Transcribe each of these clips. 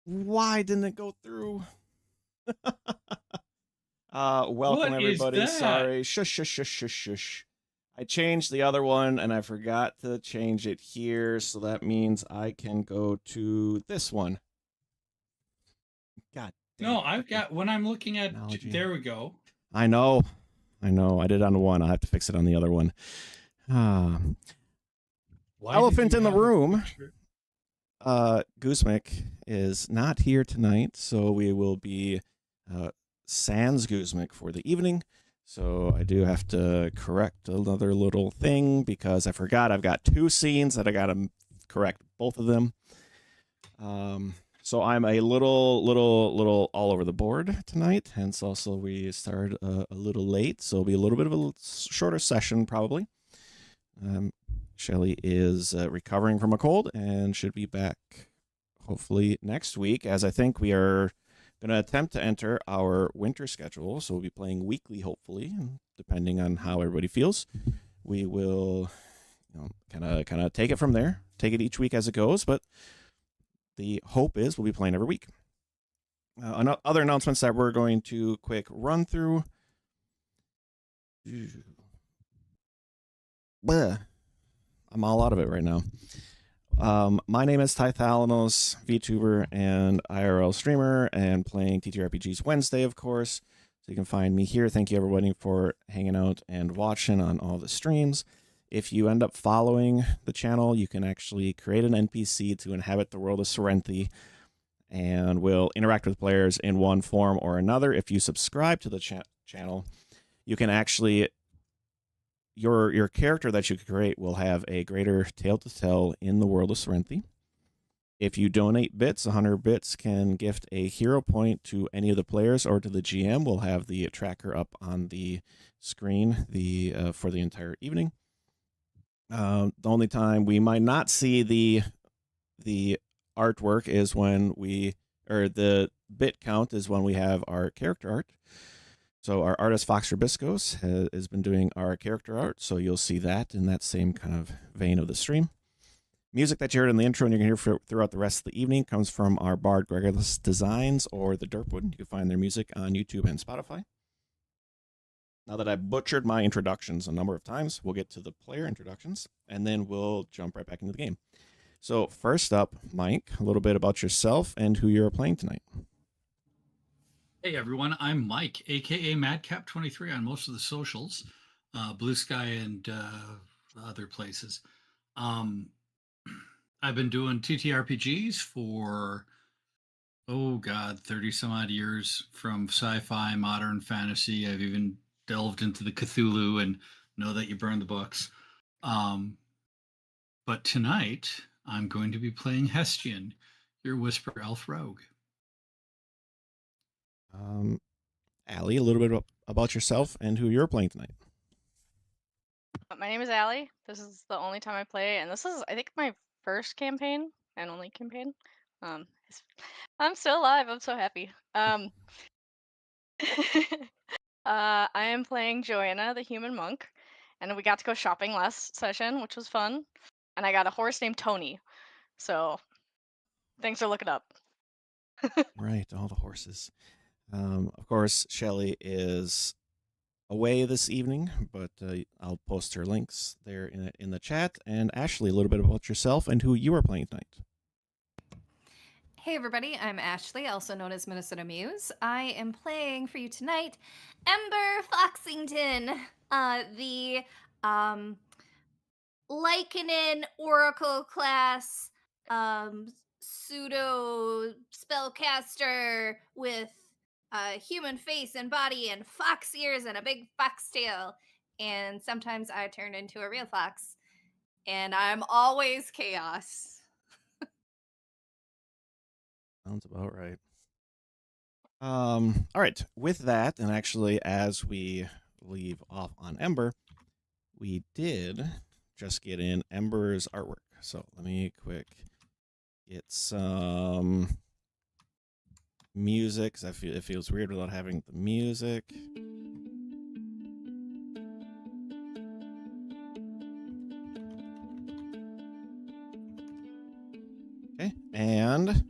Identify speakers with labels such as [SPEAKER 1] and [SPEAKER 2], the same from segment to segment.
[SPEAKER 1] Why didn't it go through? Welcome
[SPEAKER 2] What is
[SPEAKER 1] everybody.
[SPEAKER 2] that?
[SPEAKER 1] Sorry. Shush, shush, shush, shush, shush. I changed the other one and I forgot to change it here, so that means I can go to this one. God dang
[SPEAKER 2] No,
[SPEAKER 1] it.
[SPEAKER 2] I've got when I'm looking at.
[SPEAKER 1] Technology.
[SPEAKER 2] There we go.
[SPEAKER 1] I know. I did it on one. I'll have to fix it on the other one.
[SPEAKER 2] Why did
[SPEAKER 1] Elephant
[SPEAKER 2] you
[SPEAKER 1] in the
[SPEAKER 2] have a
[SPEAKER 1] room.
[SPEAKER 2] picture?
[SPEAKER 1] Guzmik is not here tonight, so we will be sans Guzmik for the evening. So I do have to correct another little thing because I forgot I've got two scenes that I got to correct both of them. So I'm a little all over the board tonight. Hence, also we started a little late, so it'll be a little bit of a shorter session probably. Shelly is recovering from a cold and should be back hopefully next week, as I think we are going to attempt to enter our winter schedule. So we'll be playing weekly, hopefully, depending on how everybody feels. We will kind of take it from there, take it each week as it goes, but the hope is we'll be playing every week. Other announcements that we're going to quick run through. Bleh. I'm all out of it right now. My name is Ty Thalanos, VTuber and IRL streamer, and playing TTRPGs Wednesday, of course. So you can find me here. Thank you, everybody, for hanging out and watching on all the streams. If you end up following the channel, you can actually create an NPC to inhabit the world of Serenthi, and will interact with players in one form or another. If you subscribe to the channel, you can actually... Your character that you create will have a greater tale to tell in the world of Serenthi. If you donate bits, 100 bits can gift a hero point to any of the players or to the GM. We'll have the tracker up on the screen for the entire evening. The only time we might not see the artwork is when the bit count is when we have our character art. So our artist Fox Rabiscos has been doing our character art, so you'll see that in that same kind of vein of the stream. Music that you heard in the intro and you're going to hear throughout the rest of the evening comes from our bard Gregorless Designs, or the Derpwood. You can find their music on YouTube and Spotify. Now that I've butchered my introductions a number of times, we'll get to the player introductions, and then we'll jump right back into the game. So first up, Mike, a little bit about yourself and who you're playing tonight.
[SPEAKER 2] Hey everyone, I'm Mike, aka Madcap23 on most of the socials, Blue Sky and other places. I've been doing TTRPGs for 30 some odd years, from sci-fi, modern fantasy. I've even delved into the Cthulhu and know that you burn the books. But tonight I'm going to be playing Hestian, your Whisper Elf Rogue.
[SPEAKER 1] Allie, a little bit about yourself and who you're playing tonight.
[SPEAKER 3] My name is Allie. This is the only time I play, and this is, I think, my first campaign and only campaign. I'm still alive. I'm so happy. I am playing Joanna, the human monk, and we got to go shopping last session, which was fun. And I got a horse named Tony, so things are looking up.
[SPEAKER 1] Right, all the horses. Of course, Shelly is away this evening, but I'll post her links there in the chat. And Ashley, a little bit about yourself and who you are playing tonight.
[SPEAKER 4] Hey everybody, I'm Ashley, also known as Minnesota Muse. I am playing for you tonight Ember Foxington, the Lycanon Oracle class pseudo spellcaster with a human face and body and fox ears and a big fox tail. And sometimes I turn into a real fox. And I'm always chaos.
[SPEAKER 1] Sounds about right. All right. With that, and actually, as we leave off on Ember, we did just get in Ember's artwork. So let me quick get some music, because it feels weird without having the music. Okay, and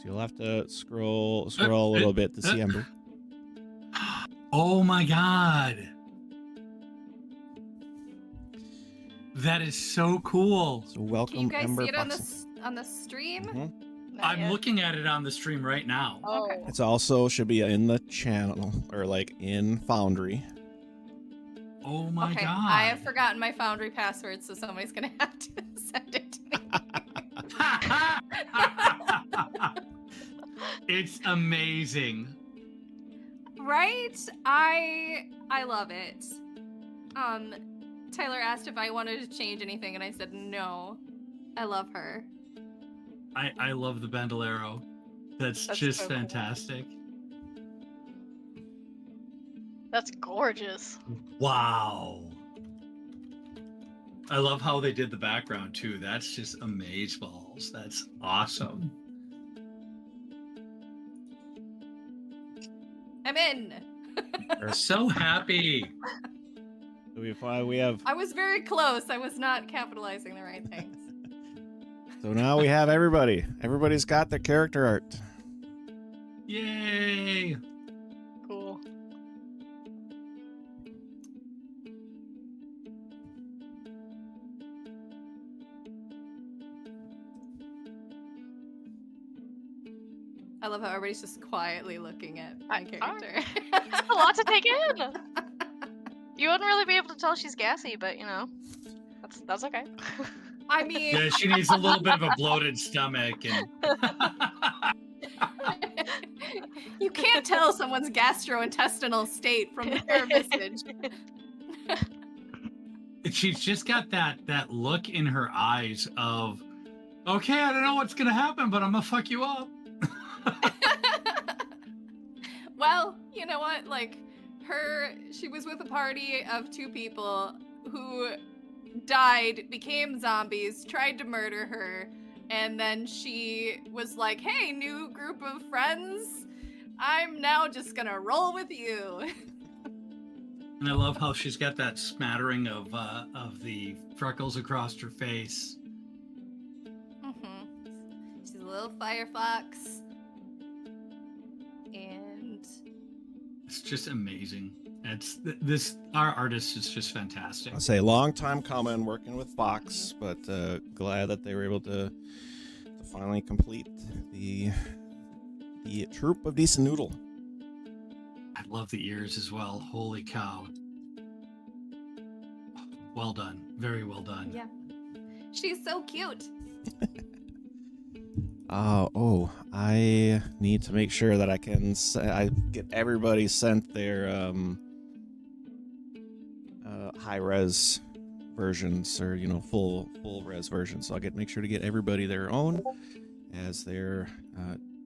[SPEAKER 1] you'll have to scroll a little bit to see Ember.
[SPEAKER 2] Oh my god. That is so cool.
[SPEAKER 1] So welcome,
[SPEAKER 4] Can you guys
[SPEAKER 1] Ember
[SPEAKER 4] see it
[SPEAKER 1] Foxy.
[SPEAKER 4] on the stream?
[SPEAKER 1] Mhm.
[SPEAKER 3] Not
[SPEAKER 2] I'm
[SPEAKER 3] yet.
[SPEAKER 2] looking at it on the stream right now.
[SPEAKER 3] Oh,
[SPEAKER 4] Okay.
[SPEAKER 1] It's also should be in the channel or like in Foundry.
[SPEAKER 2] Oh my
[SPEAKER 4] Okay,
[SPEAKER 2] god.
[SPEAKER 4] I have forgotten my Foundry password, so somebody's gonna have to send it to me.
[SPEAKER 2] It's amazing.
[SPEAKER 4] Right? I love it. Tyler asked if I wanted to change anything, and I said no. I love her.
[SPEAKER 2] I love the Bandolero. That's just
[SPEAKER 3] so cool.
[SPEAKER 2] fantastic.
[SPEAKER 3] that's gorgeous.
[SPEAKER 2] Wow. I love how they did the background too. That's just amazeballs. That's awesome.
[SPEAKER 4] I'm in.
[SPEAKER 2] We're so happy.
[SPEAKER 1] We have
[SPEAKER 4] I was very close. I was not capitalizing the right things.
[SPEAKER 1] so now we have everybody. Everybody's got their character art.
[SPEAKER 2] Yay.
[SPEAKER 3] Cool.
[SPEAKER 4] I love how everybody's just quietly looking at my character.
[SPEAKER 3] It's a lot to take in. You wouldn't really be able to tell she's gassy, but you know, that's okay.
[SPEAKER 4] I mean,
[SPEAKER 2] Yeah, she needs a little bit of a bloated stomach and
[SPEAKER 4] you can't tell someone's gastrointestinal state from their visage.
[SPEAKER 2] she's just got that look in her eyes of, okay, I don't know what's gonna happen, but I'm gonna fuck you up.
[SPEAKER 4] Well, you know what? Like, she was with a party of 2 people who died, became zombies, tried to murder her, and then she was like, hey, new group of friends, I'm now just gonna roll with you.
[SPEAKER 2] And I love how she's got that smattering of the freckles across her face.
[SPEAKER 4] She's a little firefox. And
[SPEAKER 2] It's just amazing. Our artist is just fantastic.
[SPEAKER 1] I'll say long time coming working with Fox, but glad that they were able to finally complete the troop of decent noodle.
[SPEAKER 2] I love the ears as well. Holy cow. Well done. Very well done.
[SPEAKER 4] yeah, she's so cute.
[SPEAKER 1] I need to make sure that I get everybody sent their high res versions, or full res versions. So I'll make sure to get everybody their own as they're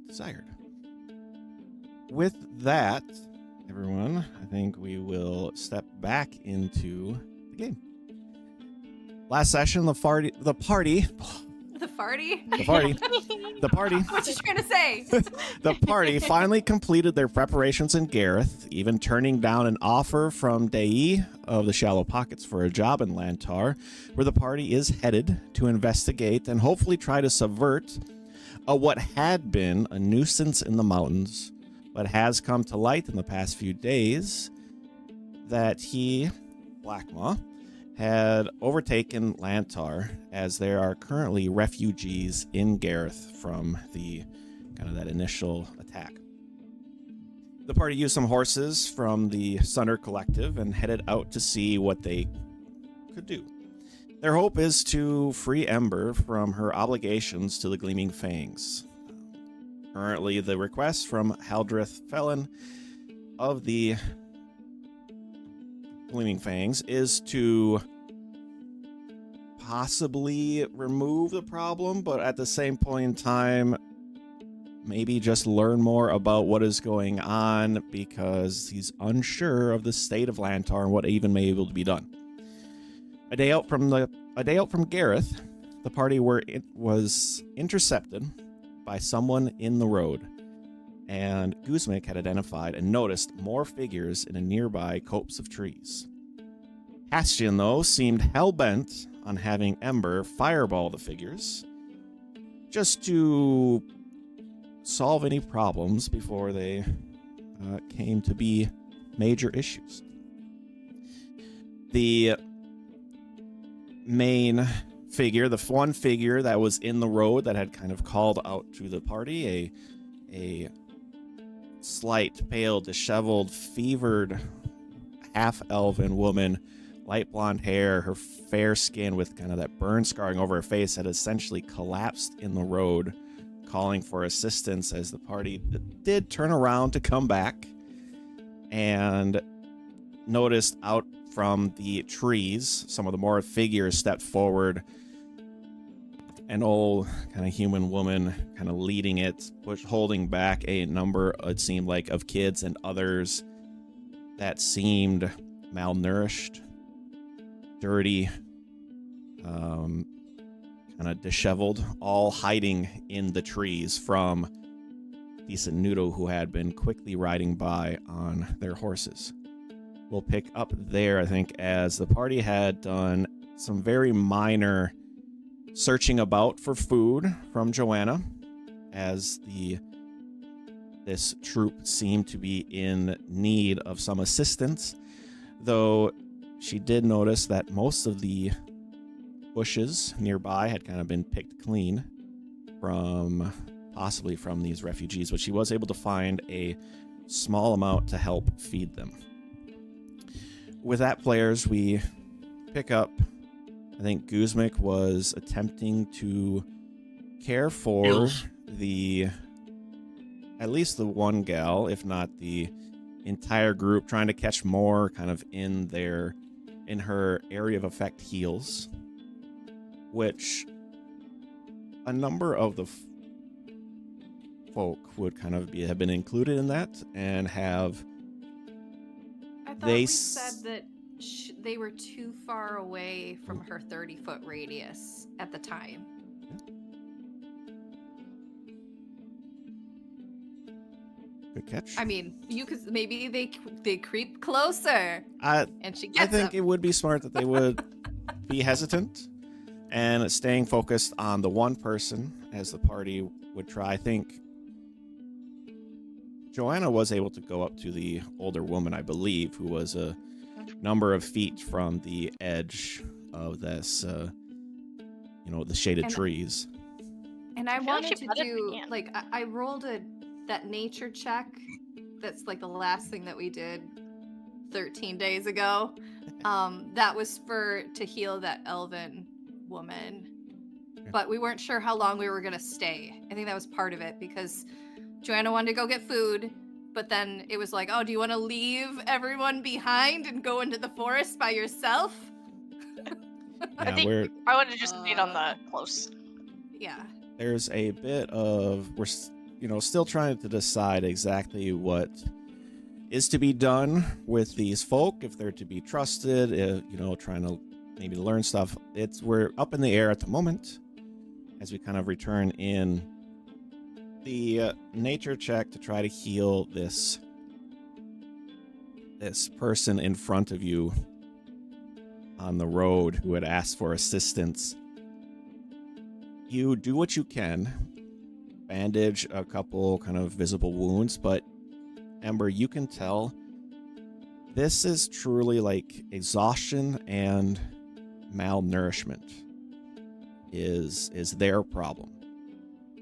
[SPEAKER 1] desired. With that, everyone, I think we will step back into the game. Last session, the party.
[SPEAKER 4] The farty? What you trying to say?
[SPEAKER 1] The party finally completed their preparations in Gareth, even turning down an offer from Dei of the Shallow Pockets for a job in Lantar, where the party is headed to investigate and hopefully try to subvert what had been a nuisance in the mountains, but has come to light in the past few days that he, Blackmaw, had overtaken Lantar, as there are currently refugees in Gareth from the that initial attack. The party used some horses from the Sunder Collective and headed out to see what they could do. Their hope is to free Ember from her obligations to the Gleaming Fangs. Currently, the request from Haldrith Felon of the Gleaming Fangs is to possibly remove the problem, but at the same point in time, maybe just learn more about what is going on, because he's unsure of the state of Lantar and what even may be able to be done. A day out from Gareth, the party was intercepted by someone in the road, and Guzmik had identified and noticed more figures in a nearby copse of trees. Hastian, though, seemed hell-bent on having Ember fireball the figures, just to solve any problems before they came to be major issues. The main figure, the one figure that was in the road that had kind of called out to the party, a slight, pale, disheveled, fevered, half-elven woman, light blonde hair, her fair skin with kind of that burn scarring over her face, had essentially collapsed in the road, calling for assistance as the party did turn around to come back and noticed out from the trees, some of the more figures stepped forward. An old kind of human woman kind of leading it, holding back a number, it seemed like, of kids and others that seemed malnourished, dirty, kind of disheveled, all hiding in the trees from decent Nudo who had been quickly riding by on their horses. We'll pick up there, I think, as the party had done some very minor searching about for food from Joanna, as this troop seemed to be in need of some assistance, though she did notice that most of the bushes nearby had kind of been picked clean possibly from these refugees, but she was able to find a small amount to help feed them. With that, players, we pick up. I think Guzmik was attempting to care for
[SPEAKER 2] Hills.
[SPEAKER 1] at least the one gal, if not the entire group, trying to catch more kind of in her area of effect heals, which a number of the folk would kind of have been included in that and have.
[SPEAKER 4] I thought
[SPEAKER 1] They
[SPEAKER 4] we said that they were too far away from her 30-foot radius at the time.
[SPEAKER 1] Good catch.
[SPEAKER 4] I mean, you could maybe they creep closer and she gets
[SPEAKER 1] I think
[SPEAKER 4] them.
[SPEAKER 1] it would be smart that they would be hesitant and staying focused on the one person as the party would try. I think Joanna was able to go up to the older woman, I believe, who was a number of feet from the edge of this, the shaded trees.
[SPEAKER 4] And I
[SPEAKER 3] I feel like
[SPEAKER 4] wanted
[SPEAKER 3] she
[SPEAKER 4] to
[SPEAKER 3] better
[SPEAKER 4] do
[SPEAKER 3] began.
[SPEAKER 4] like I rolled that nature check. That's like the last thing that we did 13 days ago. That was to heal that elven woman. But we weren't sure how long we were gonna stay. I think that was part of it because Joanna wanted to go get food, but then it was like, oh, do you want to leave everyone behind and go into the forest by yourself?
[SPEAKER 3] I think I would have just stayed on the close.
[SPEAKER 4] Yeah.
[SPEAKER 1] There's a bit of we're still trying to decide exactly what is to be done with these folk, if they're to be trusted, trying to maybe learn stuff. We're up in the air at the moment as we kind of return in. The nature check to try to heal this person in front of you on the road who had asked for assistance. You do what you can, bandage a couple kind of visible wounds, but Ember, you can tell this is truly like exhaustion and malnourishment is their problem.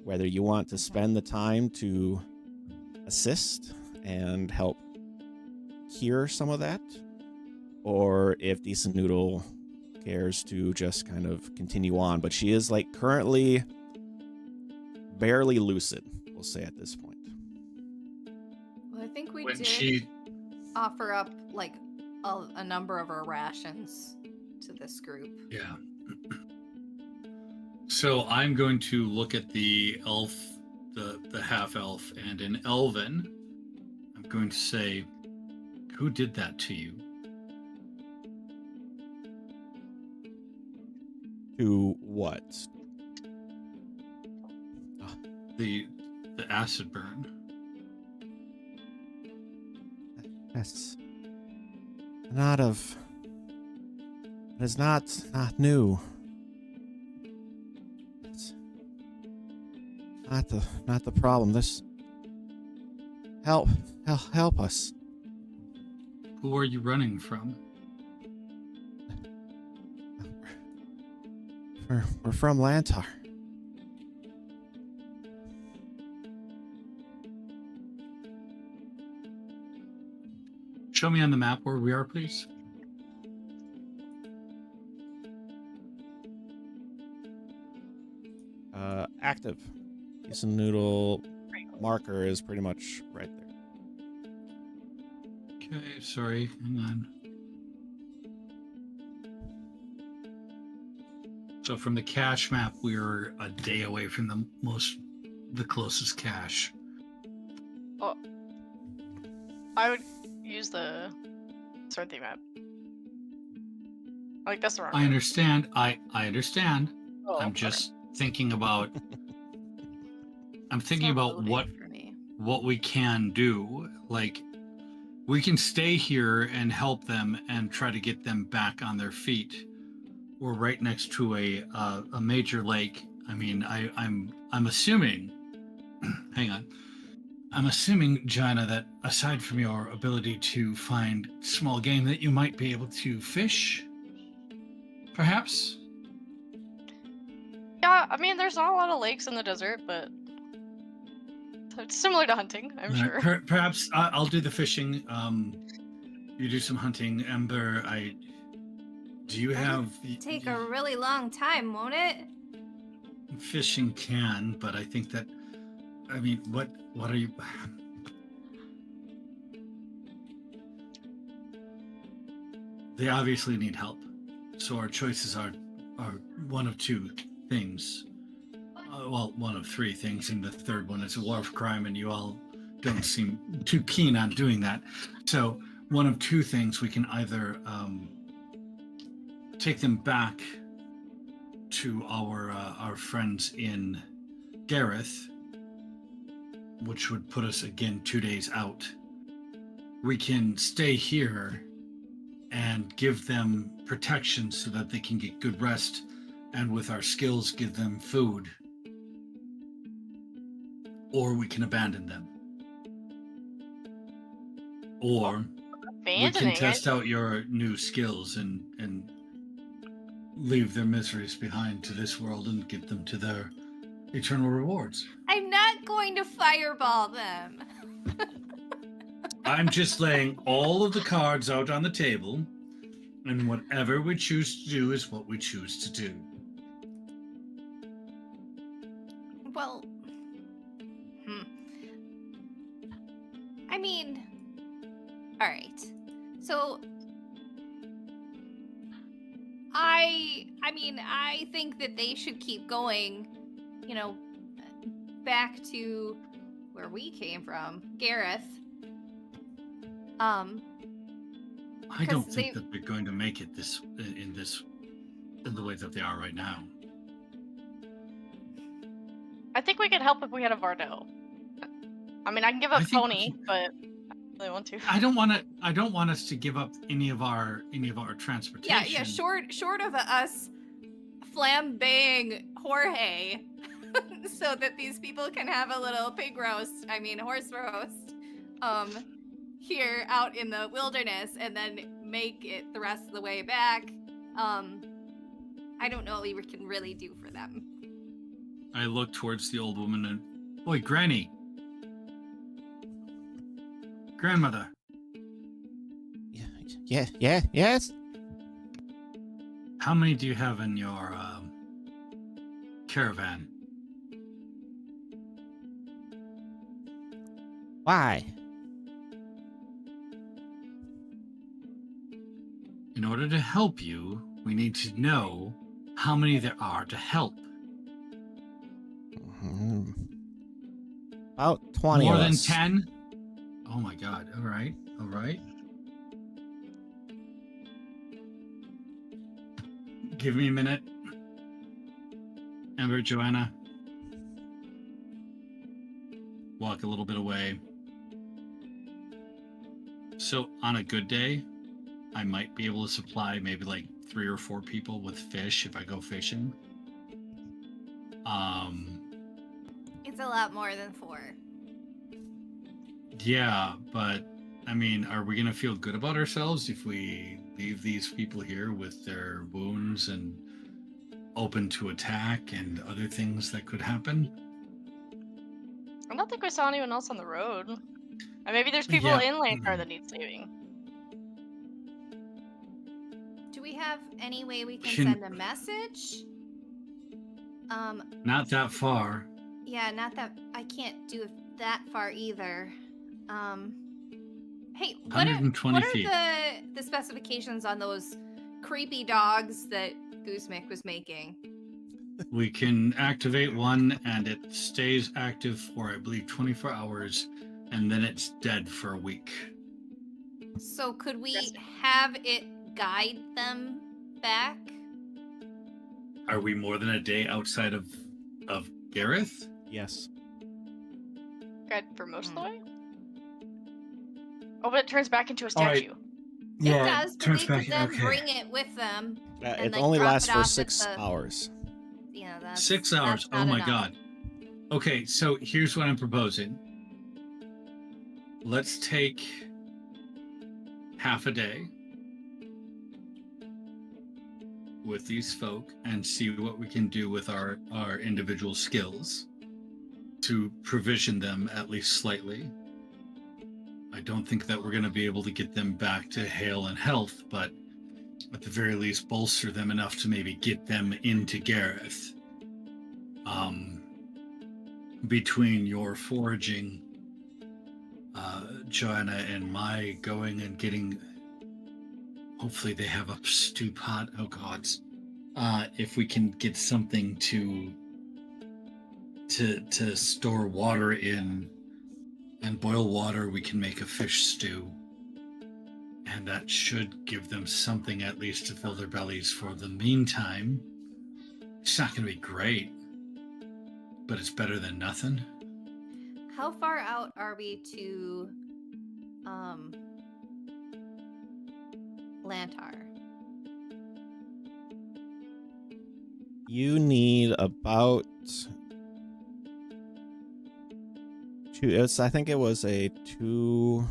[SPEAKER 1] Whether you want to spend the time to assist and help cure some of that, or if Decent Noodle cares to just kind of continue on. But she is like currently barely lucid, we'll say at this point.
[SPEAKER 4] Well, I think we
[SPEAKER 2] When
[SPEAKER 4] did offer up like a number of our rations to this group.
[SPEAKER 2] Yeah. So I'm going to look at the elf, the half elf, and in Elven, I'm going to say, who did that to you?
[SPEAKER 1] To what?
[SPEAKER 2] The acid burn.
[SPEAKER 1] That's not of. It is not new. not the problem. This help us.
[SPEAKER 2] Who are you running from?
[SPEAKER 1] We're from Lantar.
[SPEAKER 2] Show me on the map where we are, please.
[SPEAKER 1] Active. Piece of noodle marker is pretty much right there.
[SPEAKER 2] Okay, sorry, hang on. So from the cache map, we're a day away from the closest cache.
[SPEAKER 3] Oh, I would use the Swarthy map. Like that's the wrong.
[SPEAKER 2] I understand. I understand.
[SPEAKER 3] Oh,
[SPEAKER 2] I'm
[SPEAKER 3] okay.
[SPEAKER 2] just thinking about. I'm thinking
[SPEAKER 4] It's not
[SPEAKER 2] about
[SPEAKER 4] loading for me.
[SPEAKER 2] what we can do. Like, we can stay here and help them and try to get them back on their feet. We're right next to a major lake. I mean, I'm assuming. Hang on. I'm assuming, Joanna, that aside from your ability to find small game, that you might be able to fish. Perhaps.
[SPEAKER 3] Yeah, I mean, there's not a lot of lakes in the desert, but it's similar to hunting, I'm sure.
[SPEAKER 2] Perhaps I'll do the fishing. You do some hunting. Ember, do you have...
[SPEAKER 4] Take a really long time, won't it?
[SPEAKER 2] Fishing can, but I think that... I mean, what are you... They obviously need help. So our choices are one of two things. Well, one of three things, and the third one is a war of crime, and you all don't seem too keen on doing that. So one of two things: we can either take them back to our friends in Gareth, which would put us again 2 days out. We can stay here and give them protection so that they can get good rest, and with our skills give them food. Or we can abandon them. Or we can test out your new skills and leave their miseries behind to this world and get them to their eternal rewards.
[SPEAKER 4] I'm not going to fireball them.
[SPEAKER 2] I'm just laying all of the cards out on the table, and whatever we choose to do is what we choose to do.
[SPEAKER 4] Well, I mean, all right. So I think that they should keep going, back to where we came from, Gareth.
[SPEAKER 2] I don't think that they're going to make it in the way that they are right now.
[SPEAKER 3] I think we could help if we had a Vardo. I mean, I can give up Pony, but I don't really want to.
[SPEAKER 2] I don't want us to give up any of our transportation.
[SPEAKER 4] Yeah. Short of us flambeing Jorge, so that these people can have a little horse roast, here out in the wilderness, and then make it the rest of the way back. I don't know what we can really do for them.
[SPEAKER 2] I look towards the old woman and, "Oi, Granny. Grandmother."
[SPEAKER 1] Yes.
[SPEAKER 2] How many do you have in your caravan?
[SPEAKER 1] Why?
[SPEAKER 2] In order to help you, we need to know how many there are to help.
[SPEAKER 1] About 20
[SPEAKER 2] More
[SPEAKER 1] of
[SPEAKER 2] than
[SPEAKER 1] us.
[SPEAKER 2] 10? Oh my god. All right. Give me a minute. Ember, Joanna. Walk a little bit away. So on a good day, I might be able to supply maybe like 3 or 4 people with fish if I go fishing.
[SPEAKER 4] It's a lot more than 4.
[SPEAKER 2] Yeah, but I mean, are we gonna feel good about ourselves if we leave these people here with their wounds and open to attack and other things that could happen?
[SPEAKER 3] I don't think we saw anyone else on the road. And maybe there's people
[SPEAKER 2] Yeah.
[SPEAKER 3] in Lantar that need saving.
[SPEAKER 4] Do we have any way we can
[SPEAKER 2] Can-
[SPEAKER 4] send a message?
[SPEAKER 2] Not that far.
[SPEAKER 4] Yeah, not that I can't do it that far either. Hey, what
[SPEAKER 2] 120
[SPEAKER 4] are
[SPEAKER 2] feet.
[SPEAKER 4] the specifications on those creepy dogs that Goosemek was making?
[SPEAKER 2] We can activate one and it stays active for, I believe, 24 hours, and then it's dead for a week.
[SPEAKER 4] So could we
[SPEAKER 3] Yes.
[SPEAKER 4] have it guide them back?
[SPEAKER 2] Are we more than a day outside of Gareth?
[SPEAKER 1] Yes.
[SPEAKER 3] Good for most of the
[SPEAKER 4] Hmm.
[SPEAKER 3] way. Oh, but it turns back into a
[SPEAKER 2] All right.
[SPEAKER 3] statue.
[SPEAKER 4] It does, but
[SPEAKER 2] turns
[SPEAKER 4] they could
[SPEAKER 2] back-
[SPEAKER 4] then
[SPEAKER 2] okay.
[SPEAKER 4] bring it with them. And,
[SPEAKER 1] It
[SPEAKER 4] like,
[SPEAKER 1] only
[SPEAKER 4] drop
[SPEAKER 1] lasts
[SPEAKER 4] it
[SPEAKER 1] for
[SPEAKER 4] off at
[SPEAKER 1] 6
[SPEAKER 4] the-
[SPEAKER 1] hours.
[SPEAKER 4] Yeah, that's
[SPEAKER 2] 6 hours.
[SPEAKER 4] that's
[SPEAKER 2] Oh
[SPEAKER 4] not
[SPEAKER 2] my
[SPEAKER 4] enough.
[SPEAKER 2] god. Okay, so here's what I'm proposing. Let's take half a day with these folk and see what we can do with our individual skills to provision them at least slightly. I don't think that we're going to be able to get them back to hail and health, but at the very least bolster them enough to maybe get them into Gareth. Between your foraging, Joanna, and my going and getting, hopefully they have a stew pot. Oh gods. If we can get something to store water in and boil water, we can make a fish stew. And that should give them something at least to fill their bellies for the meantime. It's not going to be great, but it's better than nothing.
[SPEAKER 4] How far out are we to Lantar?
[SPEAKER 1] You need about two. I think it was a 2.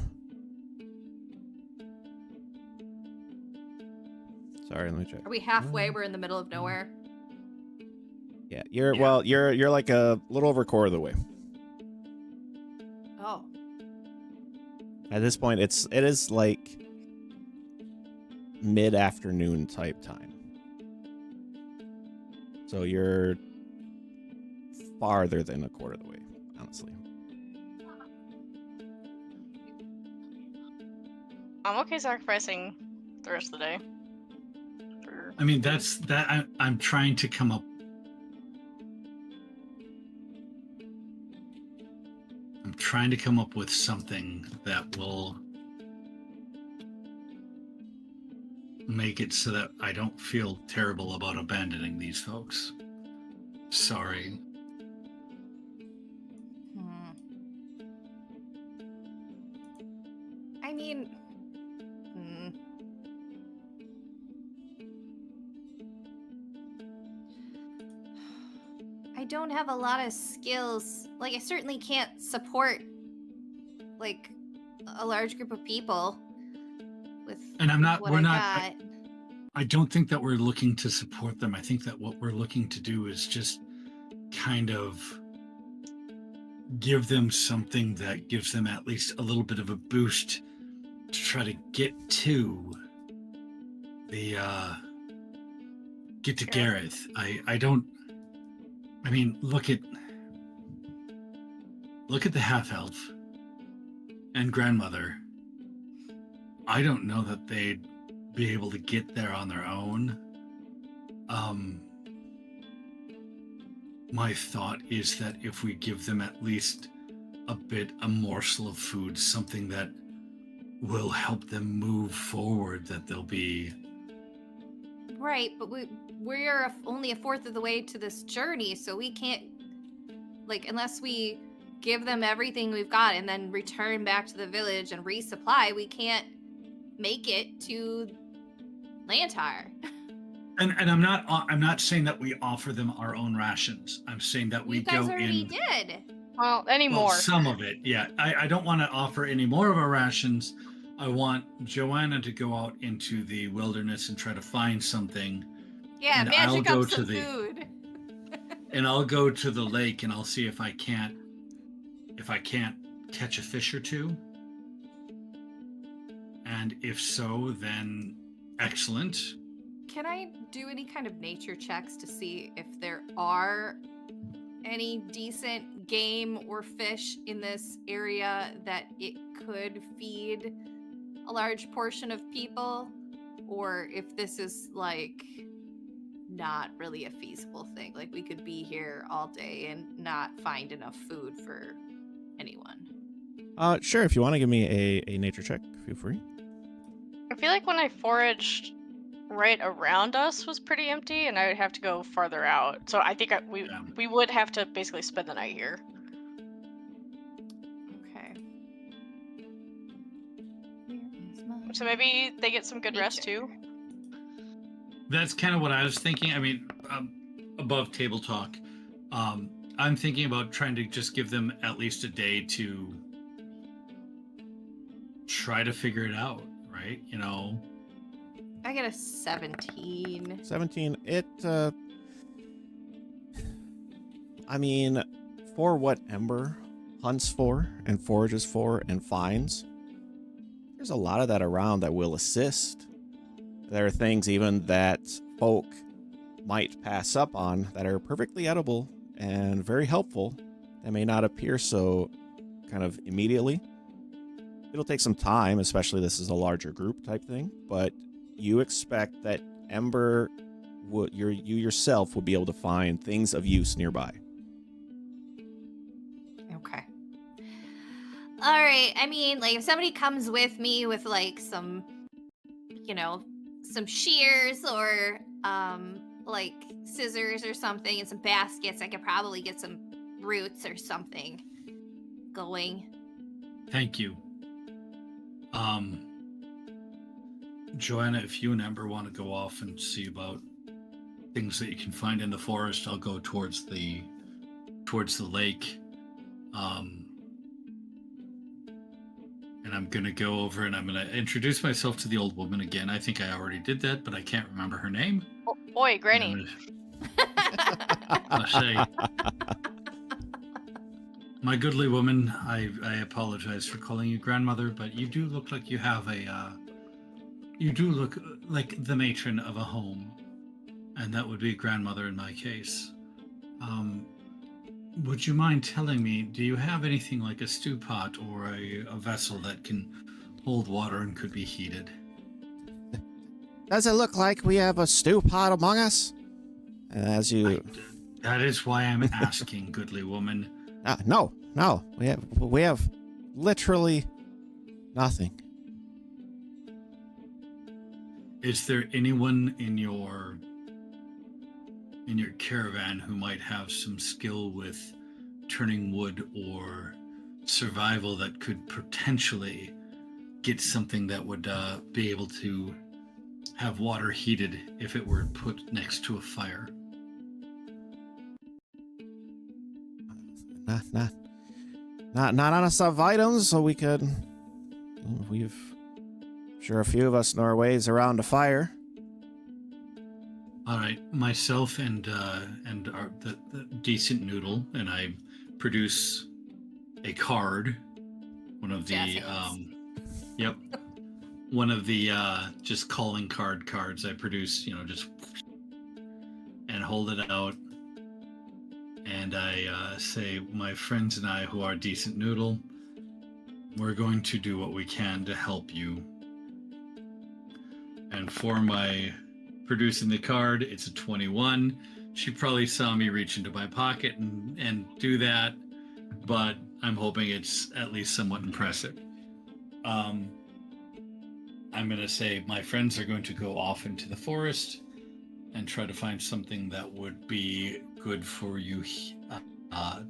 [SPEAKER 1] Sorry, let me check.
[SPEAKER 4] Are we halfway? We're in the middle of nowhere.
[SPEAKER 1] Yeah, you're
[SPEAKER 2] Yeah.
[SPEAKER 1] well. You're like a little over a quarter of the way.
[SPEAKER 4] Oh.
[SPEAKER 1] At this point, it is like mid-afternoon type time. So you're farther than a quarter of the way, honestly.
[SPEAKER 3] I'm okay sacrificing the rest of the day.
[SPEAKER 2] I mean, that's that. I'm trying to come up. I'm trying to come up with something that will make it so that I don't feel terrible about abandoning these folks. Sorry.
[SPEAKER 4] I mean, I don't have a lot of skills. Like, I certainly can't support, like, a large group of people with
[SPEAKER 2] And I'm not.
[SPEAKER 4] what
[SPEAKER 2] We're
[SPEAKER 4] I
[SPEAKER 2] not.
[SPEAKER 4] got.
[SPEAKER 2] I don't think that we're looking to support them. I think that what we're looking to do is just kind of give them something that gives them at least a little bit of a boost to try to get to the Gareth. I mean, look at the half elf and grandmother. I don't know that they'd be able to get there on their own. My thought is that if we give them at least a morsel of food, something that will help them move forward, that they'll be...
[SPEAKER 4] Right, but we're only a fourth of the way to this journey, so we can't, like, unless we give them everything we've got and then return back to the village and resupply, we can't make it to Lantar.
[SPEAKER 2] And I'm not saying that we offer them our own rations. I'm saying that we
[SPEAKER 4] You guys
[SPEAKER 2] go
[SPEAKER 4] already
[SPEAKER 2] in.
[SPEAKER 4] did.
[SPEAKER 3] Well, any
[SPEAKER 2] Well,
[SPEAKER 3] more.
[SPEAKER 2] some of it, yeah. I don't want to offer any more of our rations. I want Joanna to go out into the wilderness and try to find something.
[SPEAKER 4] Yeah,
[SPEAKER 2] And I'll
[SPEAKER 4] magic
[SPEAKER 2] go
[SPEAKER 4] up
[SPEAKER 2] to
[SPEAKER 4] some
[SPEAKER 2] the-
[SPEAKER 4] food.
[SPEAKER 2] And I'll go to the lake and I'll see if I can't catch a fish or two. And if so, then excellent.
[SPEAKER 4] Can I do any kind of nature checks to see if there are any decent game or fish in this area that it could feed a large portion of people? Or if this is like not really a feasible thing? Like we could be here all day and not find enough food for anyone.
[SPEAKER 1] Sure, if you want to give me a nature check, feel free.
[SPEAKER 3] I feel like when I foraged, right around us was pretty empty, and I would have to go farther out. So I think we would have to basically spend the night here.
[SPEAKER 4] Okay. Where is my
[SPEAKER 3] So maybe they get some good rest
[SPEAKER 4] nature?
[SPEAKER 3] too.
[SPEAKER 2] That's kind of what I was thinking. I mean, above table talk, I'm thinking about trying to just give them at least a day to try to figure it out, right? You know,
[SPEAKER 4] I get a 17.
[SPEAKER 1] 17. I mean, for what Ember hunts for and forages for and finds, there's a lot of that around that will assist. There are things even that folk might pass up on that are perfectly edible and very helpful that may not appear so kind of immediately. It'll take some time, especially this is a larger group type thing, but you expect that Ember you yourself would be able to find things of use nearby.
[SPEAKER 4] Okay. All right. I mean, like if somebody comes with me with like some, some shears or like scissors or something and some baskets, I could probably get some roots or something going.
[SPEAKER 2] thank you. Joanna, if you and Ember want to go off and see about things that you can find in the forest, I'll go towards the lake. And I'm gonna go over and I'm gonna introduce myself to the old woman again. I think I already did that, but I can't remember her name.
[SPEAKER 3] Oh, boy, Granny.
[SPEAKER 2] I'll say, my goodly woman, I apologize for calling you grandmother, but you do look like you have you do look like the matron of a home, and that would be grandmother in my case. Would you mind telling me, do you have anything like a stew pot or a vessel that can hold water and could be heated?
[SPEAKER 1] Does it look like we have a stew pot among us? As you...
[SPEAKER 2] That is why I'm asking, goodly woman.
[SPEAKER 1] No. We have literally nothing.
[SPEAKER 2] Is there anyone in your caravan who might have some skill with turning wood or survival that could potentially get something that would be able to have water heated if it were put next to a fire?
[SPEAKER 1] Not on us of items, so we could... We've... Sure, a few of us know our ways around a fire.
[SPEAKER 2] All right, myself and the decent noodle, and I produce a card. One of the
[SPEAKER 4] Jazz
[SPEAKER 2] one of the just calling cards. I produce, just and hold it out, and I say, my friends and I, who are decent noodle, we're going to do what we can to help you. And for my producing the card, it's a 21. She probably saw me reach into my pocket and do that, but I'm hoping it's at least somewhat impressive. I'm going to say my friends are going to go off into the forest and try to find something that would be good for you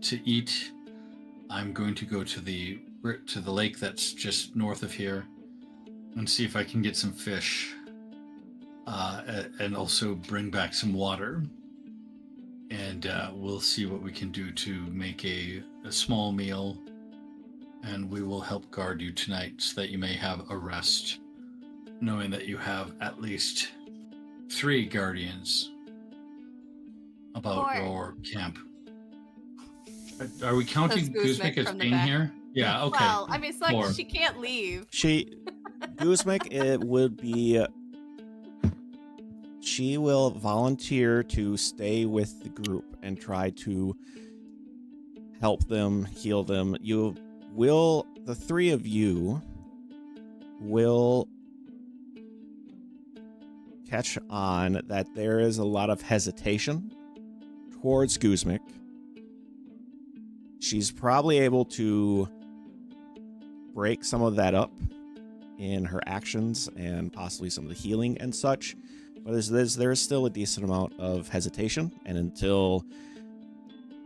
[SPEAKER 2] to eat. I'm going to go to the lake that's just north of here and see if I can get some fish. And also bring back some water. and we'll see what we can do to make a small meal, and we will help guard you tonight so that you may have a rest, knowing that you have at least 3 guardians about
[SPEAKER 4] 4.
[SPEAKER 2] your camp. Are we counting
[SPEAKER 5] Says
[SPEAKER 2] Guzmik
[SPEAKER 5] Guzmik
[SPEAKER 2] as
[SPEAKER 5] from the
[SPEAKER 2] being
[SPEAKER 5] back.
[SPEAKER 2] here? Yeah, okay.
[SPEAKER 5] Well, I mean, it's like
[SPEAKER 2] 4.
[SPEAKER 5] she can't leave.
[SPEAKER 1] Guzmik, it would be. She will volunteer to stay with the group and try to help them, heal them. The 3 of you will catch on that there is a lot of hesitation towards Guzmik. She's probably able to break some of that up in her actions and possibly some of the healing and such. But there's still a decent amount of hesitation, and until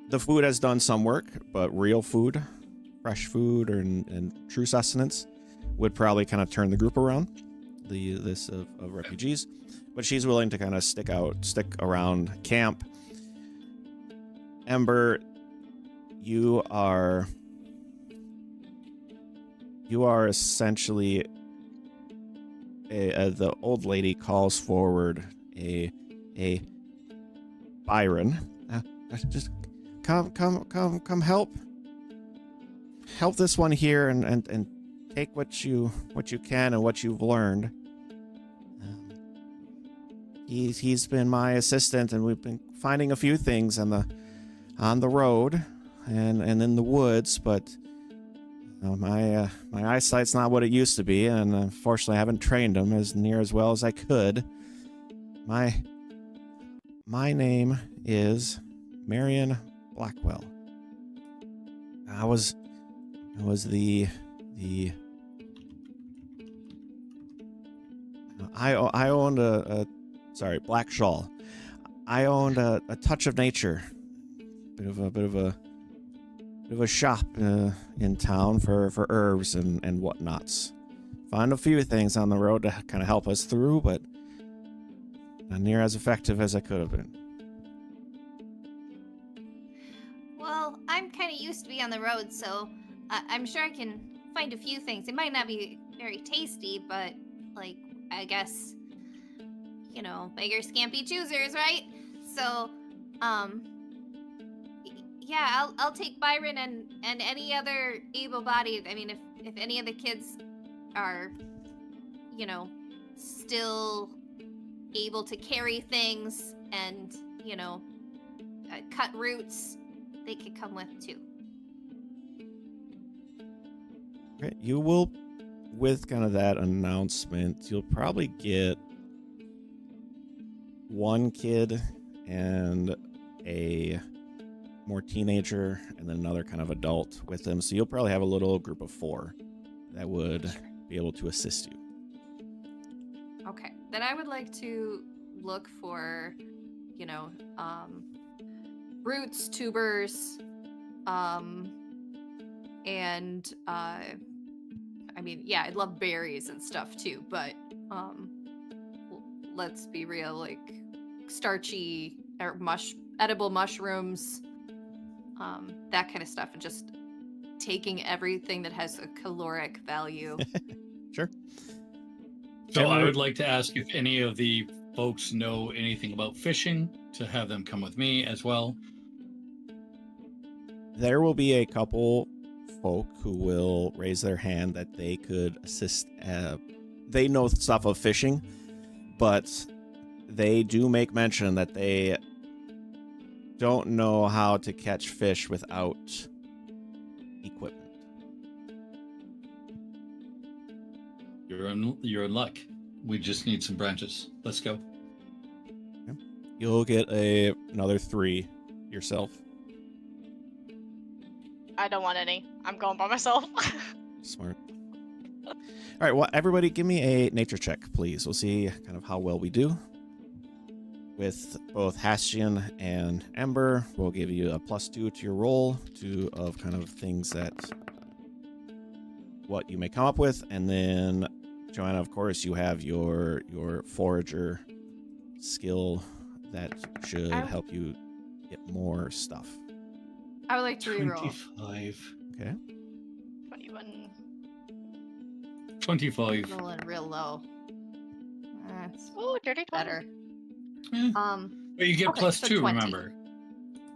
[SPEAKER 1] the food has done some work, but real food, fresh food, and true sustenance would probably kind of turn the group around, this of refugees. But she's willing to kind of stick around camp. Ember, you are essentially the old lady calls forward a Byron. Just come help this one here and take what you can and what you've learned. He's been my assistant, and we've been finding a few things on the road and in the woods, but my eyesight's not what it used to be, and unfortunately I haven't trained him as well as I could. My name is Marion Blackwell. I was I owned Black Shawl. I owned a touch of nature, bit of a shop in town for herbs and whatnots. Found a few things on the road to kind of help us through, but not near as effective as I could have been.
[SPEAKER 4] Well, I'm kind of used to be on the road, so I'm sure I can find a few things. It might not be very tasty, but, like, I guess, beggars can't be choosers, right? So, yeah, I'll take Byron and any other able-bodied. I mean, if any of the kids are, still able to carry things and, cut roots, they could come with too.
[SPEAKER 1] Okay, you will, with kind of that announcement, you'll probably get one kid and a more teenager and then another kind of adult with them. So you'll probably have a little group of 4 that would be able to assist you.
[SPEAKER 5] Okay. Then I would like to look for, roots, tubers, and I'd love berries and stuff too, but let's be real, like starchy or edible mushrooms, that kind of stuff, and just taking everything that has a caloric value.
[SPEAKER 1] Sure.
[SPEAKER 2] So I would like to ask if any of the folks know anything about fishing, to have them come with me as well.
[SPEAKER 1] There will be a couple folk who will raise their hand that they could assist. They know stuff of fishing, but they do make mention that they don't know how to catch fish without equipment.
[SPEAKER 2] You're in luck. We just need some branches. Let's go.
[SPEAKER 1] Okay. You'll get another 3 yourself.
[SPEAKER 3] I don't want any. I'm going by myself.
[SPEAKER 1] Smart. All right, well, everybody give me a nature check, please. We'll see kind of how well we do. With both Hastian and Ember, we'll give you a +2 to your roll of kind of things that what you may come up with. And then, Joanna, of course, you have your forager skill that should help you get more stuff.
[SPEAKER 5] I would like to reroll.
[SPEAKER 2] 25.
[SPEAKER 1] Okay.
[SPEAKER 3] 21.
[SPEAKER 2] 25.
[SPEAKER 5] Rolling real low. That's
[SPEAKER 3] Oh, dirty 20.
[SPEAKER 5] better.
[SPEAKER 2] Eh, but you get
[SPEAKER 5] okay,
[SPEAKER 2] plus
[SPEAKER 5] so
[SPEAKER 2] 2,
[SPEAKER 5] 20.
[SPEAKER 2] remember.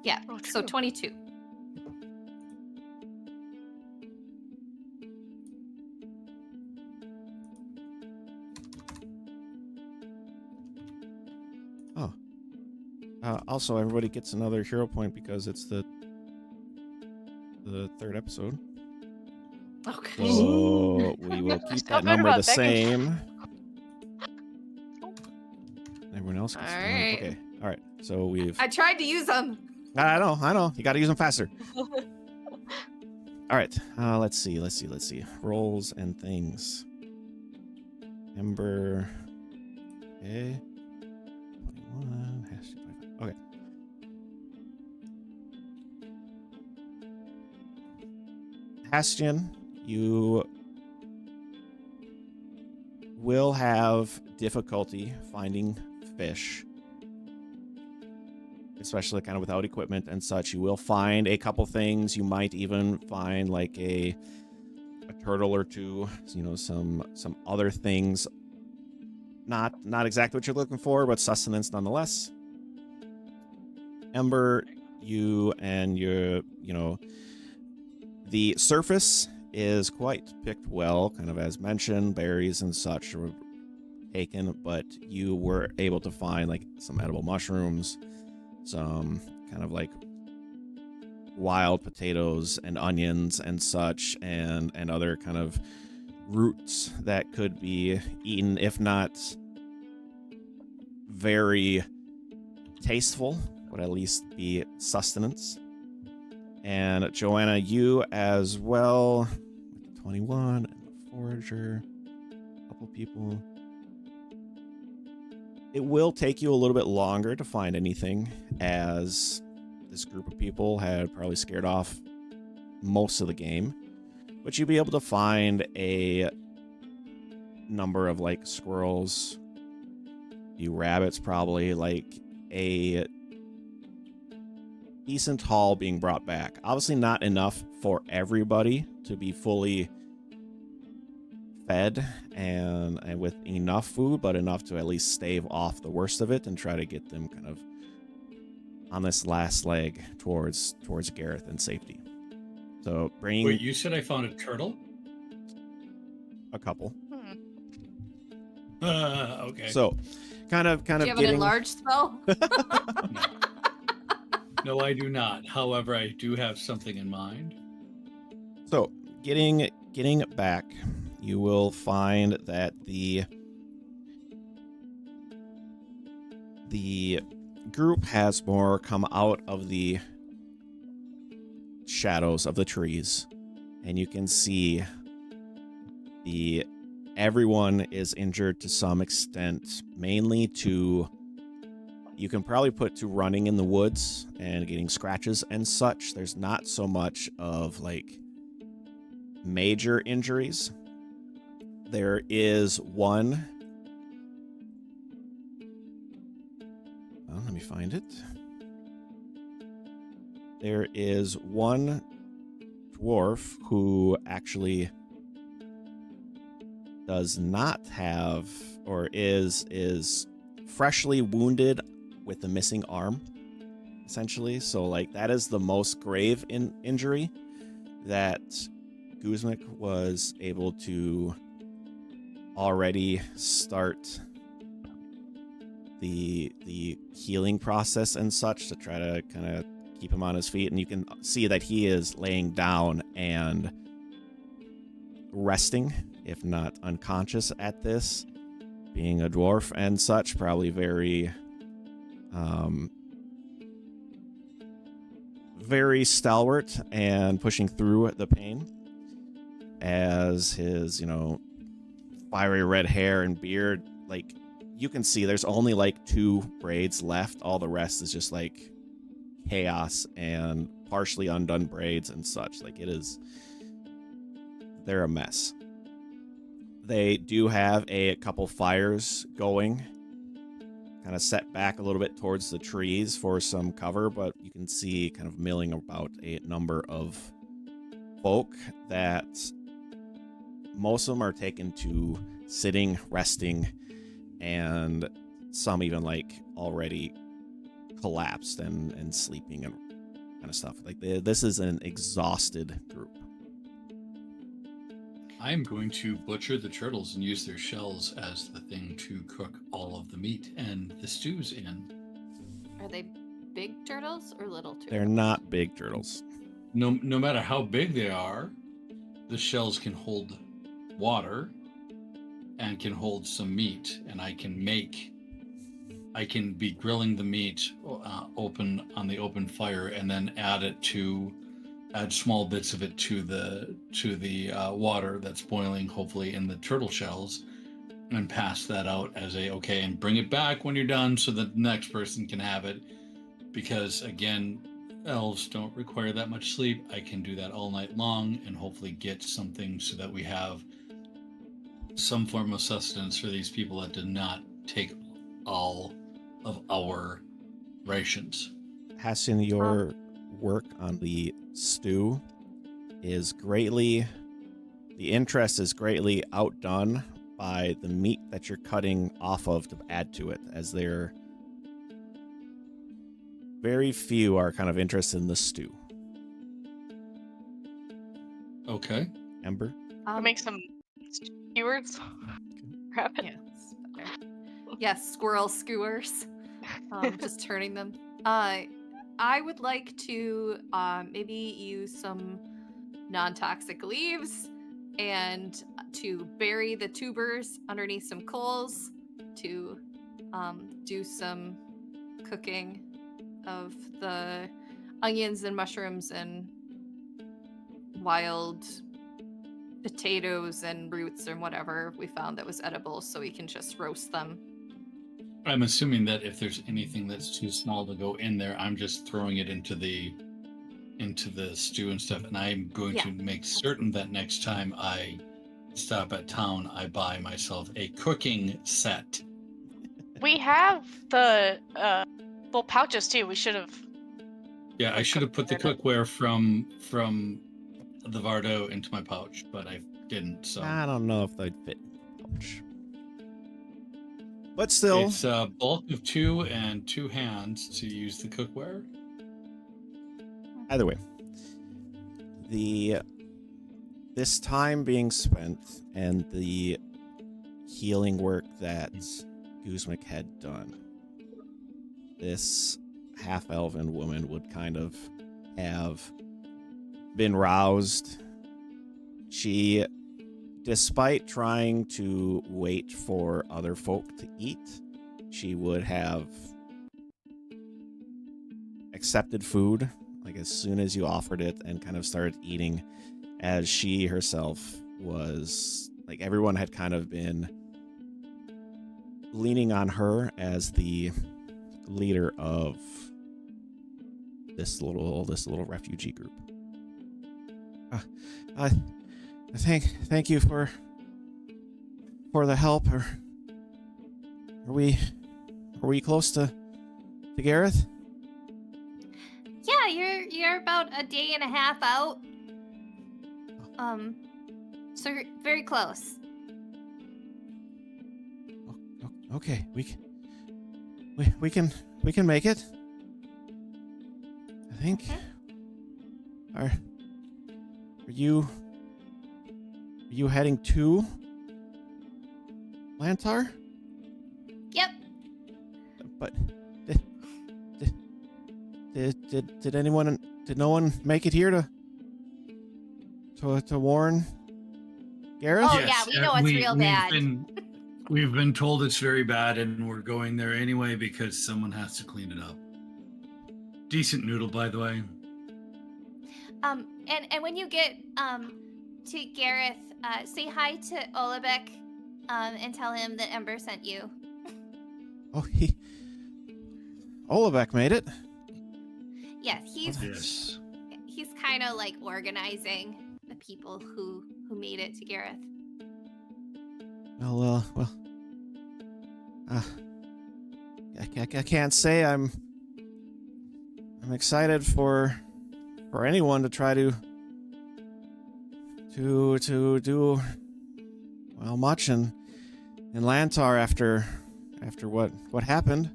[SPEAKER 5] Yeah.
[SPEAKER 3] Oh,
[SPEAKER 5] So
[SPEAKER 3] true.
[SPEAKER 5] 22.
[SPEAKER 1] Oh. Also, everybody gets another hero point because it's the third episode.
[SPEAKER 5] Okay.
[SPEAKER 1] So we will keep
[SPEAKER 3] Still
[SPEAKER 1] that
[SPEAKER 3] good
[SPEAKER 1] number
[SPEAKER 3] about
[SPEAKER 1] the
[SPEAKER 3] begging.
[SPEAKER 1] same. Everyone else gets
[SPEAKER 5] All
[SPEAKER 1] one.
[SPEAKER 5] right.
[SPEAKER 1] Okay. All right. So we've.
[SPEAKER 5] I tried to use them.
[SPEAKER 1] I know. You got to use them faster. All right. Let's see. Rolls and things. Ember. Okay. 21. Hash 25. Okay. Hastian, you will have difficulty finding fish, especially kind of without equipment and such. You will find a couple things. You might even find like a turtle or two, you know, some other things. Not exactly what you're looking for, but sustenance nonetheless. Ember, you and your, you know, the surface is quite picked well, kind of as mentioned. Berries and such were taken, but you were able to find like some edible mushrooms, some kind of like wild potatoes and onions and such, and other kind of roots that could be eaten, if not very tasteful, would at least be sustenance. And Joanna, you as well, with the 21 and the forager, a couple people. It will take you a little bit longer to find anything, as this group of people had probably scared off most of the game. But you'll be able to find a number of like squirrels, a few rabbits, probably like a decent haul being brought back. Obviously not enough for everybody to be fully fed and with enough food, but enough to at least stave off the worst of it and try to get them kind of on this last leg towards Gareth and safety. So bringing
[SPEAKER 2] Wait, you said I found a turtle?
[SPEAKER 1] a couple.
[SPEAKER 2] Okay.
[SPEAKER 1] So kind of
[SPEAKER 5] Do you have an
[SPEAKER 1] getting
[SPEAKER 5] enlarged spell?
[SPEAKER 2] No, I do not. However, I do have something in mind.
[SPEAKER 1] So, getting back, you will find that the group has more come out of the shadows of the trees, and you can see everyone is injured to some extent, mainly to, you can probably put to running in the woods and getting scratches and such. There's not so much of like major injuries. There is one. Well, let me find it. There is one dwarf who actually does not have, or is freshly wounded with a missing arm, essentially. So like that is the most grave injury that Guzmik was able to already start the healing process and such to try to kind of keep him on his feet. And you can see that he is laying down and resting, if not unconscious at this, being a dwarf and such, probably very very stalwart and pushing through the pain, as his, you know, fiery red hair and beard, like you can see there's only like 2 braids left. All the rest is just like chaos and partially undone braids and such. Like they're a mess. They do have a couple fires going kind of set back a little bit towards the trees for some cover, but you can see kind of milling about a number of folk that most of them are taken to sitting, resting, and some even like already collapsed and sleeping and kind of stuff. Like this is an exhausted group.
[SPEAKER 2] I'm going to butcher the turtles and use their shells as the thing to cook all of the meat and the stews in.
[SPEAKER 5] Are they big turtles or little turtles?
[SPEAKER 1] They're not big turtles.
[SPEAKER 2] No matter how big they are, the shells can hold water and can hold some meat, and I can be grilling the meat open on the open fire, and then add small bits of it to the water that's boiling, hopefully in the turtle shells, and pass that out as and bring it back when you're done so that the next person can have it. Because again, elves don't require that much sleep. I can do that all night long and hopefully get something so that we have some form of sustenance for these people that did not take all of our rations.
[SPEAKER 1] Hassan, your work on the stew is the interest is greatly outdone by the meat that you're cutting off of to add to it, as there very few are kind of interested in the stew.
[SPEAKER 2] Okay.
[SPEAKER 1] Ember?
[SPEAKER 3] I'll make some skewers. Grab it.
[SPEAKER 5] Yes, better. Yes, squirrel skewers. Just turning them. I would like to maybe use some non-toxic leaves and to bury the tubers underneath some coals to do some cooking of the onions and mushrooms and wild potatoes and roots and whatever we found that was edible, so we can just roast them.
[SPEAKER 2] I'm assuming that if there's anything that's too small to go in there, I'm just throwing it into the stew and stuff, and I'm going to make certain that next time I stop at town, I buy myself a cooking set.
[SPEAKER 3] We have the little pouches too. We should have.
[SPEAKER 2] Yeah, I should have put the cookware from the Vardo into my pouch, but I didn't. So
[SPEAKER 1] I don't know if they'd fit in the pouch. But still,
[SPEAKER 2] it's a bulk of 2 and 2 hands to use the cookware.
[SPEAKER 1] either way, this time being spent and the healing work that Guzmak had done, this half-elven woman would kind of have been roused. She, despite trying to wait for other folk to eat, she would have accepted food like as soon as you offered it and kind of started eating, as she herself was like, everyone had kind of been leaning on her as the leader of this little refugee group. Thank you for the help. Are we close to Gareth?
[SPEAKER 4] Yeah, you're about a day and a half out. So you're very close.
[SPEAKER 1] Okay, we can make it. I think. Are you heading to Lantar?
[SPEAKER 4] Yep.
[SPEAKER 1] But did no one make it here to warn Gareth?
[SPEAKER 4] Oh, yeah, we know it's real bad.
[SPEAKER 2] We've been told it's very bad, and we're going there anyway because someone has to clean it up. Decent noodle, by the way.
[SPEAKER 4] And when you get to Gareth, say hi to Olabek, and tell him that Ember sent you.
[SPEAKER 1] Oh, Olabek made it.
[SPEAKER 4] Yes,
[SPEAKER 2] Yes.
[SPEAKER 4] he's kind of like organizing the people who made it to Gareth.
[SPEAKER 1] I can't say I'm excited for anyone to try to do well much in Lantar after what happened.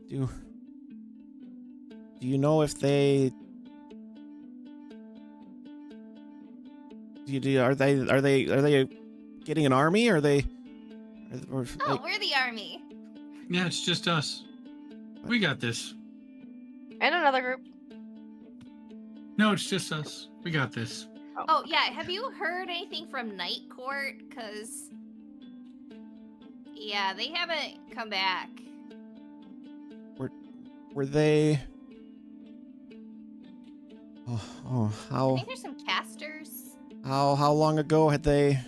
[SPEAKER 1] Do you know if they are they getting an army? Are they? Or,
[SPEAKER 4] Oh,
[SPEAKER 1] like,
[SPEAKER 4] we're the army.
[SPEAKER 2] Yeah, it's just us. We got this.
[SPEAKER 3] And another group.
[SPEAKER 2] No, it's just us. We got this.
[SPEAKER 4] Oh, yeah. Have you heard anything from Night Court? Because, yeah, they haven't come back.
[SPEAKER 1] were they? Oh,
[SPEAKER 4] I
[SPEAKER 1] how
[SPEAKER 4] think there's some casters.
[SPEAKER 1] how long ago had they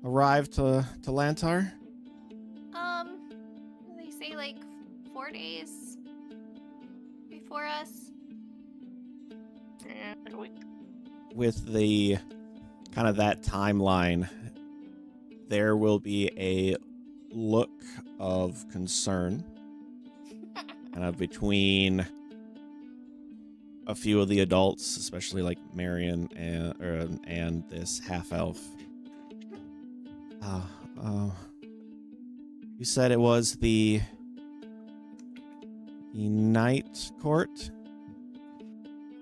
[SPEAKER 1] arrived to Lantar?
[SPEAKER 4] They say like 4 days before us.
[SPEAKER 3] Yeah, like a week.
[SPEAKER 1] With the kind of that timeline, there will be a look of concern kind of between a few of the adults, especially like Marion and this half elf. You said it was the night court?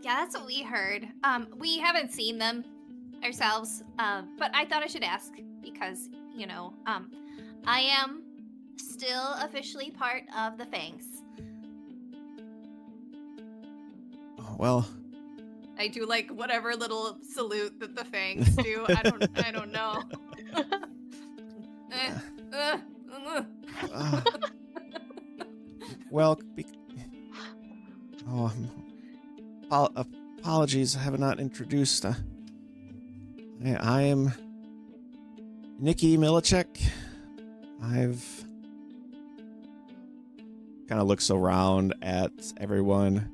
[SPEAKER 4] Yeah, that's what we heard. We haven't seen them ourselves, but I thought I should ask because, you know, I am still officially part of the Fangs.
[SPEAKER 1] Well,
[SPEAKER 5] I do like whatever little salute that the Fangs do. I don't know.
[SPEAKER 1] uh, well, apologies, I have not introduced. I am Nikki Milacek. I've kind of looks around at everyone.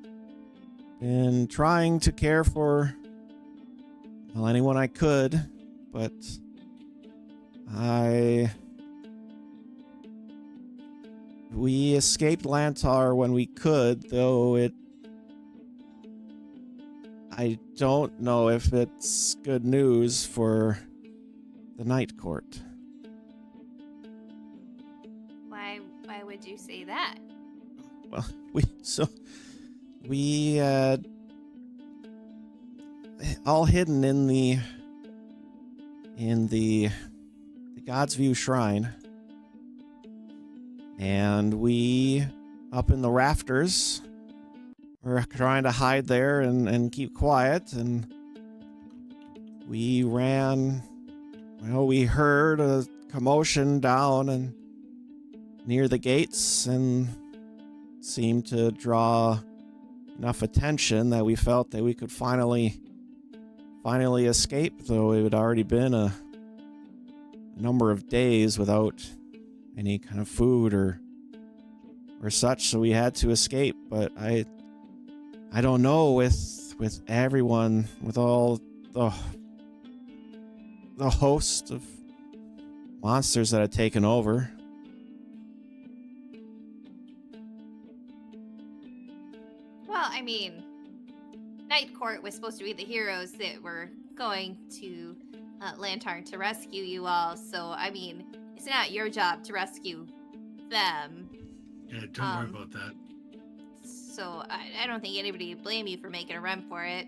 [SPEAKER 1] Been trying to care for, well, anyone I could, but we escaped Lantar when we could, though I don't know if it's good news for the Night Court.
[SPEAKER 4] Why would you say that?
[SPEAKER 1] Well, we all hidden in the God's View Shrine, and we up in the rafters. We're trying to hide there and keep quiet, and we ran. Well, we heard a commotion down and near the gates, and seemed to draw enough attention that we felt that we could finally escape, though it had already been a number of days without any kind of food or such, so we had to escape. But I don't know with everyone, with all the host of monsters that had taken over.
[SPEAKER 4] Well, I mean, Night Court was supposed to be the heroes that were going to Lantarn to rescue you all, so, I mean, it's not your job to rescue them.
[SPEAKER 2] Yeah, don't worry about that.
[SPEAKER 4] So, I don't think anybody would blame you for making a run for it.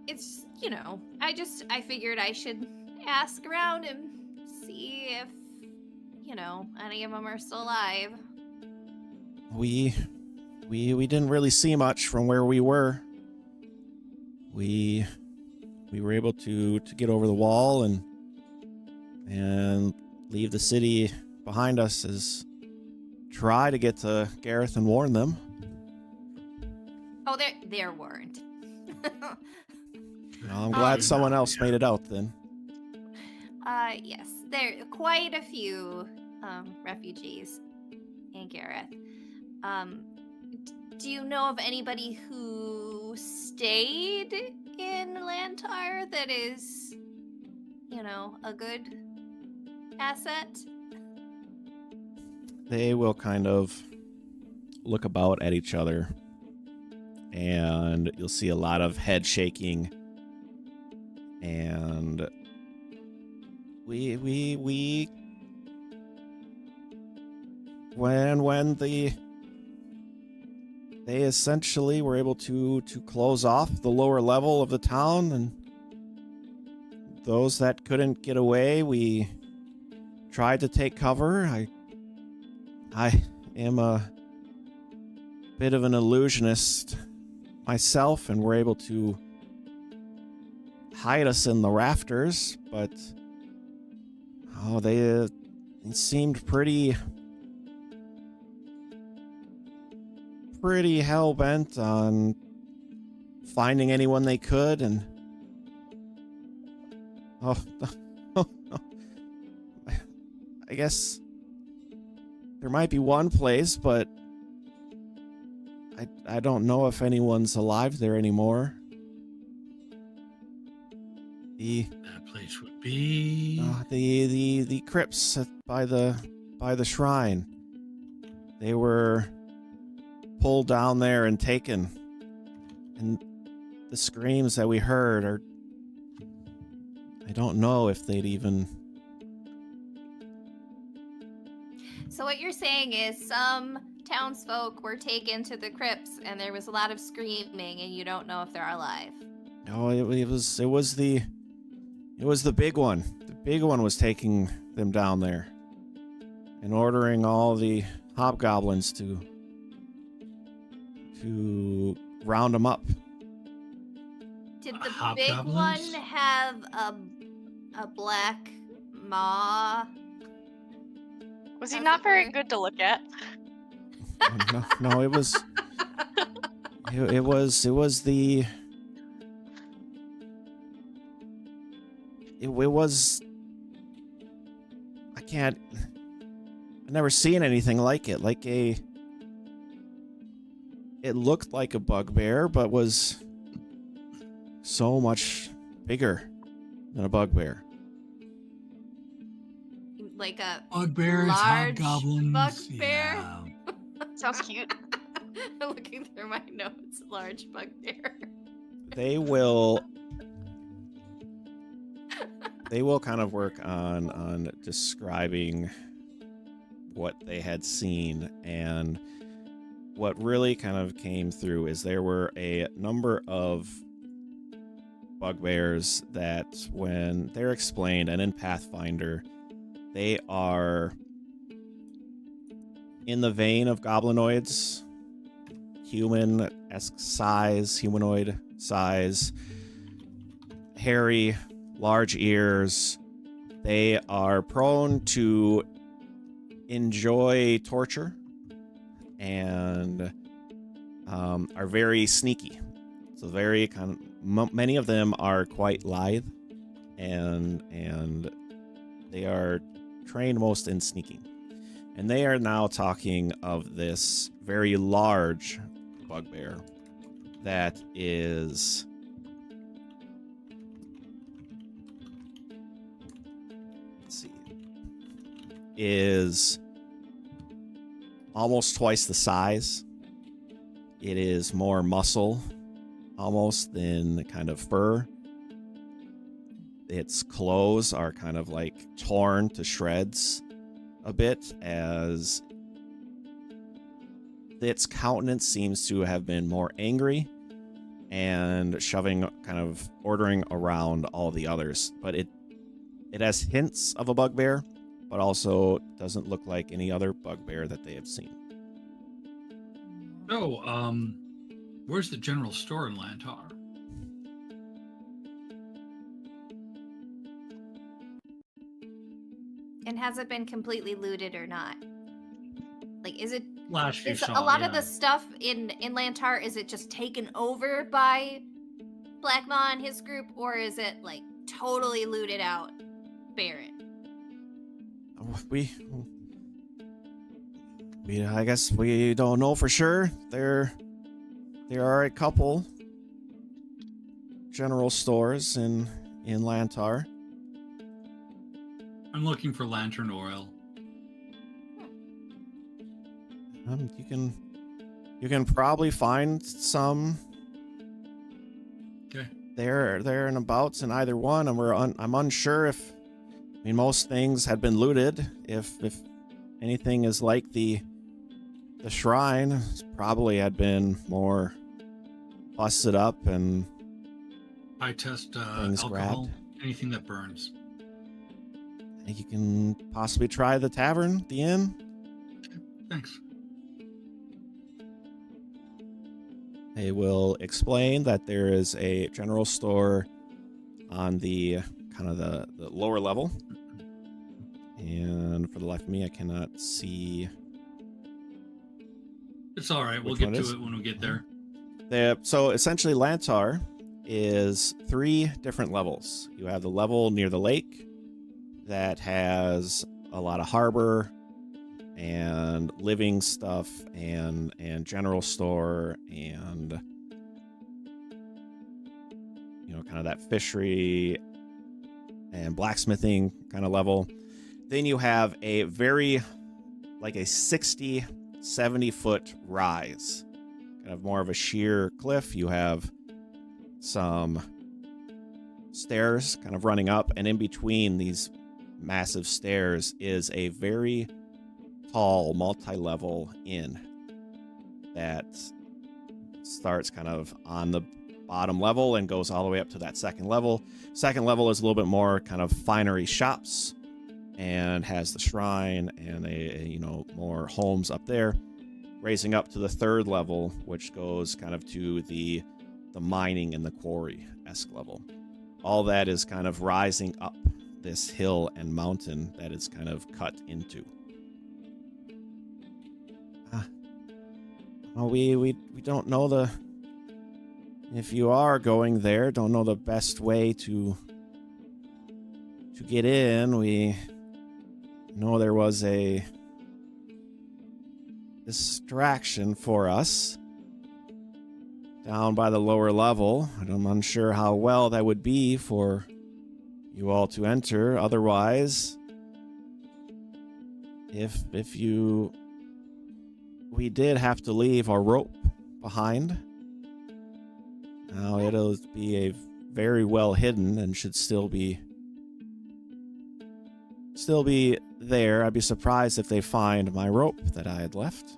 [SPEAKER 4] It's, you know, I figured I should ask around and see if, you know, any of them are still alive.
[SPEAKER 1] We didn't really see much from where we were. We were able to get over the wall and leave the city behind us, as try to get to Gareth and warn them.
[SPEAKER 4] Oh, they're warned.
[SPEAKER 1] Well, I'm glad someone else made it out then.
[SPEAKER 4] Yes, there are quite a few refugees in Gareth. Do you know of anybody who stayed in Lantar that is, a good asset?
[SPEAKER 1] They will kind of look about at each other, and you'll see a lot of head shaking. And we when they essentially were able to close off the lower level of the town, and those that couldn't get away, we tried to take cover. I am a bit of an illusionist myself, and we're able to hide us in the rafters, but they seemed pretty hell-bent on finding anyone they could, and no. I guess there might be one place, but I don't know if anyone's alive there anymore.
[SPEAKER 2] That place would be
[SPEAKER 1] the crypts by the shrine. They were pulled down there and taken, and the screams that we heard are, I don't know if they'd even.
[SPEAKER 4] So what you're saying is some townsfolk were taken to the crypts and there was a lot of screaming and you don't know if they're alive.
[SPEAKER 1] No, it was the big one. The big one was taking them down there and ordering all the hobgoblins to round them up.
[SPEAKER 4] Did the big one have a black maw?
[SPEAKER 3] Was he not very good to look at?
[SPEAKER 1] No, it was the. It was. I've never seen anything like it. It looked like a bugbear, but was so much bigger than a bugbear.
[SPEAKER 4] Like a
[SPEAKER 2] bugbears,
[SPEAKER 4] large
[SPEAKER 2] hobgoblins.
[SPEAKER 4] bugbear?
[SPEAKER 2] Yeah.
[SPEAKER 3] Sounds cute.
[SPEAKER 4] Looking through my notes, large bugbear.
[SPEAKER 1] They will kind of work on describing what they had seen, and what really kind of came through is there were a number of bugbears that, when they're explained, and in Pathfinder, they are in the vein of goblinoids, human-esque size, humanoid size, hairy, large ears. They are prone to enjoy torture and are very sneaky. So very many of them are quite lithe, and they are trained most in sneaking. And they are now talking of this very large bugbear that is almost twice the size. It is more muscle almost than kind of fur. Its clothes are kind of like torn to shreds a bit, as its countenance seems to have been more angry and ordering around all the others. But it has hints of a bugbear, but also doesn't look like any other bugbear that they have seen.
[SPEAKER 2] So, where's the general store in Lantar?
[SPEAKER 4] And has it been completely looted or not? Like, is it?
[SPEAKER 2] Last you
[SPEAKER 4] Is
[SPEAKER 2] saw,
[SPEAKER 4] a lot of
[SPEAKER 2] yeah.
[SPEAKER 4] the stuff in Lantar, is it just taken over by Black Maw and his group, or is it like totally looted out, barren?
[SPEAKER 1] I guess we don't know for sure. There are a couple general stores in Lantar.
[SPEAKER 2] I'm looking for lantern oil.
[SPEAKER 1] You can probably find some
[SPEAKER 2] Okay.
[SPEAKER 1] there and abouts in either one, and I'm unsure if. I mean, most things had been looted. If anything is like the shrine, it probably had been more busted up and
[SPEAKER 2] I test
[SPEAKER 1] things
[SPEAKER 2] alcohol,
[SPEAKER 1] grabbed.
[SPEAKER 2] anything that burns.
[SPEAKER 1] You can possibly try the tavern, the inn.
[SPEAKER 2] Thanks.
[SPEAKER 1] They will explain that there is a general store on the kind of the lower level. And for the life of me, I cannot see.
[SPEAKER 2] It's all right. We'll
[SPEAKER 1] Which
[SPEAKER 2] get
[SPEAKER 1] one
[SPEAKER 2] to
[SPEAKER 1] is?
[SPEAKER 2] it when we get there.
[SPEAKER 1] So essentially, Lantar is 3 different levels. You have the level near the lake that has a lot of harbor and living stuff and general store and kind of that fishery and blacksmithing kind of level. Then you have a very like a 60-70 foot rise, kind of more of a sheer cliff. You have some stairs kind of running up, and in between these massive stairs is a very tall multi-level inn that starts kind of on the bottom level and goes all the way up to that second level. Second level is a little bit more kind of finery shops and has the shrine and a more homes up there, raising up to the third level, which goes kind of to the mining and the quarry-esque level. All that is kind of rising up this hill and mountain that is kind of cut into. We don't know if you are going there, don't know the best way to get in. We know there was a distraction for us down by the lower level. I'm unsure how well that would be for you all to enter. Otherwise, we did have to leave our rope behind. Now it'll be a very well hidden and should still be there. I'd be surprised if they find my rope that I had left.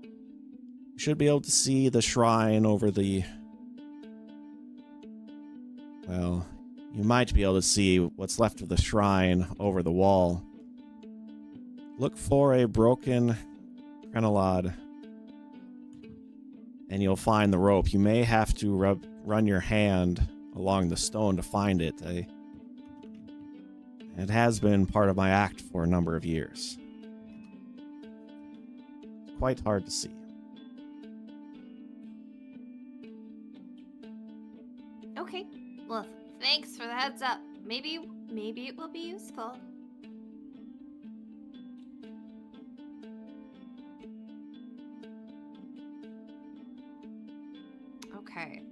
[SPEAKER 1] You should be able to see the shrine over the... Well, you might be able to see what's left of the shrine over the wall. Look for a broken crenelod, and you'll find the rope. You may have to run your hand along the stone to find it. It has been part of my act for a number of years. It's quite hard to see.
[SPEAKER 4] Okay. Well, thanks for the heads up. Maybe it will be useful.
[SPEAKER 5] Okay.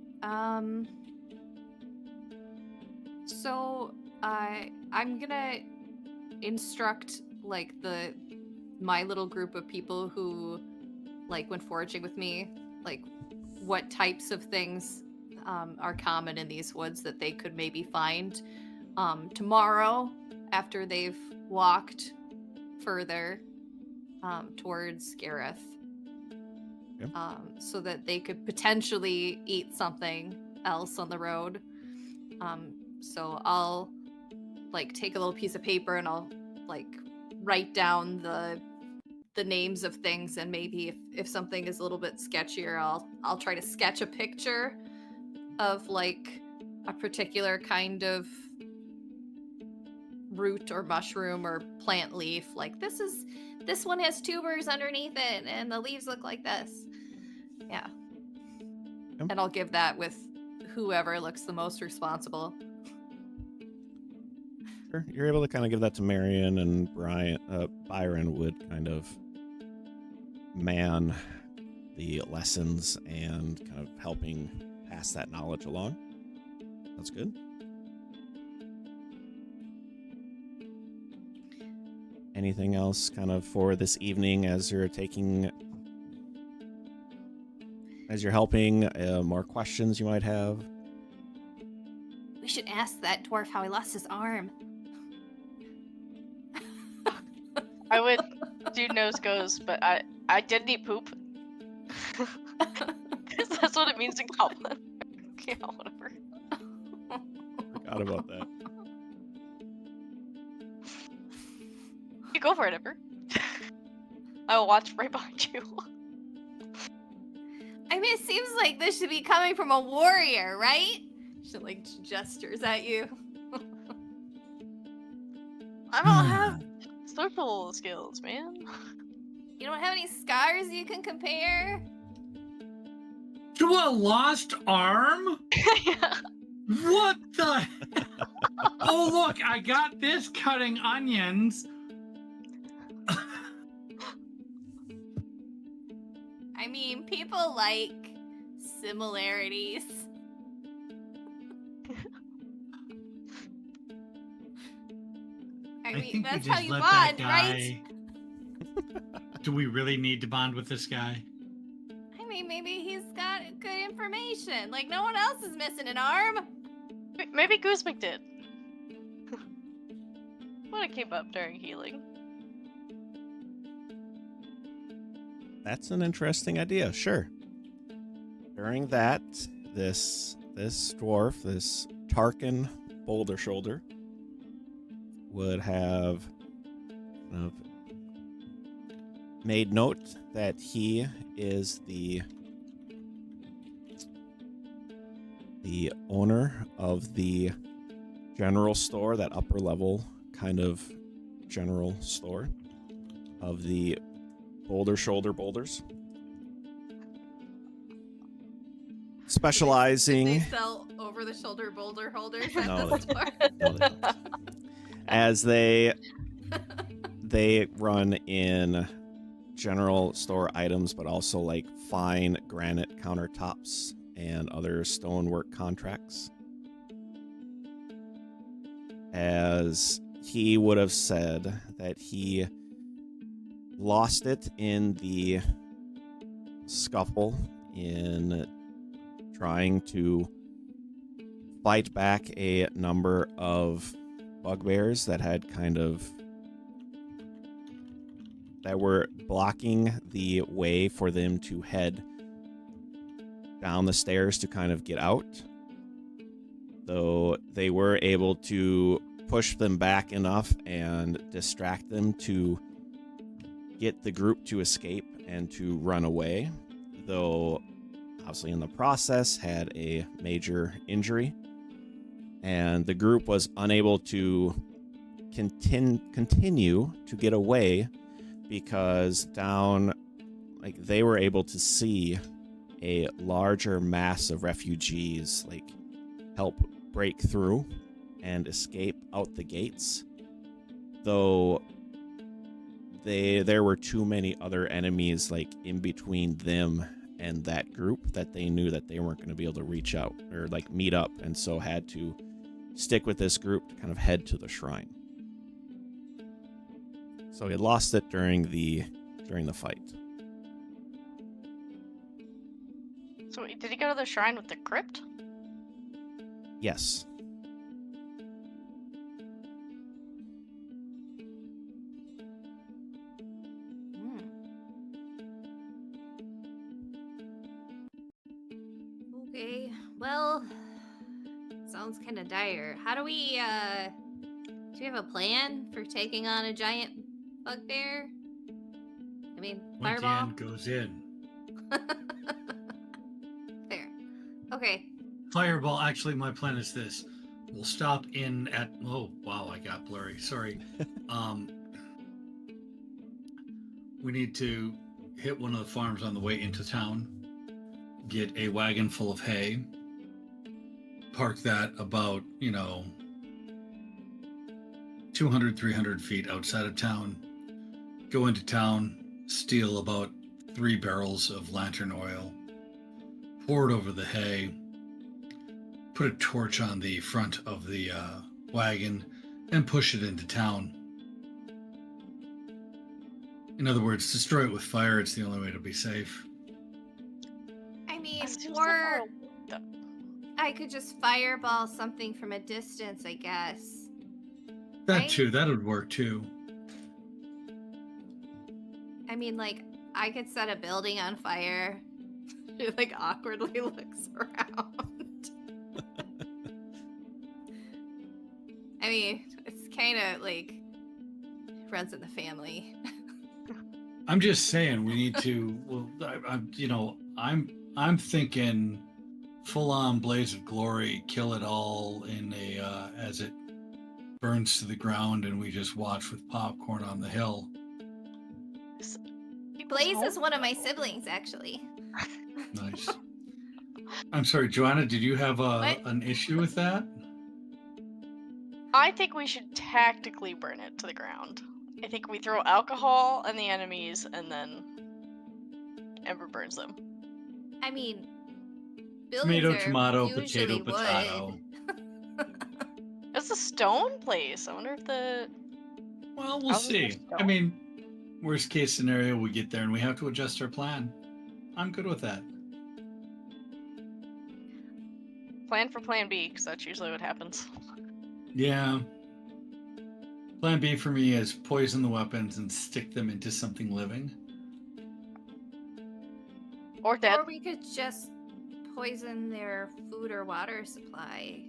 [SPEAKER 5] So I'm gonna instruct like my little group of people who like went foraging with me, like what types of things are common in these woods that they could maybe find tomorrow after they've walked further towards Gareth.
[SPEAKER 1] Yep.
[SPEAKER 5] So that they could potentially eat something else on the road. So I'll like take a little piece of paper and I'll like write down the names of things, and maybe if something is a little bit sketchier, I'll try to sketch a picture of like a particular kind of root or mushroom or plant leaf. Like this one has tubers underneath it and the leaves look like this. Yeah.
[SPEAKER 1] Yep.
[SPEAKER 5] And I'll give that with whoever looks the most responsible.
[SPEAKER 1] Sure. You're able to kind of give that to Marion, and Byron would kind of man the lessons and kind of helping pass that knowledge along. That's good. anything else kind of for this evening as you're helping? More questions you might have?
[SPEAKER 4] We should ask that dwarf how he lost his arm.
[SPEAKER 3] I would do nose goes, but I did need poop. 'Cause that's what it means in Goblin. Yeah, whatever.
[SPEAKER 1] Forgot about that.
[SPEAKER 3] You go for it, Ember. I will watch right behind you.
[SPEAKER 4] I mean, it seems like this should be coming from a warrior, right? She like gestures at you.
[SPEAKER 3] I don't have social skills, man.
[SPEAKER 4] You don't have any scars you can compare?
[SPEAKER 2] To a lost arm?
[SPEAKER 3] Yeah.
[SPEAKER 2] What the? Oh, look, I got this cutting onions.
[SPEAKER 4] I mean, people like similarities. I mean,
[SPEAKER 2] think we
[SPEAKER 4] that's
[SPEAKER 2] just
[SPEAKER 4] how you
[SPEAKER 2] let
[SPEAKER 4] bond,
[SPEAKER 2] that
[SPEAKER 4] right?
[SPEAKER 2] guy... Do we really need to bond with this guy?
[SPEAKER 4] I mean, maybe he's got good information. Like, no one else is missing an arm.
[SPEAKER 3] Maybe Guzmik did. When it came up during healing.
[SPEAKER 1] That's an interesting idea. Sure. During that, this dwarf, this Tarkin Boulder Shoulder, would have kind of made note that he is the owner of the general store, that upper level kind of general store of the Boulder Shoulder Boulders. Specializing.
[SPEAKER 5] Did they sell over-the-shoulder boulder holders at
[SPEAKER 1] No,
[SPEAKER 5] the
[SPEAKER 1] they
[SPEAKER 5] store?
[SPEAKER 1] No, they don't. As they run in general store items, but also like fine granite countertops and other stonework contracts. As he would have said that he lost it in the scuffle in trying to fight back a number of bugbears that were blocking the way for them to head down the stairs to kind of get out. Though they were able to push them back enough and distract them to get the group to escape and to run away. Though obviously in the process had a major injury. And the group was unable to continue to get away because they were able to see a larger mass of refugees help break through and escape out the gates. Though there were too many other enemies in between them and that group that they knew that they weren't going to be able to reach out or meet up, and so had to stick with this group to kind of head to the shrine. So he had lost it during the fight.
[SPEAKER 3] So did he go to the shrine with the crypt?
[SPEAKER 1] Yes.
[SPEAKER 4] Okay, well, sounds kind of dire. How do we, do you have a plan for taking on a giant bugbear? I mean,
[SPEAKER 2] Pointy
[SPEAKER 4] fireball?
[SPEAKER 2] end goes in.
[SPEAKER 4] Fair. Okay.
[SPEAKER 2] Fireball, actually, my plan is this. We'll stop in at... Oh, wow, I got blurry. Sorry. We need to hit one of the farms on the way into town, get a wagon full of hay, park that about, 200, 300 feet outside of town, go into town, steal about 3 barrels of lantern oil, pour it over the hay, put a torch on the front of the wagon, and push it into town. In other words, destroy it with fire. It's the only way to be safe.
[SPEAKER 4] I mean,
[SPEAKER 3] That seems
[SPEAKER 4] or
[SPEAKER 3] so far away.
[SPEAKER 4] I could just fireball something from a distance, I guess.
[SPEAKER 2] That
[SPEAKER 4] Right?
[SPEAKER 2] too. That would work too.
[SPEAKER 4] I mean, like, I could set a building on fire.
[SPEAKER 5] She like awkwardly looks around.
[SPEAKER 4] I mean, it's kind of like runs in the family.
[SPEAKER 2] I'm just saying we need to. Well, I'm thinking full-on blaze of glory, kill it all in a as it burns to the ground, and we just watch with popcorn on the hill.
[SPEAKER 3] People's
[SPEAKER 4] Blaze is
[SPEAKER 3] home,
[SPEAKER 4] one of my
[SPEAKER 3] though.
[SPEAKER 4] siblings, actually.
[SPEAKER 2] Nice. I'm sorry, Joanna. Did you have
[SPEAKER 4] What?
[SPEAKER 2] an issue with that?
[SPEAKER 3] I think we should tactically burn it to the ground. I think we throw alcohol on the enemies and then Ember burns them.
[SPEAKER 4] I mean, buildings
[SPEAKER 2] Tomato,
[SPEAKER 4] are
[SPEAKER 2] tomato,
[SPEAKER 4] usually
[SPEAKER 2] potato.
[SPEAKER 4] wood.
[SPEAKER 3] It's a stone place. I wonder if the
[SPEAKER 2] Well, we'll
[SPEAKER 3] houses are
[SPEAKER 2] see. I
[SPEAKER 3] stone.
[SPEAKER 2] mean, worst case scenario, we get there and we have to adjust our plan. I'm good with that.
[SPEAKER 3] Plan for plan B, because that's usually what happens.
[SPEAKER 2] Yeah. Plan B for me is poison the weapons and stick them into something living.
[SPEAKER 3] Or dead.
[SPEAKER 4] Or we could just poison their food or water supply.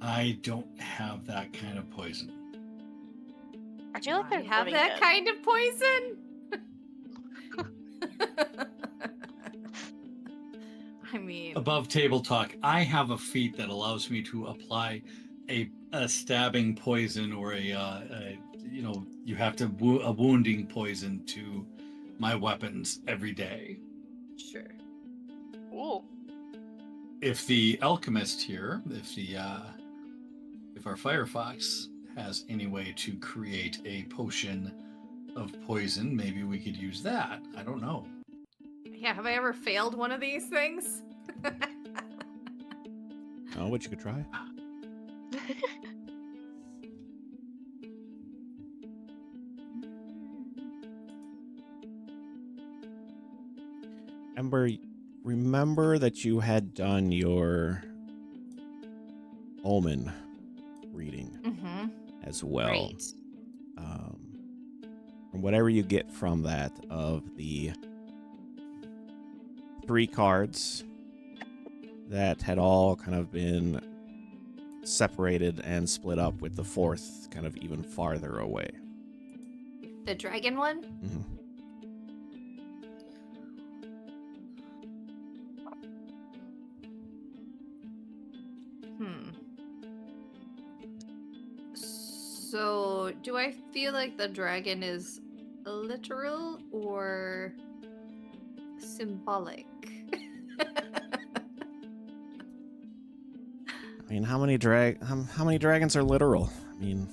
[SPEAKER 2] I don't have that kind of poison.
[SPEAKER 3] I feel like
[SPEAKER 4] I
[SPEAKER 3] they're
[SPEAKER 4] have
[SPEAKER 3] living
[SPEAKER 4] that
[SPEAKER 3] dead.
[SPEAKER 4] kind of poison.
[SPEAKER 5] I mean,
[SPEAKER 2] Above table talk, I have a feat that allows me to apply a stabbing poison or you have to a wounding poison to my weapons every day.
[SPEAKER 5] sure.
[SPEAKER 3] Ooh.
[SPEAKER 2] If the alchemist here, if our Firefox has any way to create a potion of poison, maybe we could use that. I don't know.
[SPEAKER 5] Yeah, have I ever failed one of these things?
[SPEAKER 1] Oh, what you could try. Ember, remember that you had done your omen reading
[SPEAKER 5] Mm-hmm.
[SPEAKER 1] as well.
[SPEAKER 4] Right.
[SPEAKER 1] And whatever you get from that of the 3 cards that had all kind of been separated and split up, with the 4th kind of even farther away.
[SPEAKER 4] The dragon one?
[SPEAKER 1] Mhm.
[SPEAKER 5] So, do I feel like the dragon is literal or symbolic?
[SPEAKER 1] I mean, how many dragons are literal? I mean,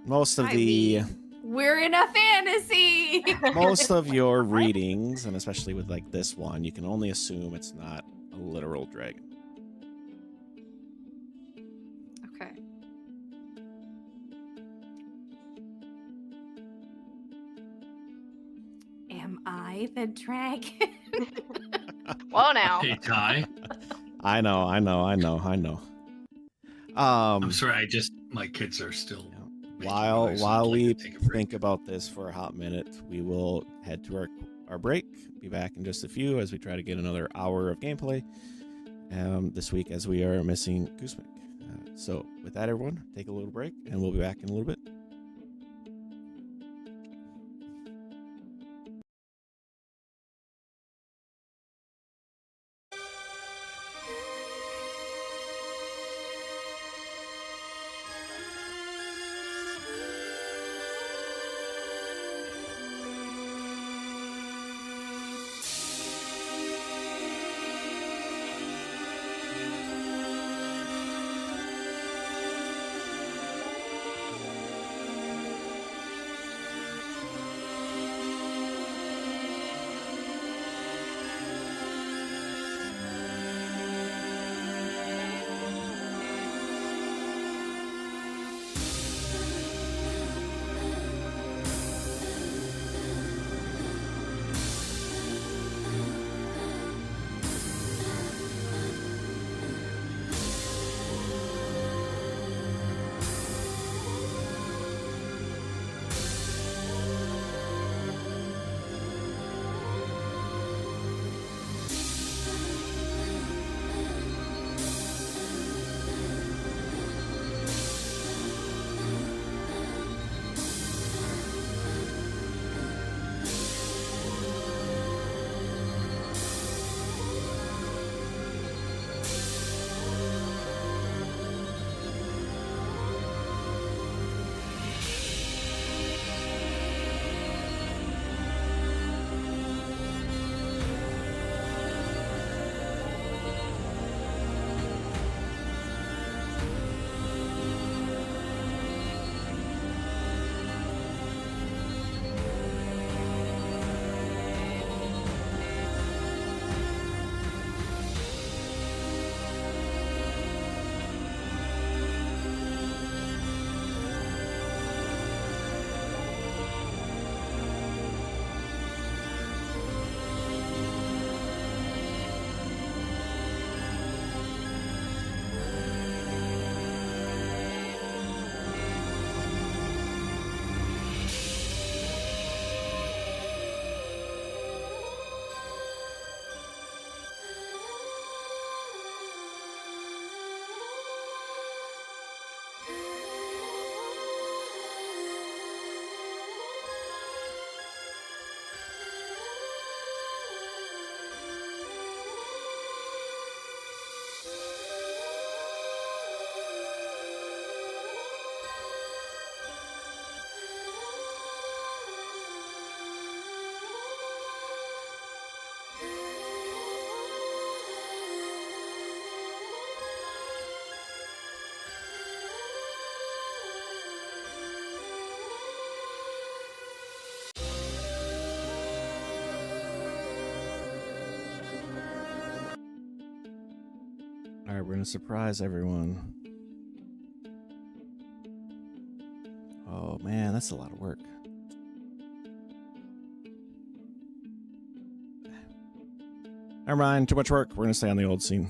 [SPEAKER 1] most of
[SPEAKER 5] I
[SPEAKER 1] the
[SPEAKER 5] mean, we're in a fantasy.
[SPEAKER 1] most of your readings, and especially with like this one, you can only assume it's not a literal dragon.
[SPEAKER 5] Okay.
[SPEAKER 4] Am I the dragon?
[SPEAKER 3] Whoa now.
[SPEAKER 2] Hey, Ty.
[SPEAKER 1] I know.
[SPEAKER 2] I'm sorry. My kids are still. making
[SPEAKER 1] While
[SPEAKER 2] noises.
[SPEAKER 1] while
[SPEAKER 2] I'd like
[SPEAKER 1] we
[SPEAKER 2] to take a break.
[SPEAKER 1] think about this for a hot minute, we will head to our break. Be back in just a few as we try to get another hour of gameplay this week, as we are missing Guzmik. So with that, everyone, take a little break, and we'll be back in a little bit. All right, we're gonna surprise everyone. Oh man, that's a lot of work. Never mind, too much work. We're gonna stay on the old scene.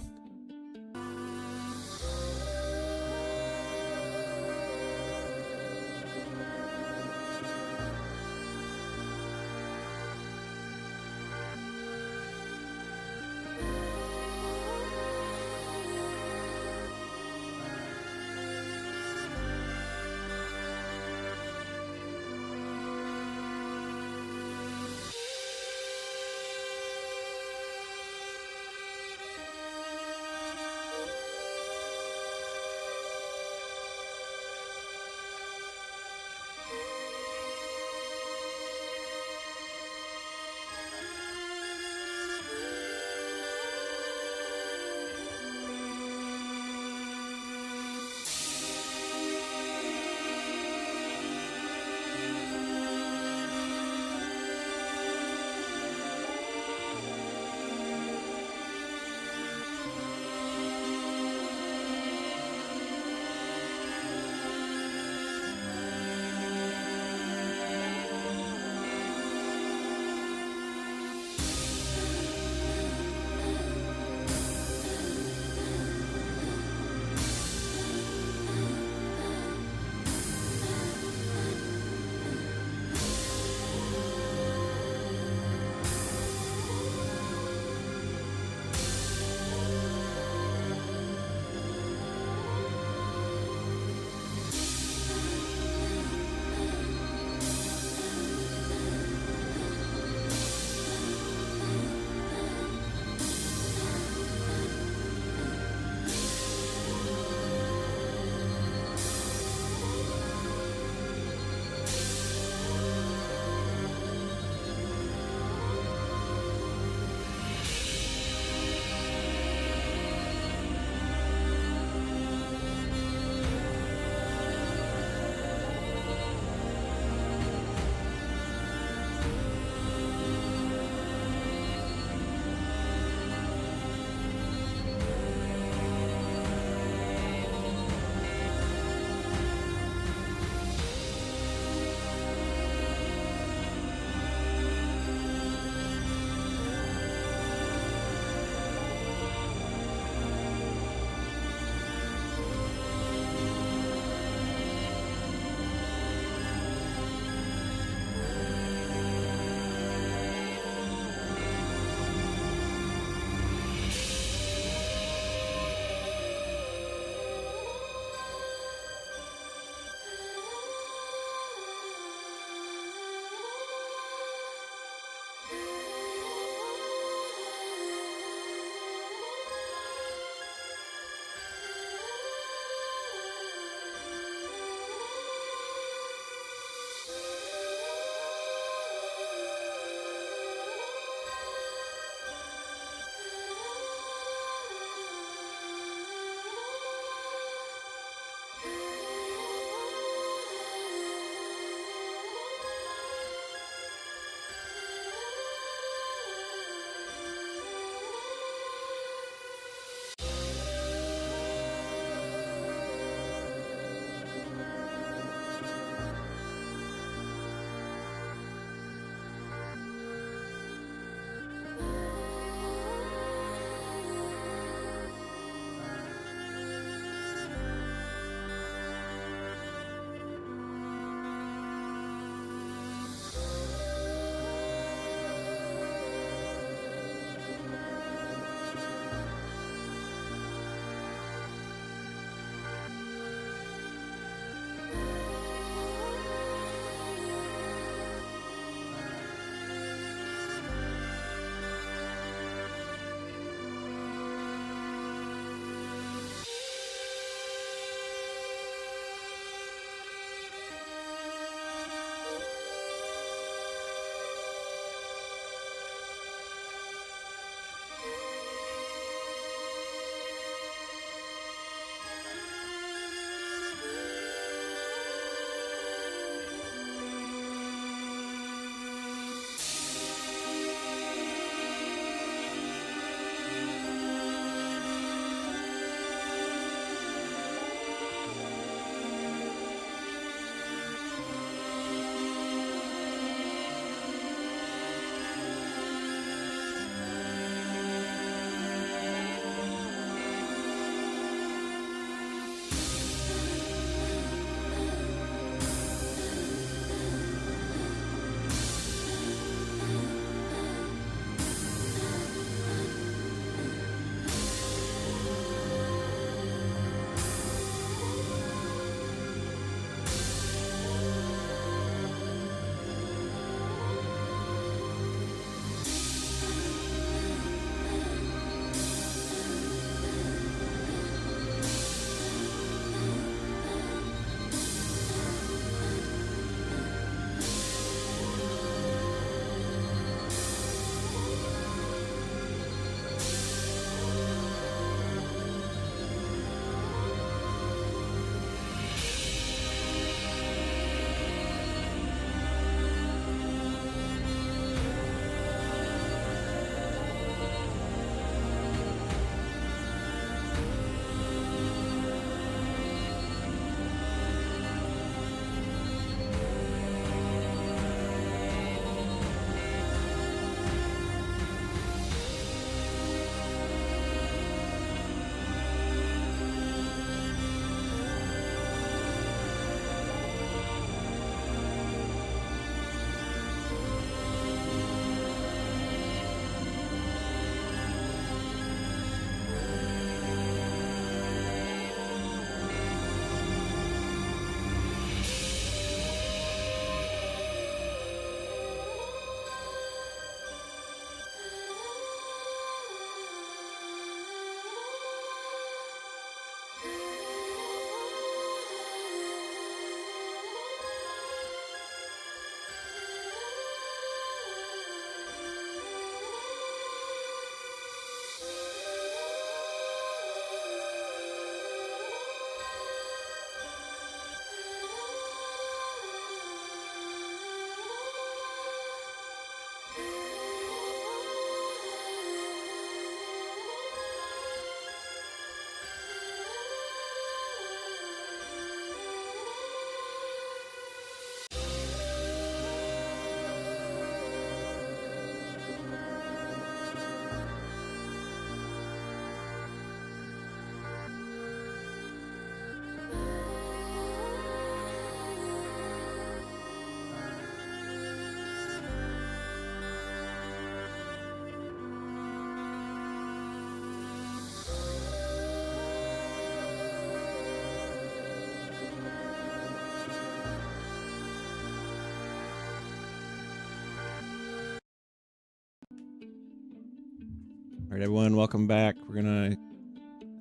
[SPEAKER 1] right, everyone, welcome back. I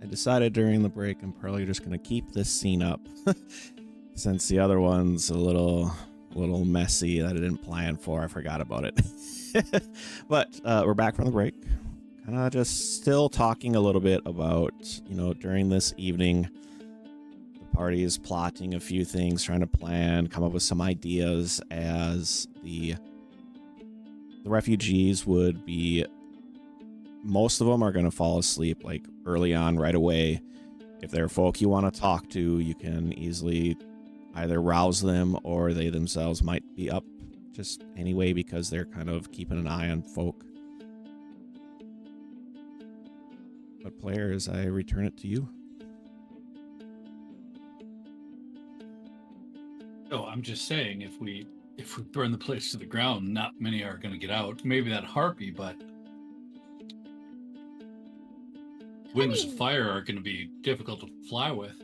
[SPEAKER 1] decided during the break I'm probably just gonna keep this scene up since the other one's a little messy that I didn't plan for. I forgot about it. But we're back from the break. Kind of just still talking a little bit about, during this evening, the party is plotting a few things, trying to plan, come up with some ideas as the refugees would be. Most of them are going to fall asleep like early on right away. If they're folk you want to talk to, you can easily either rouse them or they themselves might be up just anyway because they're kind of keeping an eye on folk. But players, I return it to you.
[SPEAKER 2] Oh, I'm just saying, if we burn the place to the ground, not many are going to get out. Maybe that harpy, but wings of fire are going to be difficult to fly with.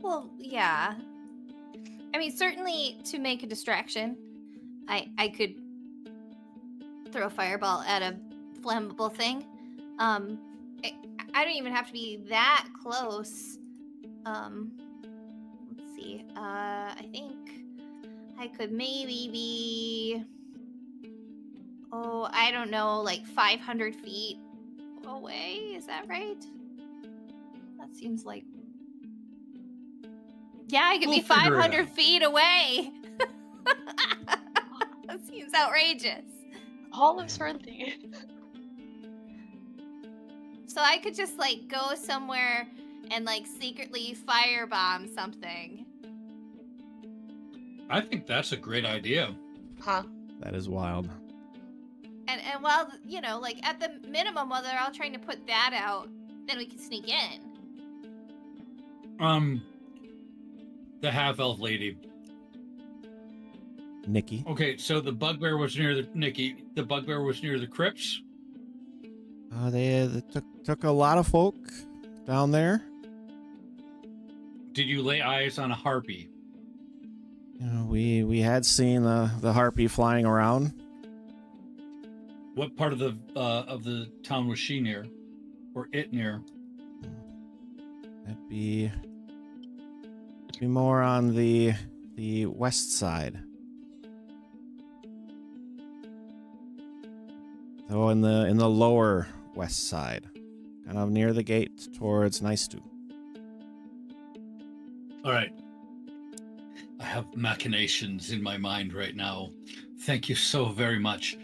[SPEAKER 4] Well, yeah. I mean, certainly to make a distraction, I could throw a fireball at a flammable thing. I don't even have to be that close. Let's see. I think I could maybe be, I don't know, like 500 feet away. Is that right? That seems like. Yeah, I could
[SPEAKER 2] We'll
[SPEAKER 4] be
[SPEAKER 2] figure it
[SPEAKER 4] 500
[SPEAKER 2] out.
[SPEAKER 4] feet away. That seems outrageous.
[SPEAKER 3] All of Serenity.
[SPEAKER 4] So I could just like go somewhere and like secretly firebomb something.
[SPEAKER 2] I think that's a great idea.
[SPEAKER 3] Huh.
[SPEAKER 1] That is wild.
[SPEAKER 4] And while, like at the minimum, while they're all trying to put that out, then we can sneak in.
[SPEAKER 2] The half-elf lady.
[SPEAKER 1] Nikki.
[SPEAKER 2] Okay, so the bugbear was near the bugbear was near the crypts.
[SPEAKER 1] They took a lot of folk down there.
[SPEAKER 2] Did you lay eyes on a harpy?
[SPEAKER 1] We had seen the harpy flying around.
[SPEAKER 2] What part of the town was she near, or it near?
[SPEAKER 1] That'd be more on the west side. So in the lower west side, kind of near the gate towards Nicetu.
[SPEAKER 2] All right. I have machinations in my mind right now. Thank you so very much.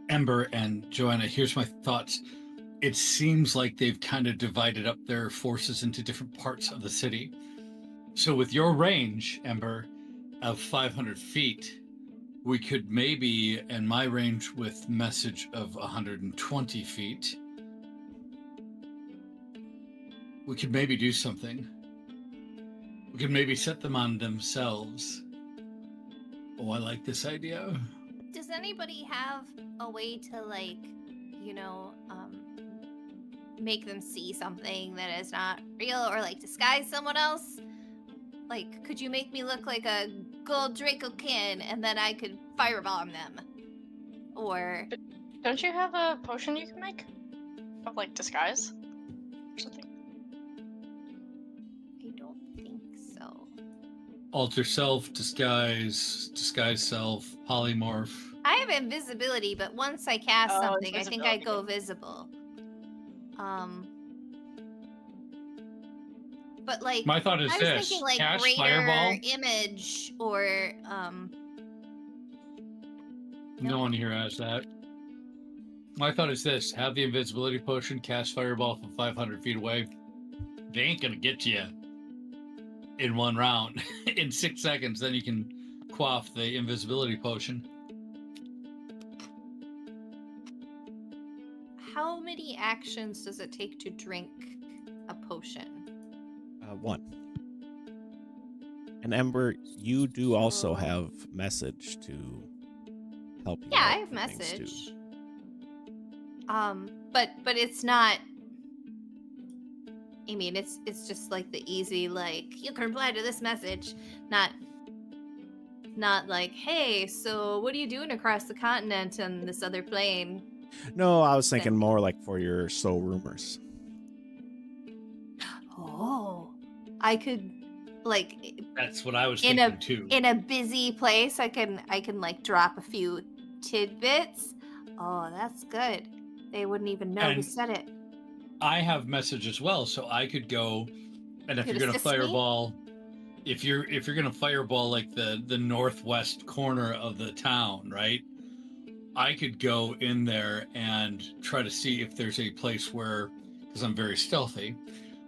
[SPEAKER 2] Ember and Joanna, here's my thoughts. It seems like they've kind of divided up their forces into different parts of the city. So with your range, Ember, of 500 feet, we could maybe, and my range with message of 120 feet, we could maybe do something. We could maybe set them on themselves. Oh, I like this idea.
[SPEAKER 4] Does anybody have a way to make them see something that is not real, or like disguise someone else? Like, could you make me look like a gold Dracokin and then I could firebomb them? Or
[SPEAKER 3] Don't you have a potion you can make? Of like disguise? Or something?
[SPEAKER 4] I don't think so.
[SPEAKER 2] Alter self, disguise self, polymorph.
[SPEAKER 4] I have invisibility, but once I cast
[SPEAKER 3] Oh,
[SPEAKER 4] something, I think I
[SPEAKER 3] invisibility.
[SPEAKER 4] go visible. But like,
[SPEAKER 2] My thought is
[SPEAKER 4] I was
[SPEAKER 2] this:
[SPEAKER 4] thinking like
[SPEAKER 2] cast
[SPEAKER 4] greater
[SPEAKER 2] fireball.
[SPEAKER 4] image, or
[SPEAKER 2] No one here has that. My thought is this: have the invisibility potion, cast fireball from 500 feet away. They ain't gonna get to you in one round. In 6 seconds, then you can quaff the invisibility potion.
[SPEAKER 4] how many actions does it take to drink a potion?
[SPEAKER 1] One. And Ember, you do also
[SPEAKER 4] So-
[SPEAKER 1] have message to help you.
[SPEAKER 4] Yeah,
[SPEAKER 1] out
[SPEAKER 4] I have
[SPEAKER 1] for things, too.
[SPEAKER 4] message. But it's not. I mean, it's just like the easy, like, you can reply to this message, not like, hey, so what are you doing across the continent on this other plane?
[SPEAKER 1] No, I was thinking more like for your So Rumors.
[SPEAKER 4] Oh, I could like
[SPEAKER 2] That's what I was
[SPEAKER 4] in
[SPEAKER 2] thinking
[SPEAKER 4] a
[SPEAKER 2] too.
[SPEAKER 4] in a busy place. I can like drop a few tidbits. Oh, that's good. They wouldn't even know who
[SPEAKER 2] And
[SPEAKER 4] said it.
[SPEAKER 2] I have message as well, so I could go, and if
[SPEAKER 4] Could
[SPEAKER 2] you're gonna
[SPEAKER 4] assist me?
[SPEAKER 2] fireball, if you're gonna fireball like the northwest corner of the town, right? I could go in there and try to see if there's a place where, because I'm very stealthy,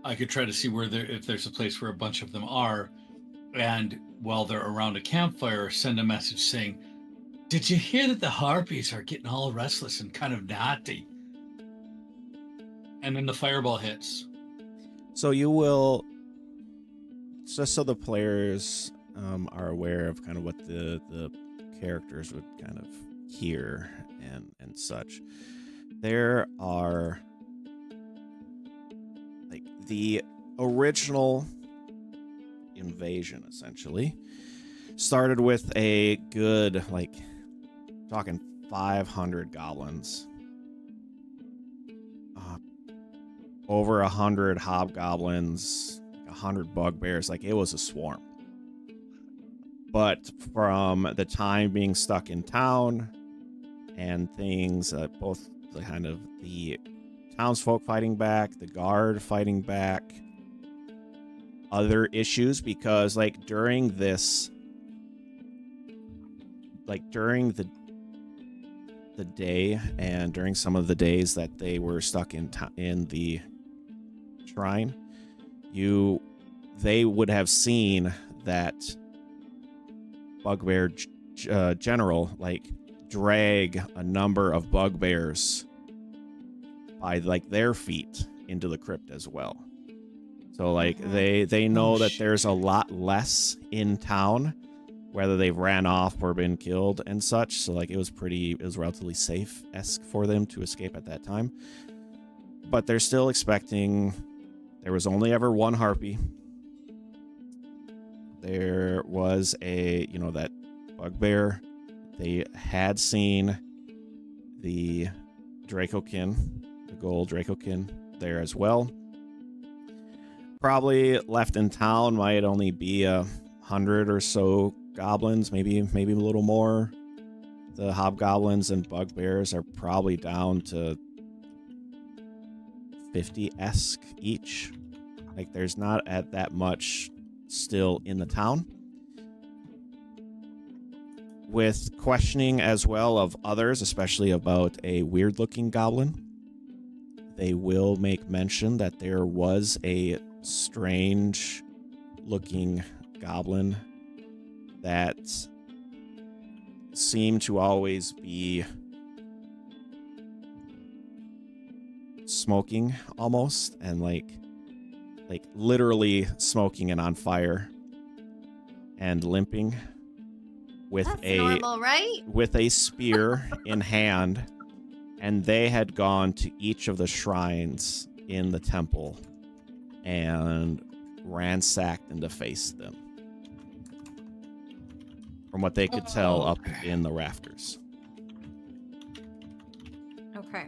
[SPEAKER 2] I could try to see where if there's a place where a bunch of them are, and while they're around a campfire, send a message saying, "Did you hear that the harpies are getting all restless and kind of naughty?" And then the fireball hits.
[SPEAKER 1] So you will, just so the players are aware of kind of what the characters would kind of hear and such. There are like the original invasion essentially started with a good like talking 500 goblins, over 100 hobgoblins, 100 bugbears. Like, it was a swarm. But from the time being stuck in town and things, both the kind of the townsfolk fighting back, the guard fighting back, other issues, because like during this, like during the day and during some of the days that they were stuck in the shrine, they would have seen that bugbear general like drag a number of bugbears by like their feet into the crypt as well. So like they know that there's a lot less in town, whether they've ran off or been killed and such. So like it was relatively safe-esque for them to escape at that time. But they're still expecting. There was only ever one harpy. There was that bugbear. They had seen the Dracokin, the gold Dracokin there as well. Probably left in town might only be 100 or so goblins, maybe a little more. The hobgoblins and bugbears are probably down to 50-esque each. Like, there's not that much still in the town. With questioning as well of others, especially about a weird-looking goblin, they will make mention that there was a strange-looking goblin that seemed to always be smoking almost, and like literally smoking and on fire and limping with
[SPEAKER 4] That's normal, right?
[SPEAKER 1] with a spear in hand, and they had gone to each of the shrines in the temple and ransacked and defaced them, from what they could tell up in the rafters.
[SPEAKER 4] Okay.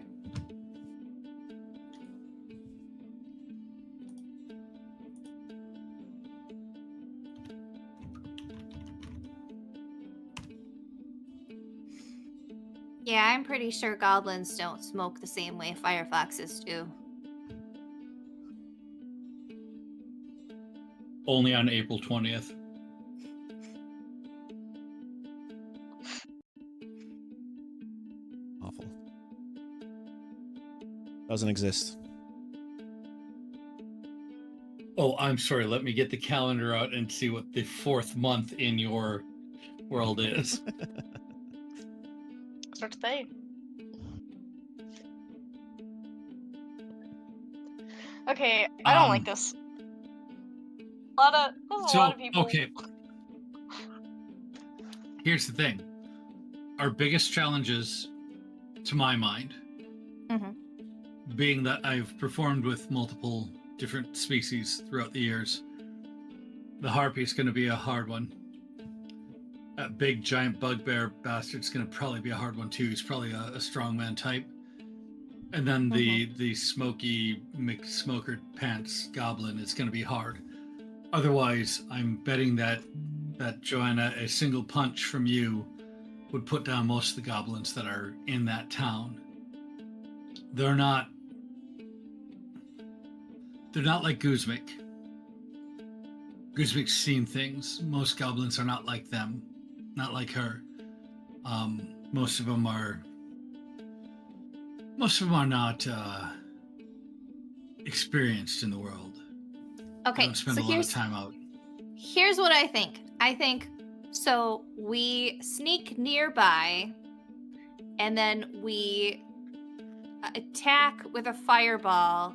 [SPEAKER 4] Yeah, I'm pretty sure goblins don't smoke the same way firefoxes do.
[SPEAKER 2] Only on April 20th.
[SPEAKER 1] Awful. Doesn't exist.
[SPEAKER 2] Oh, I'm sorry. Let me get the calendar out and see what the 4th month in your world is.
[SPEAKER 3] Start today. Okay, I don't like this. A lot of people.
[SPEAKER 2] Okay. Here's the thing. Our biggest challenges, to my mind, being that I've performed with multiple different species throughout the years, the harpy is going to be a hard one. That big giant bugbear bastard's going to probably be a hard one too. He's probably a strongman type. And then the smoky McSmoker pants goblin is going to be hard. Otherwise, I'm betting that Joanna, a single punch from you would put down most of the goblins that are in that town. They're not like Guzmik. Guzmik's seen things. Most goblins are not like them, not like her. Most of them are not experienced in the world. They
[SPEAKER 4] Okay,
[SPEAKER 2] don't spend
[SPEAKER 4] so
[SPEAKER 2] a lot of time out.
[SPEAKER 4] here's what I think. I think so we sneak nearby and then we attack with a fireball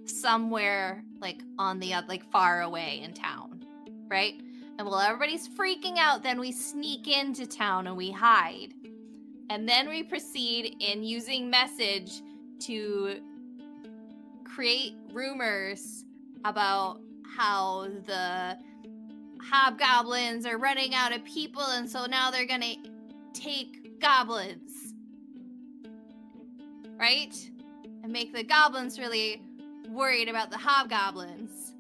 [SPEAKER 4] somewhere like on the like far away in town, right? And while everybody's freaking out, then we sneak into town and we hide. And then we proceed in using message to create rumors about how the hobgoblins are running out of people, and so now they're gonna take goblins, right? And make the goblins really worried about the hobgoblins,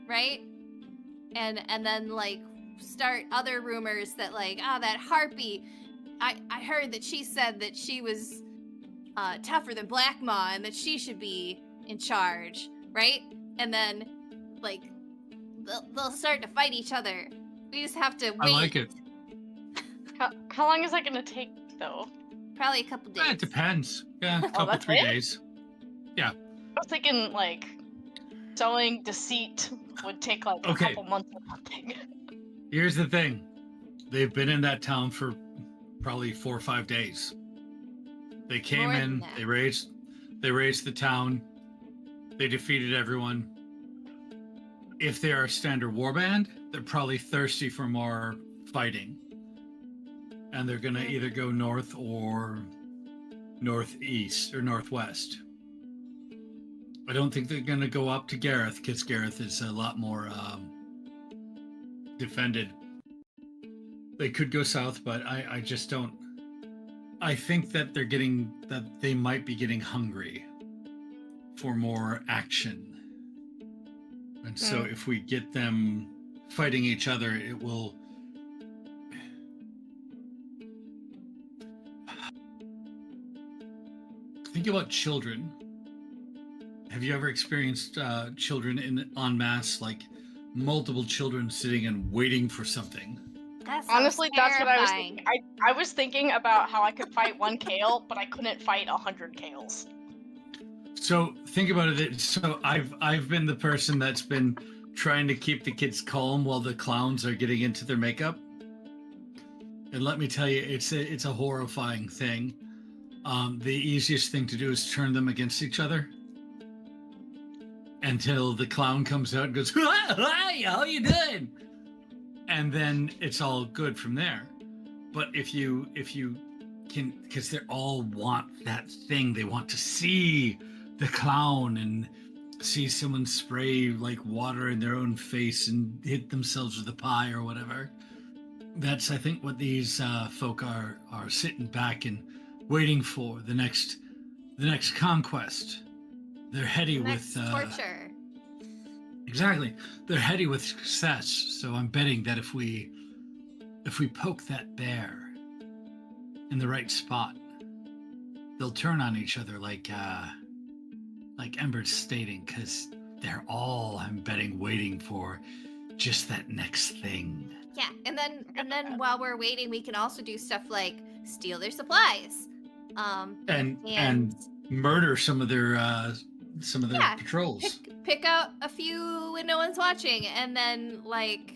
[SPEAKER 4] right? And then like start other rumors that like, that harpy, I heard that she said that she was tougher than Black Maw and that she should be in charge, right? And then like they'll start to fight each other. We just have to wait.
[SPEAKER 2] I like it.
[SPEAKER 3] How long is that gonna take though?
[SPEAKER 4] Probably a couple days.
[SPEAKER 2] It depends. Yeah, a couple,
[SPEAKER 3] that's
[SPEAKER 2] 3
[SPEAKER 3] it?
[SPEAKER 2] days. Yeah.
[SPEAKER 3] I was thinking like sowing deceit would take like a
[SPEAKER 2] Okay.
[SPEAKER 3] couple months or something.
[SPEAKER 2] Here's the thing. They've been in that town for probably 4 or 5 days. They came
[SPEAKER 4] More than
[SPEAKER 2] in,
[SPEAKER 4] that.
[SPEAKER 2] they raised the town, they defeated everyone. If they are a standard warband, they're probably thirsty for more fighting. And they're gonna either go north or northeast or northwest. I don't think they're gonna go up to Gareth because Gareth is a lot more defended. They could go south, but I just don't. I think that they might be getting hungry for more action. And so if we get them fighting each other, it will. Think about children. Have you ever experienced children en masse, like multiple children sitting and waiting for something?
[SPEAKER 4] That sounds
[SPEAKER 3] Honestly, that's what I was
[SPEAKER 4] terrifying.
[SPEAKER 3] thinking. I was thinking about how I could fight one Kale, but I couldn't fight 100 Kales.
[SPEAKER 2] So think about it. So I've been the person that's been trying to keep the kids calm while the clowns are getting into their makeup. And let me tell you, it's a horrifying thing. The easiest thing to do is turn them against each other until the clown comes out and goes, "Hi, how you doing?" And then it's all good from there. But if you can, because they all want that thing, they want to see the clown and see someone spray like water in their own face and hit themselves with a pie or whatever. That's, I think, what these folk are sitting back and waiting for, the next conquest. They're heady
[SPEAKER 4] Next
[SPEAKER 2] with
[SPEAKER 4] torture.
[SPEAKER 2] exactly. They're heady with success. So I'm betting that if we poke that bear in the right spot, they'll turn on each other like Ember's stating, because they're all, I'm betting, waiting for just that next thing.
[SPEAKER 4] Yeah, and then while we're waiting, we can also do stuff like steal their supplies.
[SPEAKER 2] And murder some of their
[SPEAKER 4] Yeah,
[SPEAKER 2] patrols.
[SPEAKER 4] pick out a few when no one's watching, and then like,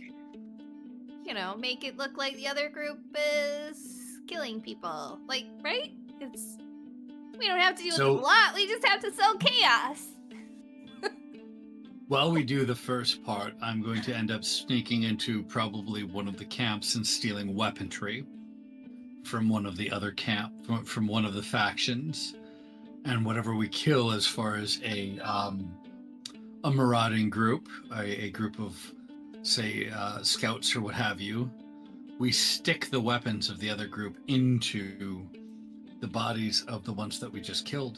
[SPEAKER 4] make it look like the other group is killing people. Like, right? We don't have to do a lot. We just have to sow chaos.
[SPEAKER 2] While we do the first part, I'm going to end up sneaking into probably one of the camps and stealing weaponry from one of the other from one of the factions, and whatever we kill as far as a marauding group, a group of, say, scouts or what have you, we stick the weapons of the other group into the bodies of the ones that we just killed,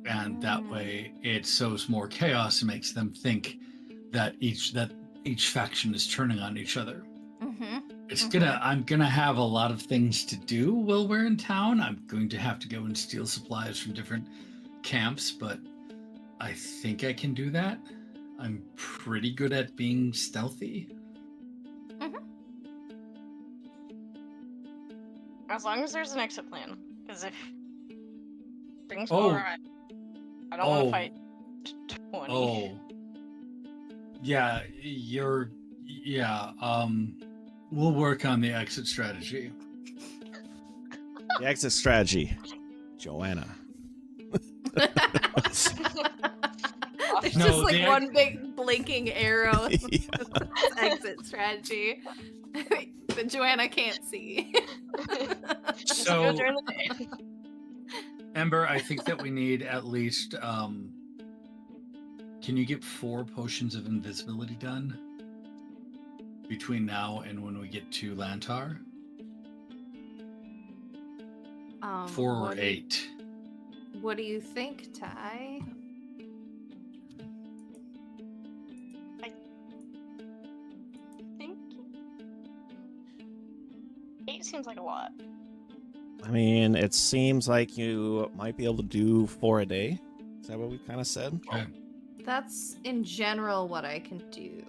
[SPEAKER 2] and that way it sows more chaos and makes them think that each faction is turning on each other. I'm gonna have a lot of things to do while we're in town. I'm going to have to go and steal supplies from different camps, but I think I can do that. I'm pretty good at being stealthy.
[SPEAKER 3] As long as there's an exit plan. Because if things go awry, I don't want to fight 20.
[SPEAKER 2] Oh. Yeah, we'll work on the exit strategy.
[SPEAKER 1] The exit strategy, Joanna.
[SPEAKER 5] There's
[SPEAKER 2] No,
[SPEAKER 5] just like
[SPEAKER 2] the
[SPEAKER 5] one big blinking arrow.
[SPEAKER 1] Yeah.
[SPEAKER 5] Exit strategy. But Joanna can't see.
[SPEAKER 3] Just go
[SPEAKER 2] So,
[SPEAKER 3] during the day.
[SPEAKER 2] Ember, I think that we need at least. Can you get 4 potions of invisibility done between now and when we get to Lantar? 4 or 8.
[SPEAKER 5] What do you think, Ty?
[SPEAKER 3] I think 8 seems like a lot.
[SPEAKER 1] I mean, it seems like you might be able to do 4 a day. Is that what we kind of said?
[SPEAKER 2] Okay.
[SPEAKER 5] That's in general what I can do.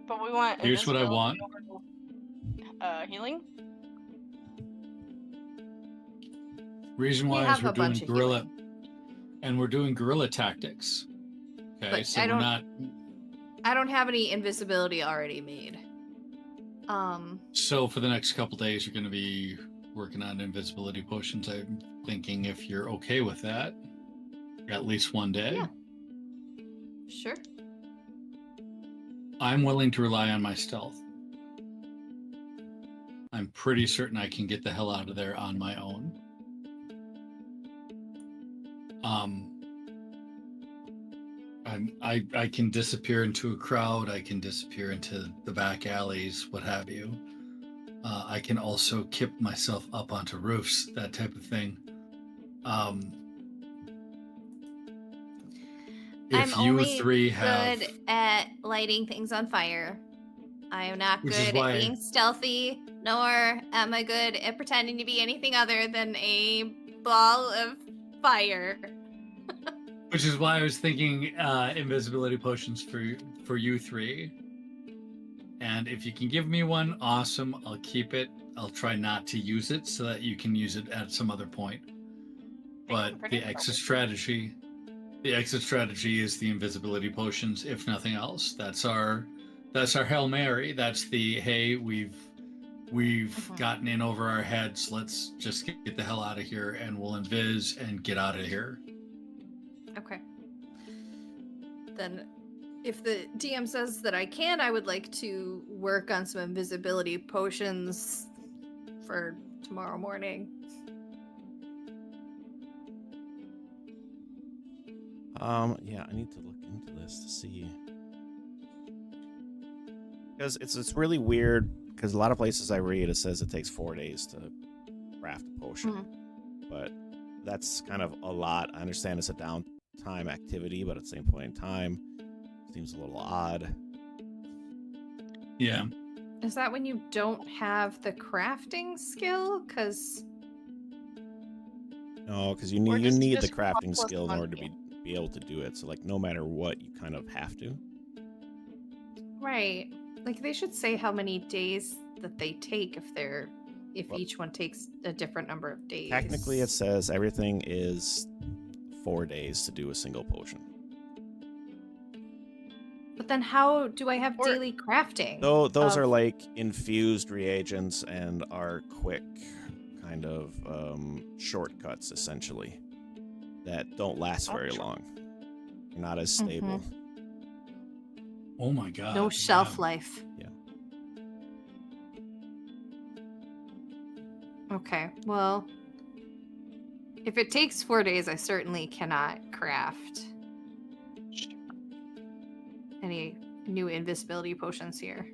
[SPEAKER 3] But we want
[SPEAKER 2] Here's what I want.
[SPEAKER 3] Healing.
[SPEAKER 2] Reason
[SPEAKER 5] We
[SPEAKER 2] why
[SPEAKER 5] have
[SPEAKER 2] is we're
[SPEAKER 5] a bunch
[SPEAKER 2] doing
[SPEAKER 5] of
[SPEAKER 2] guerrilla,
[SPEAKER 5] healing.
[SPEAKER 2] and we're doing guerrilla tactics. Okay,
[SPEAKER 5] But
[SPEAKER 2] so
[SPEAKER 5] I
[SPEAKER 2] we're
[SPEAKER 5] don't-
[SPEAKER 2] not.
[SPEAKER 5] I don't have any invisibility already made.
[SPEAKER 2] So for the next couple days, you're going to be working on invisibility potions. I'm thinking if you're okay with that, at least one day.
[SPEAKER 5] Yeah. Sure.
[SPEAKER 2] I'm willing to rely on my stealth. I'm pretty certain I can get the hell out of there on my own. I can disappear into a crowd. I can disappear into the back alleys, what have you. I can also kip myself up onto roofs, that type of thing. If
[SPEAKER 4] I'm
[SPEAKER 2] you
[SPEAKER 4] only
[SPEAKER 2] 3 have,
[SPEAKER 4] good at lighting things on fire. I am not
[SPEAKER 2] Which is
[SPEAKER 4] good
[SPEAKER 2] why-
[SPEAKER 4] at being stealthy, nor am I good at pretending to be anything other than a ball of fire.
[SPEAKER 2] which is why I was thinking invisibility potions for you 3. And if you can give me one, awesome. I'll keep it. I'll try not to use it so that you can use it at some other point. But the exit strategy is the invisibility potions, if nothing else. That's our Hail Mary. That's the, hey, we've gotten in over our heads. Let's just get the hell out of here, and we'll invis and get out of here.
[SPEAKER 5] Okay. Then, if the DM says that I can, I would like to work on some invisibility potions for tomorrow morning.
[SPEAKER 1] Yeah, I need to look into this to see. Because it's really weird, because a lot of places I read, it says it takes 4 days to craft a potion. But that's kind of a lot. I understand it's a downtime activity, but at the same point in time, it seems a little odd.
[SPEAKER 2] Yeah.
[SPEAKER 5] Is that when you don't have the crafting skill? Because
[SPEAKER 1] No, because you
[SPEAKER 3] Or
[SPEAKER 1] need
[SPEAKER 3] just-
[SPEAKER 1] the
[SPEAKER 3] just
[SPEAKER 1] crafting
[SPEAKER 3] plus
[SPEAKER 1] skill in
[SPEAKER 3] one
[SPEAKER 1] order to be able to do it. So like no matter what, you kind of have to.
[SPEAKER 5] right, like they should say how many days that they take if
[SPEAKER 1] Well,
[SPEAKER 5] each one takes a different number of days.
[SPEAKER 1] Technically, it says everything is 4 days to do a single potion.
[SPEAKER 5] But then how do I have
[SPEAKER 3] Or-
[SPEAKER 5] daily crafting?
[SPEAKER 1] Though those
[SPEAKER 5] of-
[SPEAKER 1] are like infused reagents and are quick kind of shortcuts essentially that don't last very long. They're not as stable.
[SPEAKER 2] Oh my god.
[SPEAKER 5] no shelf
[SPEAKER 2] yeah.
[SPEAKER 5] life.
[SPEAKER 1] Yeah.
[SPEAKER 5] Okay, well, if it takes 4 days, I certainly cannot craft any new invisibility potions here.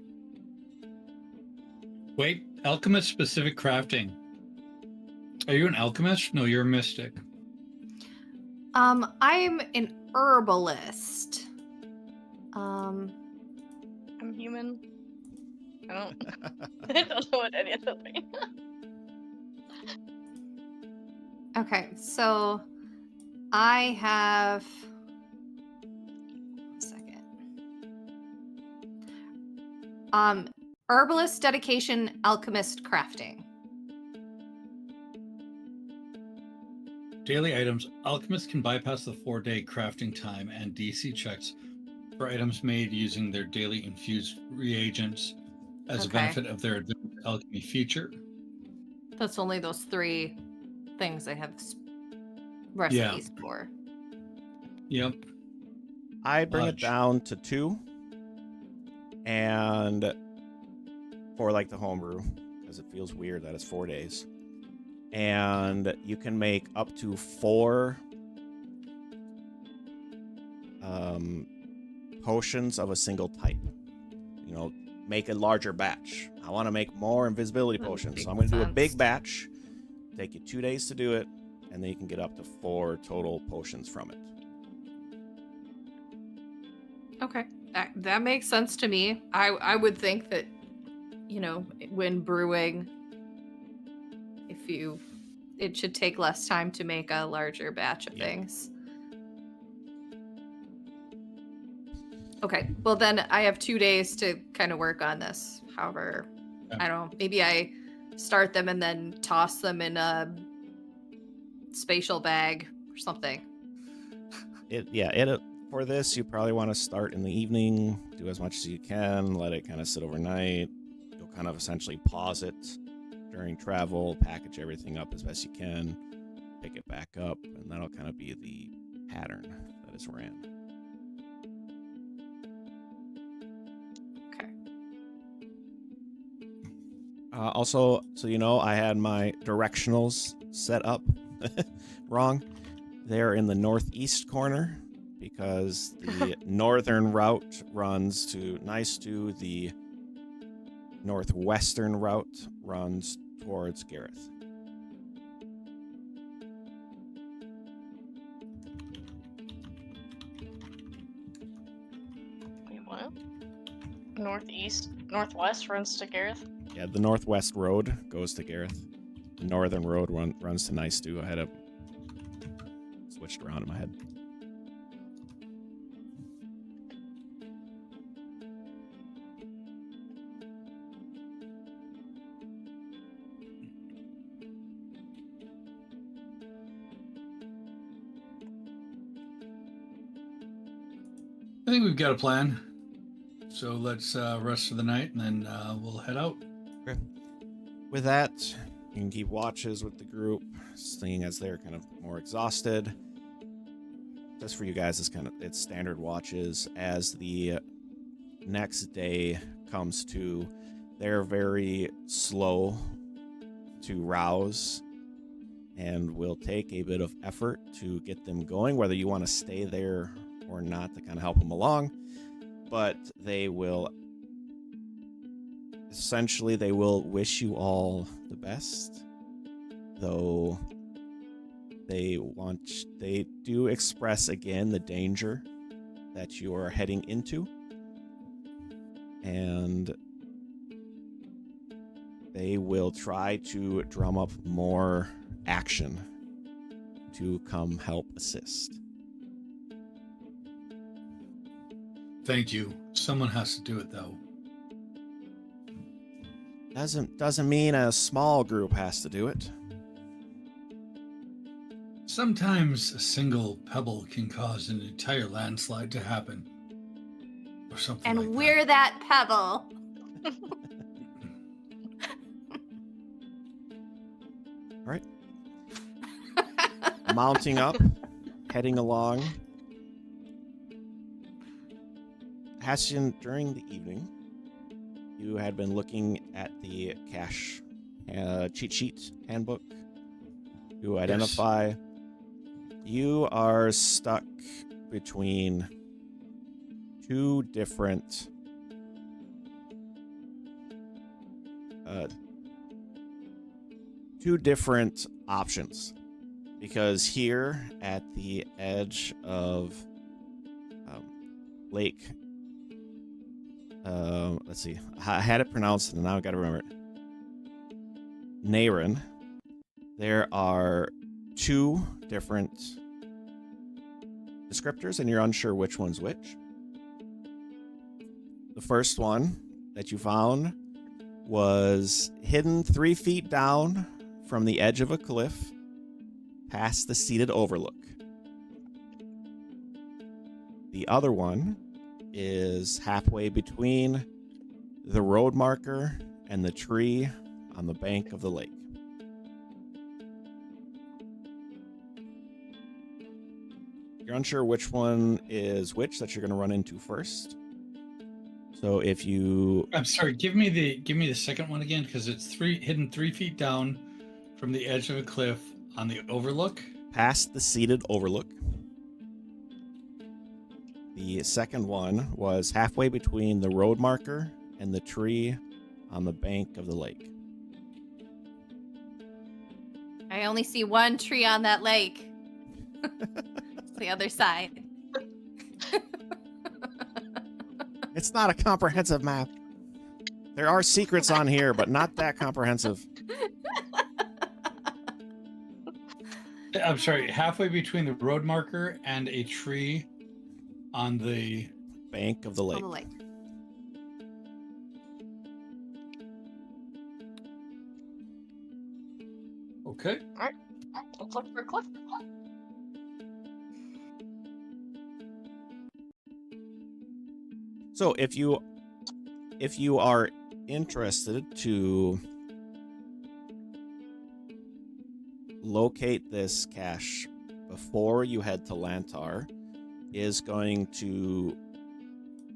[SPEAKER 2] Wait, alchemist specific crafting. Are you an alchemist? No, you're a mystic.
[SPEAKER 5] I'm an herbalist.
[SPEAKER 3] I'm human. I don't. I don't know what any of the things.
[SPEAKER 5] Okay, so I have. One second. Herbalist, dedication, alchemist, crafting.
[SPEAKER 2] Daily items. Alchemists can bypass the 4-day crafting time and DC checks for items made using their daily infused reagents as a
[SPEAKER 5] Okay.
[SPEAKER 2] benefit of their advanced alchemy feature.
[SPEAKER 5] That's only those 3 things I have recipes for.
[SPEAKER 2] Yep.
[SPEAKER 1] I'd bring it down to 2. And for like the homebrew, because it feels weird that it's 4 days. And you can make up to 4 potions of a single type. You know, make a larger batch. I want to make more invisibility
[SPEAKER 5] That
[SPEAKER 1] potions, so I'm
[SPEAKER 5] makes
[SPEAKER 1] going to do a big
[SPEAKER 5] sense.
[SPEAKER 1] batch. Take you 2 days to do it, and then you can get up to 4 total potions from it.
[SPEAKER 5] Okay, that makes sense to me. I would think that, you know, when brewing, it should take less time to make a larger batch of things. Okay, well then I have 2 days to kind of work on this. However, I don't know, maybe I start them and then toss them in a spatial bag or something.
[SPEAKER 1] For this, you probably want to start in the evening, do as much as you can, let it kind of sit overnight. You'll kind of essentially pause it during travel, package everything up as best you can, pick it back up, and that'll kind of be the pattern that is ran.
[SPEAKER 5] Okay.
[SPEAKER 1] Also, so you know, I had my directionals set up wrong. They're in the northeast corner because the northern route runs to Nice to the northwestern route runs towards Gareth.
[SPEAKER 3] Wait, what? Northwest runs to Gareth.
[SPEAKER 1] Yeah, the northwest road goes to Gareth. The northern road runs to Nice to. I had it switched around in my head.
[SPEAKER 2] I think we've got a plan. So let's rest for the night, and then we'll head out.
[SPEAKER 1] Okay. With that, you can keep watches with the group, seeing as they're kind of more exhausted. Just for you guys, it's standard watches. As the next day comes to, they're very slow to rouse and will take a bit of effort to get them going, whether you want to stay there or not to kind of help them along. But they will wish you all the best, though they do express again the danger that you are heading into, and they will try to drum up more action to come help assist.
[SPEAKER 2] Thank you. Someone has to do it, though.
[SPEAKER 1] Doesn't mean a small group has to do it.
[SPEAKER 2] Sometimes a single pebble can cause an entire landslide to happen. Or something
[SPEAKER 4] And
[SPEAKER 2] like
[SPEAKER 4] we're that pebble.
[SPEAKER 1] All right. Mounting up, heading along. Hastian, during the evening, you had been looking at the cache cheat sheet handbook to identify. Yes. You are stuck between two different options, because here at the edge of Lake, let's see, I had it pronounced and now I gotta remember it. Naren, there are two different descriptors and you're unsure which one's which. The first one that you found was hidden 3 feet down from the edge of a cliff past the seated overlook. The other one is halfway between the road marker and the tree on the bank of the lake. You're unsure which one is which that you're going to run into first. So if you...
[SPEAKER 2] I'm sorry, give me the second one again, because it's hidden 3 feet down from the edge of a cliff on the overlook.
[SPEAKER 1] Past the seated overlook. The second one was halfway between the road marker and the tree on the bank of the lake.
[SPEAKER 5] I only see one tree on that lake. It's the other side.
[SPEAKER 1] It's not a comprehensive map. There are secrets on here, but not that comprehensive.
[SPEAKER 2] I'm sorry, halfway between the road marker and a tree on the
[SPEAKER 1] Bank of the lake.
[SPEAKER 5] On the lake.
[SPEAKER 2] Okay.
[SPEAKER 3] Let's look for a cliff.
[SPEAKER 1] So if you are interested to locate this cache before you head to Lantar, is going to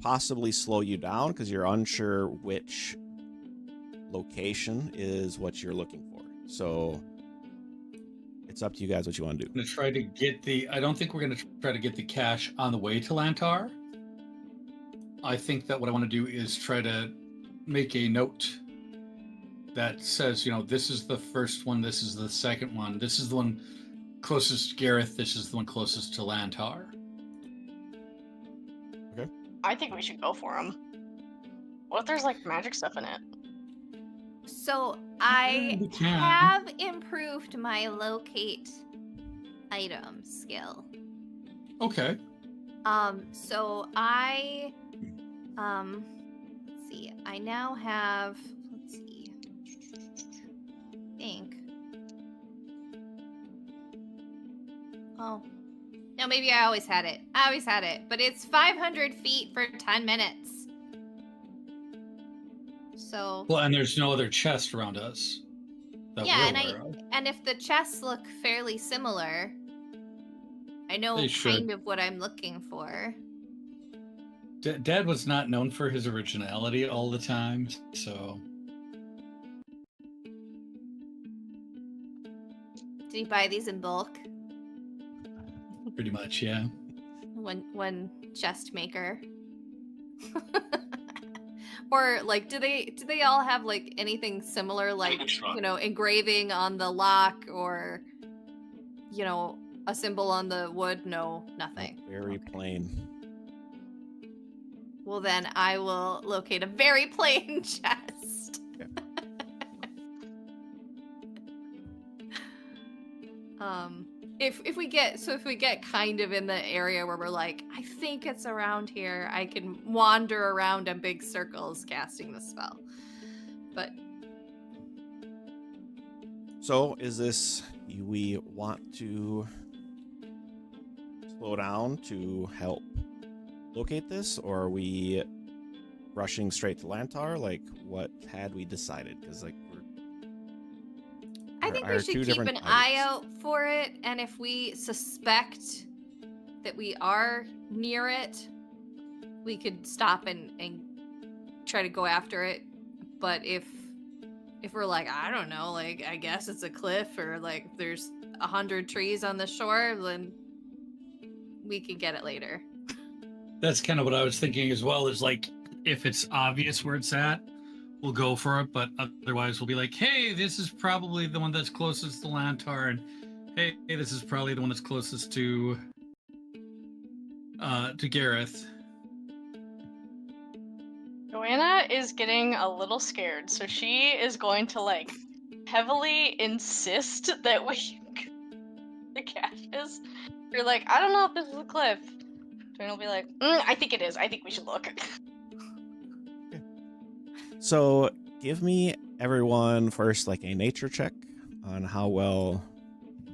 [SPEAKER 1] possibly slow you down because you're unsure which location is what you're looking for. So it's up to you guys what you want to do.
[SPEAKER 2] I'm gonna try to get I don't think we're gonna try to get the cache on the way to Lantar. I think that what I want to do is try to make a note that says, this is the first one, this is the second one, this is the one closest to Gareth, this is the one closest to Lantar.
[SPEAKER 1] Okay.
[SPEAKER 3] I think we should go for him. What if there's like magic stuff in it?
[SPEAKER 4] So I
[SPEAKER 2] we can.
[SPEAKER 4] have improved my locate item skill.
[SPEAKER 2] Okay.
[SPEAKER 4] So I let's see. I now have, let's see. I think. Oh. No, maybe I always had it. But it's 500 feet for 10 minutes. So
[SPEAKER 2] Well, and there's no other chest around us. That
[SPEAKER 4] yeah,
[SPEAKER 2] we're aware of.
[SPEAKER 4] and if the chests look fairly similar, I know
[SPEAKER 2] They should.
[SPEAKER 4] kind of what I'm looking for.
[SPEAKER 2] Dad was not known for his originality all the time, so
[SPEAKER 4] Did he buy these in bulk?
[SPEAKER 2] pretty much, yeah.
[SPEAKER 4] One chest maker.
[SPEAKER 5] Or like, do they all have like anything similar, like engraving on the lock or a symbol on the wood? No, nothing.
[SPEAKER 1] Very
[SPEAKER 5] Okay.
[SPEAKER 1] plain.
[SPEAKER 5] Well, then I will locate a very plain chest. If we get kind of in the area where we're like, I think it's around here, I can wander around in big circles casting the spell. But
[SPEAKER 1] So is this, we want to slow down to help locate this, or are we rushing straight to Lantar? Like, what had we decided? Because
[SPEAKER 5] I think we
[SPEAKER 1] are
[SPEAKER 5] should
[SPEAKER 1] two
[SPEAKER 5] keep
[SPEAKER 1] different
[SPEAKER 5] an eye
[SPEAKER 1] targets.
[SPEAKER 5] out for it, and if we suspect that we are near it, we could stop and try to go after it. But if we're like, I don't know, like I guess it's a cliff or like there's 100 trees on the shore, then we can get it later.
[SPEAKER 2] That's kind of what I was thinking as well, is like, if it's obvious where it's at, we'll go for it. But otherwise, we'll be like, hey, this is probably the one that's closest to Lantar, and hey, this is probably the one that's closest to Gareth.
[SPEAKER 3] Joanna is getting a little scared, so she is going to like heavily insist that we the caches. You're like, I don't know if this is a cliff. Joanna will be like, I think it is. I think we should look.
[SPEAKER 1] So give me everyone first like a nature check on how well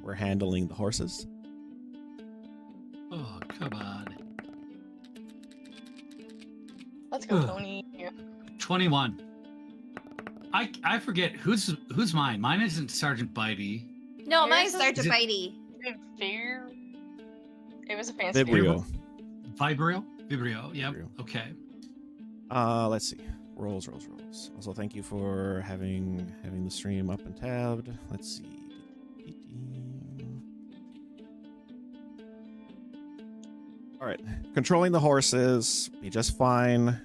[SPEAKER 1] we're handling the horses.
[SPEAKER 2] Oh, come on.
[SPEAKER 3] Let's go, Tony.
[SPEAKER 2] 21. I forget who's mine. Mine isn't Sergeant Bitey.
[SPEAKER 4] No,
[SPEAKER 3] Yours
[SPEAKER 4] mine's
[SPEAKER 3] is-
[SPEAKER 4] Sergeant Bitey.
[SPEAKER 3] Fair. It was a fancy name.
[SPEAKER 1] Vibrio.
[SPEAKER 2] Vibrio. Yep.
[SPEAKER 1] Vibrio.
[SPEAKER 2] Okay.
[SPEAKER 1] Let's see. Rolls. Also, thank you for having the stream up and tabbed. Let's see. All right. Controlling the horses be just fine.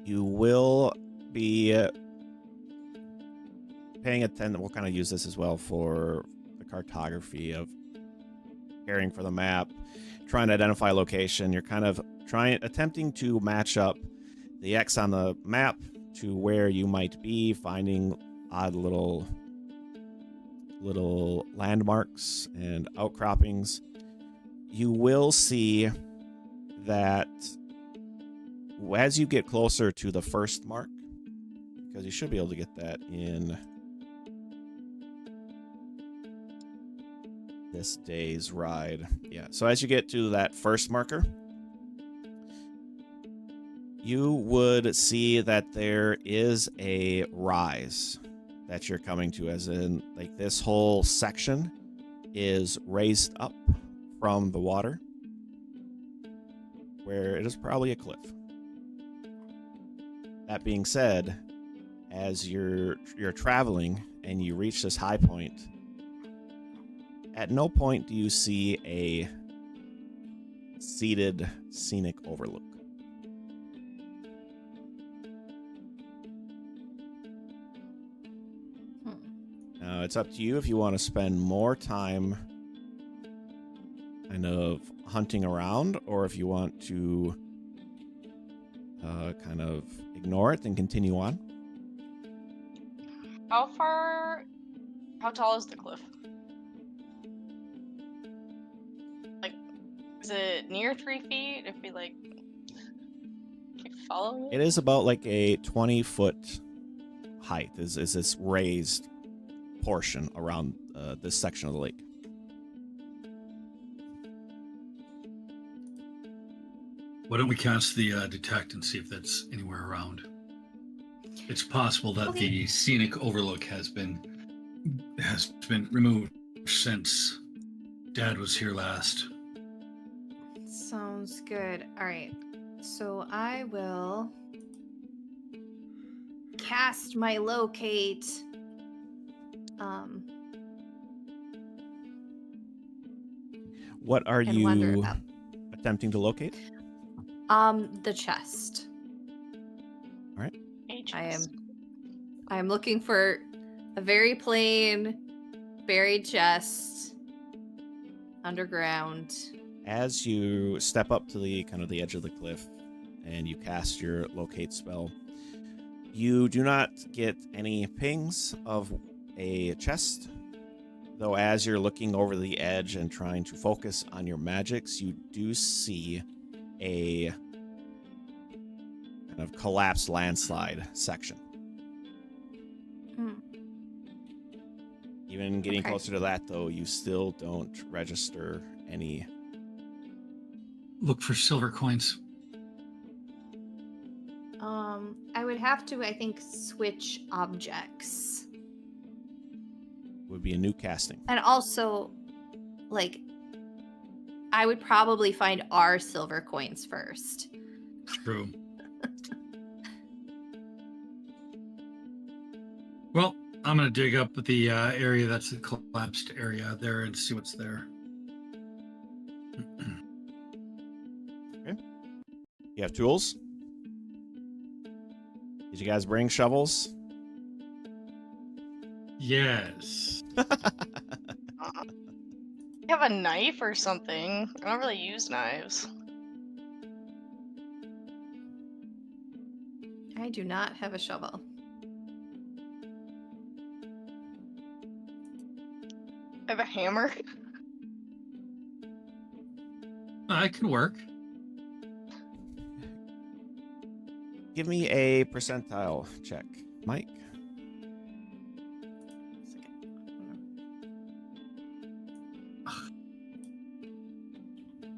[SPEAKER 1] You will be paying attention. We'll kind of use this as well for the cartography of caring for the map, trying to identify location. You're kind of attempting to match up the X on the map to where you might be, finding odd little landmarks and outcroppings. You will see that as you get closer to the first mark, because you should be able to get that in this day's ride. Yeah, so as you get to that first marker, you would see that there is a rise that you're coming to, as in, like, this whole section is raised up from the water, where it is probably a cliff. That being said, as you're traveling and you reach this high point, at no point do you see a seated scenic overlook. Now, it's up to you if you want to spend more time kind of hunting around, or if you want to kind of ignore it and continue on.
[SPEAKER 3] How tall is the cliff? Like, is it near 3 feet? If we like keep following
[SPEAKER 1] It is about like a 20-foot height, is this raised portion around this section of the lake.
[SPEAKER 2] Why don't we cast the detect and see if that's anywhere around? It's possible that the scenic overlook has been removed since Dad was here last.
[SPEAKER 5] Sounds good. All right. So I will
[SPEAKER 4] Cast my locate.
[SPEAKER 1] What are
[SPEAKER 5] and wonder
[SPEAKER 1] you
[SPEAKER 5] about
[SPEAKER 1] attempting to locate?
[SPEAKER 5] the chest.
[SPEAKER 3] Ages.
[SPEAKER 5] I am looking for a very plain buried chest underground.
[SPEAKER 1] As you step up to the kind of the edge of the cliff and you cast your locate spell, you do not get any pings of a chest, though as you're looking over the edge and trying to focus on your magics, you do see a kind of collapsed landslide section. Even getting
[SPEAKER 5] Okay.
[SPEAKER 1] closer to that, though, you still don't register any.
[SPEAKER 2] Look for silver coins.
[SPEAKER 4] I would have to, I think, switch objects.
[SPEAKER 1] Would be a new casting.
[SPEAKER 4] And also, like, I would probably find our silver coins first.
[SPEAKER 2] True. Well, I'm gonna dig up the area that's the collapsed area there and see what's there.
[SPEAKER 1] You have tools? you guys bring shovels?
[SPEAKER 2] Yes.
[SPEAKER 3] You have a knife or something. I don't really use knives.
[SPEAKER 5] I do not have a shovel.
[SPEAKER 3] I have a hammer.
[SPEAKER 2] That could work.
[SPEAKER 1] Give me a percentile check, Mike.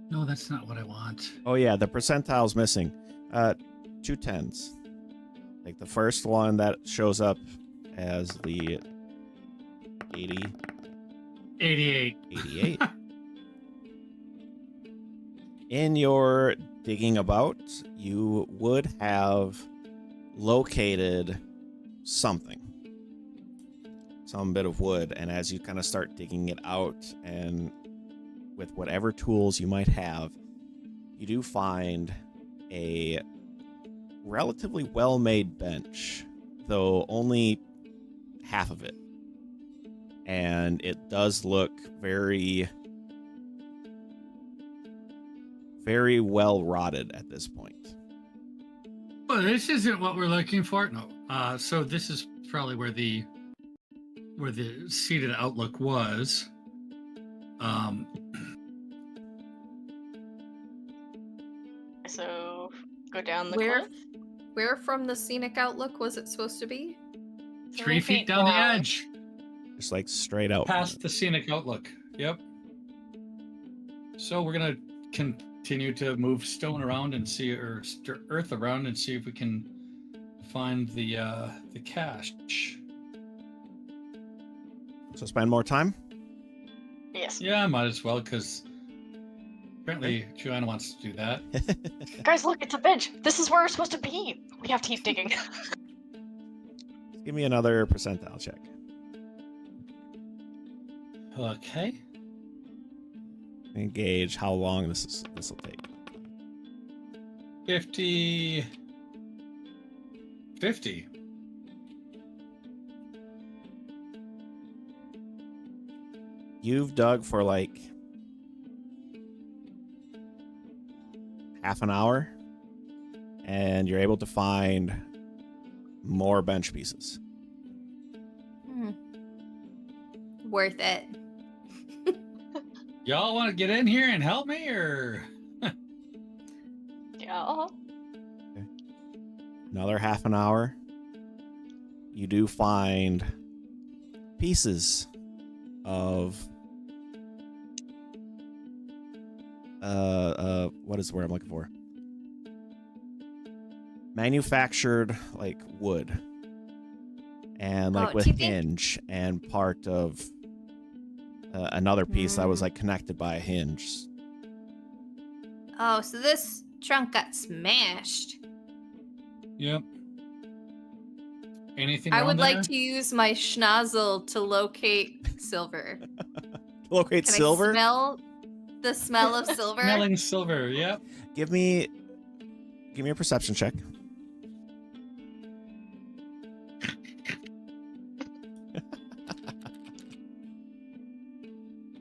[SPEAKER 2] No, that's not what I want.
[SPEAKER 1] Oh yeah, the percentile's missing. 2 10s. Like the first one that shows up as the 80,
[SPEAKER 2] 88.
[SPEAKER 1] 88. In your digging about, you would have located something. Some bit of wood, and as you kind of start digging it out, and with whatever tools you might have, you do find a relatively well-made bench, though only half of it. And it does look very, very well rotted at this point.
[SPEAKER 2] Well, this isn't what we're looking for. No. So this is probably where the seated outlook was.
[SPEAKER 3] So go down the
[SPEAKER 5] Where?
[SPEAKER 3] cliff.
[SPEAKER 5] Where from the scenic outlook was it supposed to be?
[SPEAKER 2] 3 feet down the edge,
[SPEAKER 1] Just like straight out.
[SPEAKER 2] past the scenic outlook. Yep. So we're gonna continue to move stone around and see, or earth around and see if we can find the cache.
[SPEAKER 1] So spend more time.
[SPEAKER 3] Yes.
[SPEAKER 2] Yeah, I might as well, because apparently Joanna wants to do that.
[SPEAKER 3] Guys, look, it's a bench. This is where we're supposed to be. We have to keep digging.
[SPEAKER 1] Give me another percentile check.
[SPEAKER 2] Okay.
[SPEAKER 1] Engage how long this will take.
[SPEAKER 2] 50.
[SPEAKER 1] You've dug for like half an hour, and you're able to find more bench pieces.
[SPEAKER 5] Worth it.
[SPEAKER 2] Y'all want to get in here and help me, or?
[SPEAKER 3] Yeah.
[SPEAKER 1] Another half an hour. You do find pieces of what is the word I'm looking for? Manufactured like wood. And like with hinge and part of another piece that was like connected by a hinge.
[SPEAKER 4] Oh, so this trunk got smashed.
[SPEAKER 2] Yep. Anything
[SPEAKER 5] I
[SPEAKER 2] wrong
[SPEAKER 5] would
[SPEAKER 2] there?
[SPEAKER 5] like to use my schnozzle to locate silver.
[SPEAKER 1] Locate
[SPEAKER 5] Can
[SPEAKER 1] silver?
[SPEAKER 5] I smell the smell of silver?
[SPEAKER 2] Smelling silver, yep.
[SPEAKER 1] Give me a perception check.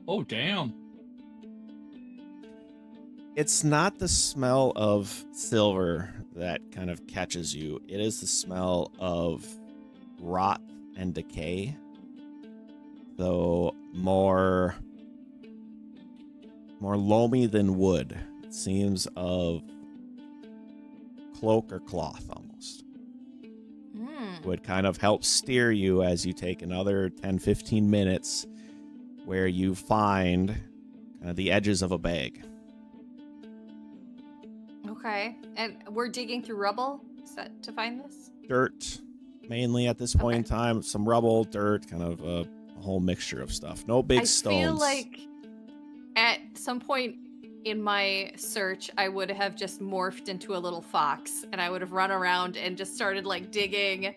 [SPEAKER 2] Oh, damn.
[SPEAKER 1] It's not the smell of silver that kind of catches you. It is the smell of rot and decay, though more loamy than wood. It seems of cloak or cloth almost. Would kind of help steer you as you take another 10-15 minutes where you find kind of the edges of a bag.
[SPEAKER 5] Okay. And we're digging through rubble? Is that to find this?
[SPEAKER 1] Dirt, mainly at this point in time. Some rubble, dirt, kind of a whole mixture of stuff. No big stones.
[SPEAKER 5] I feel like at some point in my search, I would have just morphed into a little fox, and I would have run around and just started like digging,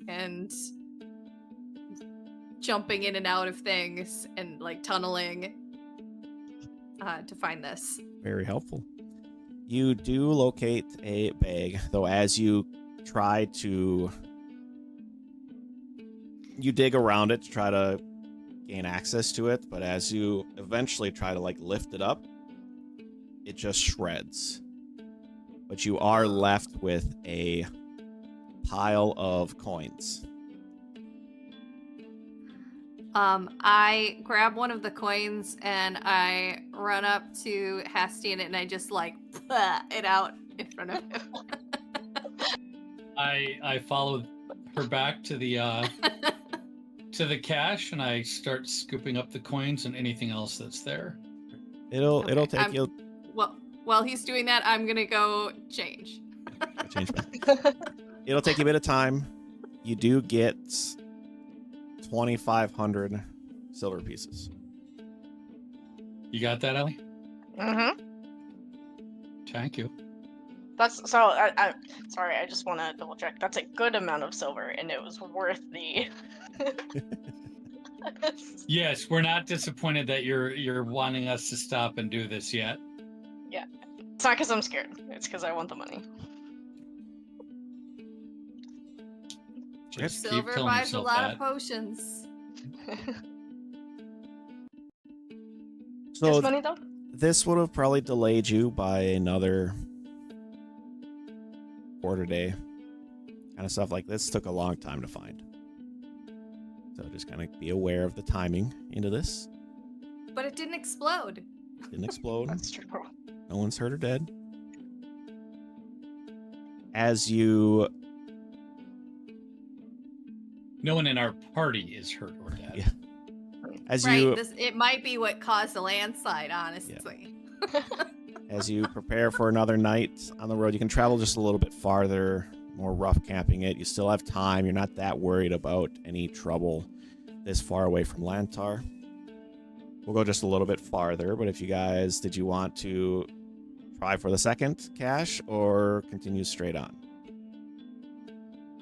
[SPEAKER 5] and jumping in and out of things and like tunneling to find this.
[SPEAKER 1] Very helpful. You do locate a bag, though as you try to... You dig around it to try to gain access to it, but as you eventually try to, like, lift it up, it just shreds. But you are left with a pile of coins.
[SPEAKER 5] I grab one of the coins and I run up to Hastian and I just like it out in front of him.
[SPEAKER 2] I follow her back to the cache and I start scooping up the coins and anything else that's there.
[SPEAKER 1] It'll take
[SPEAKER 5] I'm-
[SPEAKER 1] you...
[SPEAKER 5] Well, while he's doing that, I'm gonna go change.
[SPEAKER 1] Change back. It'll take you a bit of time. You do get 2,500 silver pieces.
[SPEAKER 2] You got that, Ellie?
[SPEAKER 3] Mm-hmm.
[SPEAKER 2] Thank you.
[SPEAKER 3] That's so. I sorry. I just want to double check. That's a good amount of silver, and it was worth the.
[SPEAKER 2] Yes, we're not disappointed that you're wanting us to stop and do this yet.
[SPEAKER 3] Yeah, it's not because I'm scared. It's because I want the money.
[SPEAKER 2] Just keep
[SPEAKER 5] Silver
[SPEAKER 2] telling
[SPEAKER 5] buys a
[SPEAKER 2] yourself
[SPEAKER 5] lot
[SPEAKER 2] that.
[SPEAKER 5] of potions.
[SPEAKER 1] So
[SPEAKER 3] Yes, money though.
[SPEAKER 1] this would have probably delayed you by another quarter day. Kind of stuff like this took a long time to find. So just kind of be aware of the timing into this.
[SPEAKER 5] But it didn't explode.
[SPEAKER 1] Didn't explode.
[SPEAKER 3] That's true.
[SPEAKER 1] No one's hurt or dead. As you...
[SPEAKER 2] No one in our party is hurt or dead.
[SPEAKER 1] Yeah. As
[SPEAKER 5] Right,
[SPEAKER 1] you
[SPEAKER 5] it might be what caused the landslide, honestly.
[SPEAKER 1] as you prepare for another night on the road, you can travel just a little bit farther, more rough camping it. You still have time. You're not that worried about any trouble this far away from Lantar. We'll go just a little bit farther, but if you guys, did you want to try for the second cache or continue straight on?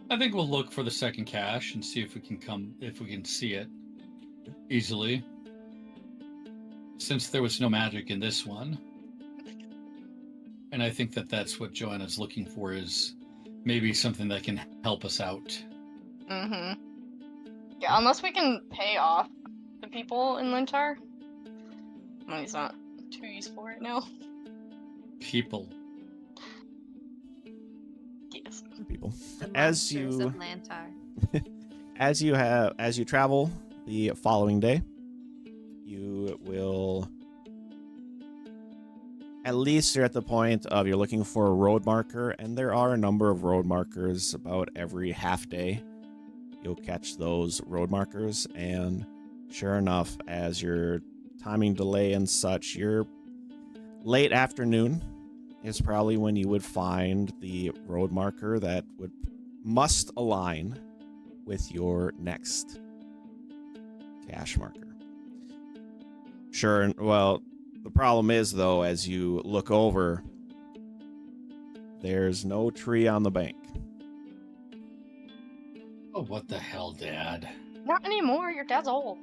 [SPEAKER 2] I think we'll look for the second cache and see if we can see it easily. Since there was no magic in this one. And I think that's what Joanna's looking for, is maybe something that can help us out.
[SPEAKER 3] Mm-hmm. Yeah, unless we can pay off the people in Lintar. Money's not too useful right now.
[SPEAKER 2] People.
[SPEAKER 3] Yes.
[SPEAKER 1] People.
[SPEAKER 5] The
[SPEAKER 1] As
[SPEAKER 5] monsters
[SPEAKER 1] you-
[SPEAKER 5] of Lantar.
[SPEAKER 1] As you travel the following day, you will... At least you're at the point of you're looking for a road marker, and there are a number of road markers about every half day. You'll catch those road markers, and sure enough, as your timing delay and such, your late afternoon is probably when you would find the road marker that must align with your next cache marker. Sure, well, the problem is, though, as you look over, there's no tree on the bank.
[SPEAKER 2] Oh, what the hell, Dad?
[SPEAKER 3] Not anymore. Your dad's old.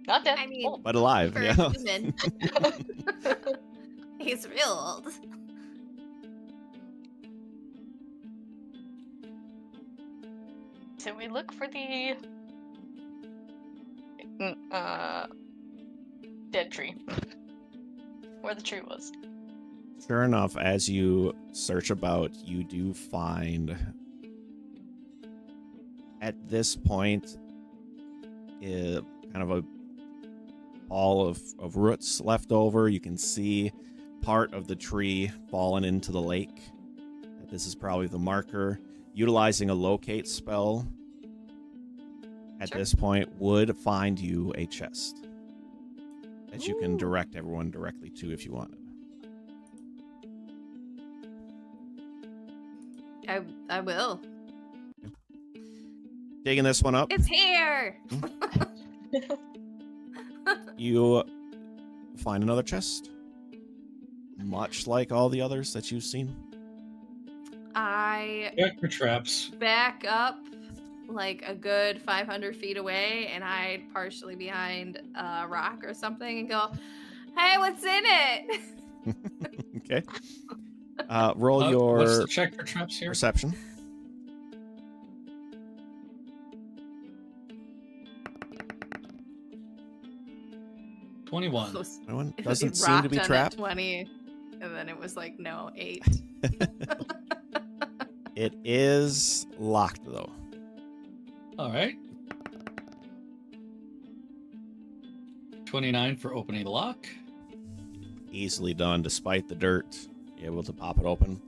[SPEAKER 3] Not dead.
[SPEAKER 4] I mean,
[SPEAKER 3] old.
[SPEAKER 1] But alive,
[SPEAKER 4] For
[SPEAKER 1] yeah.
[SPEAKER 4] a human. He's real old.
[SPEAKER 3] So we look for the dead tree. Where the tree was.
[SPEAKER 1] Sure enough, as you search about, you do find, at this point, kind of a ball of roots left over. You can see part of the tree fallen into the lake. This is probably the marker. Utilizing a locate spell at
[SPEAKER 5] Sure.
[SPEAKER 1] this point would find you a chest that you can
[SPEAKER 5] Ooh.
[SPEAKER 1] direct everyone directly to if you wanted.
[SPEAKER 5] I will.
[SPEAKER 1] Digging this one up,
[SPEAKER 4] It's here.
[SPEAKER 1] you find another chest, much like all the others that you've seen.
[SPEAKER 5] I
[SPEAKER 2] Check for traps.
[SPEAKER 5] back up like a good 500 feet away and hide partially behind a rock or something and go, hey, what's in it?
[SPEAKER 1] Okay. Roll
[SPEAKER 2] What's
[SPEAKER 1] your
[SPEAKER 2] the check for traps here?
[SPEAKER 1] perception.
[SPEAKER 2] $21.
[SPEAKER 1] No one
[SPEAKER 5] He
[SPEAKER 1] doesn't seem to be
[SPEAKER 5] rocked on that
[SPEAKER 1] trapped.
[SPEAKER 5] 20, and then it was like, no, 8.
[SPEAKER 1] It is locked though.
[SPEAKER 2] All right. 29 for opening the lock.
[SPEAKER 1] Easily done, despite the dirt. You're able to pop it open.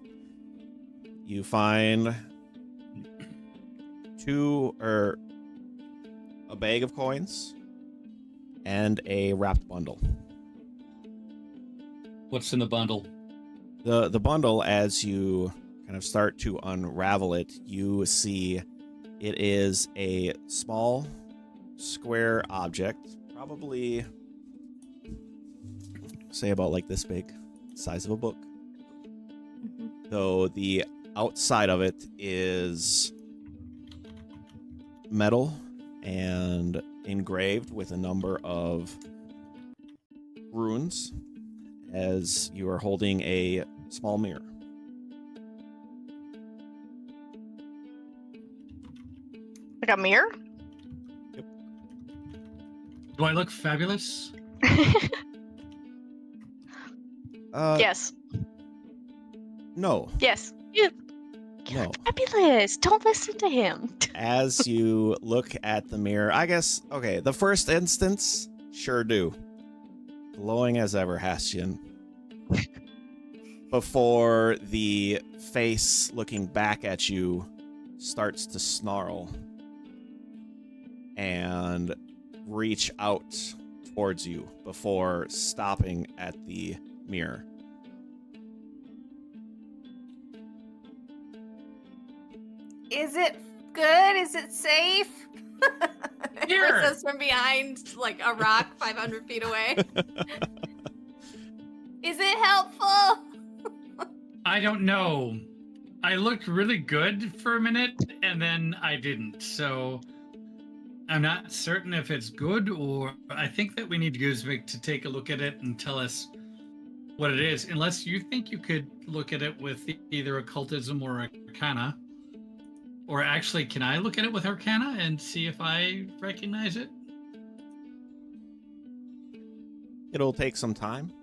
[SPEAKER 1] You find a bag of coins and a wrapped bundle.
[SPEAKER 2] What's in the bundle?
[SPEAKER 1] The bundle, as you kind of start to unravel it, you see it is a small square object, probably say about like this big, size of a book. Though the outside of it is metal and engraved with a number of runes, as you are holding a small mirror.
[SPEAKER 3] Like a mirror?
[SPEAKER 2] Do I look fabulous?
[SPEAKER 3] Yes.
[SPEAKER 1] No.
[SPEAKER 3] Yes. You
[SPEAKER 1] No.
[SPEAKER 3] look fabulous. Don't listen to him.
[SPEAKER 1] As you look at the mirror, I guess, okay, the first instance, sure do. Glowing as ever, Hastian. Before the face looking back at you starts to snarl and reach out towards you before stopping at the mirror.
[SPEAKER 4] Is it good? Is it safe?
[SPEAKER 2] Here.
[SPEAKER 5] Like says from behind, like a rock 500 feet away.
[SPEAKER 4] Is it helpful?
[SPEAKER 2] I don't know. I looked really good for a minute, and then I didn't. So I'm not certain if it's good, or I think that we need Guzmik to take a look at it and tell us what it is. Unless you think you could look at it with either occultism or arcana. Or actually, can I look at it with arcana and see if I recognize it?
[SPEAKER 1] It'll take some time.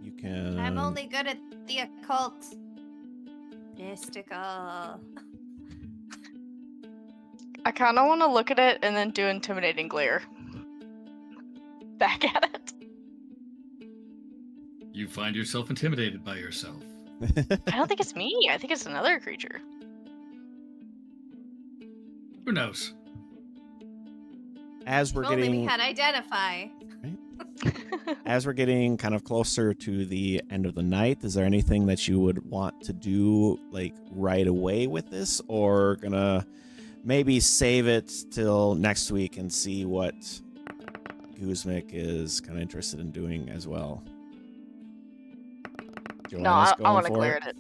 [SPEAKER 1] You can...
[SPEAKER 4] I'm only good at the occult. Mystical.
[SPEAKER 3] I kind of want to look at it and then do intimidating glare. Back at it.
[SPEAKER 2] You find yourself intimidated by yourself.
[SPEAKER 3] I don't think it's me. I think it's another creature.
[SPEAKER 2] Who knows?
[SPEAKER 1] As we're
[SPEAKER 4] If only we
[SPEAKER 1] getting...
[SPEAKER 4] had identify.
[SPEAKER 1] As we're getting kind of closer to the end of the night, is there anything that you would want to do like right away with this, or gonna maybe save it till next week and see what Guzmik is kind of interested in doing as well?
[SPEAKER 3] No, I
[SPEAKER 1] Joanna's
[SPEAKER 3] want to
[SPEAKER 1] going for
[SPEAKER 3] glare
[SPEAKER 1] it?
[SPEAKER 3] at it.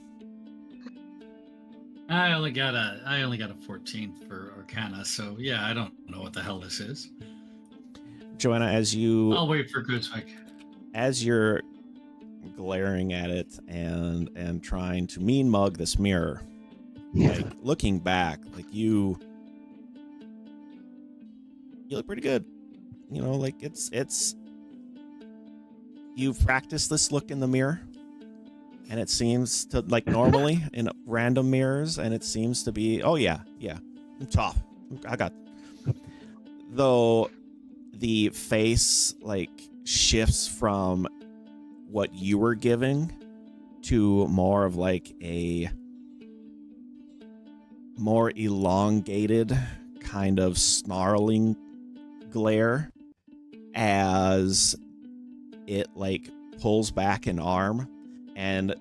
[SPEAKER 2] I only got a 14 for arcana, so yeah, I don't know what the hell this is.
[SPEAKER 1] Joanna,
[SPEAKER 2] I'll wait for Guzmik.
[SPEAKER 1] as you're glaring at it and trying to mean mug this mirror, like looking back, like you look pretty good. You know, like it's you've practiced this look in the mirror, and it seems to, like, normally in random mirrors, and it seems to be, oh yeah, I'm tough. I got, though the face like shifts from what you were giving to more of like a more elongated kind of snarling glare as it like pulls back an arm. And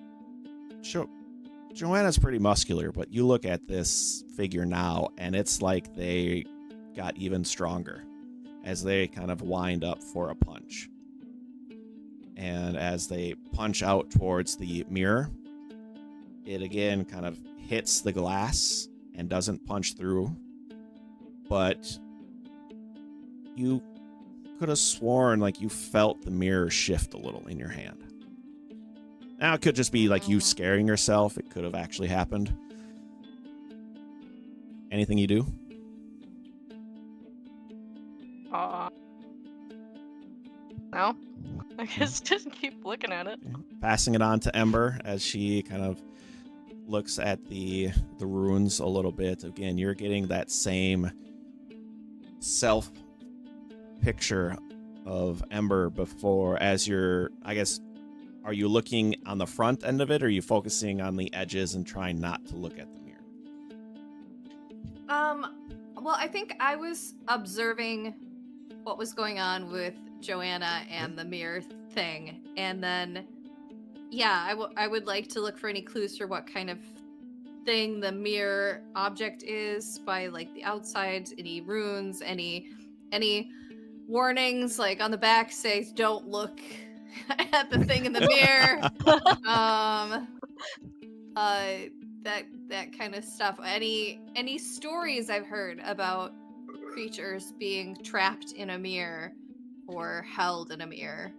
[SPEAKER 1] Joanna's pretty muscular, but you look at this figure now and it's like they got even stronger as they kind of wind up for a punch. And as they punch out towards the mirror, it again kind of hits the glass and doesn't punch through. But you could have sworn like you felt the mirror shift a little in your hand. Now, it could just be like you scaring yourself. It could have actually happened. Anything you do?
[SPEAKER 3] No. I guess just keep looking at it.
[SPEAKER 1] Passing it on to Ember as she kind of looks at the ruins a little bit. Again, you're getting that same self picture of Ember before as you're, I guess, are you looking on the front end of it, or are you focusing on the edges and trying not to look at the mirror?
[SPEAKER 5] Well, I think I was observing what was going on with Joanna and the mirror thing, and then, yeah, I would like to look for any clues for what kind of thing the mirror object is by, like, the outsides, any runes, any warnings, like, on the back says, don't look at the thing in the mirror. That kind of stuff. Any stories I've heard about creatures being trapped in a mirror or held in a mirror.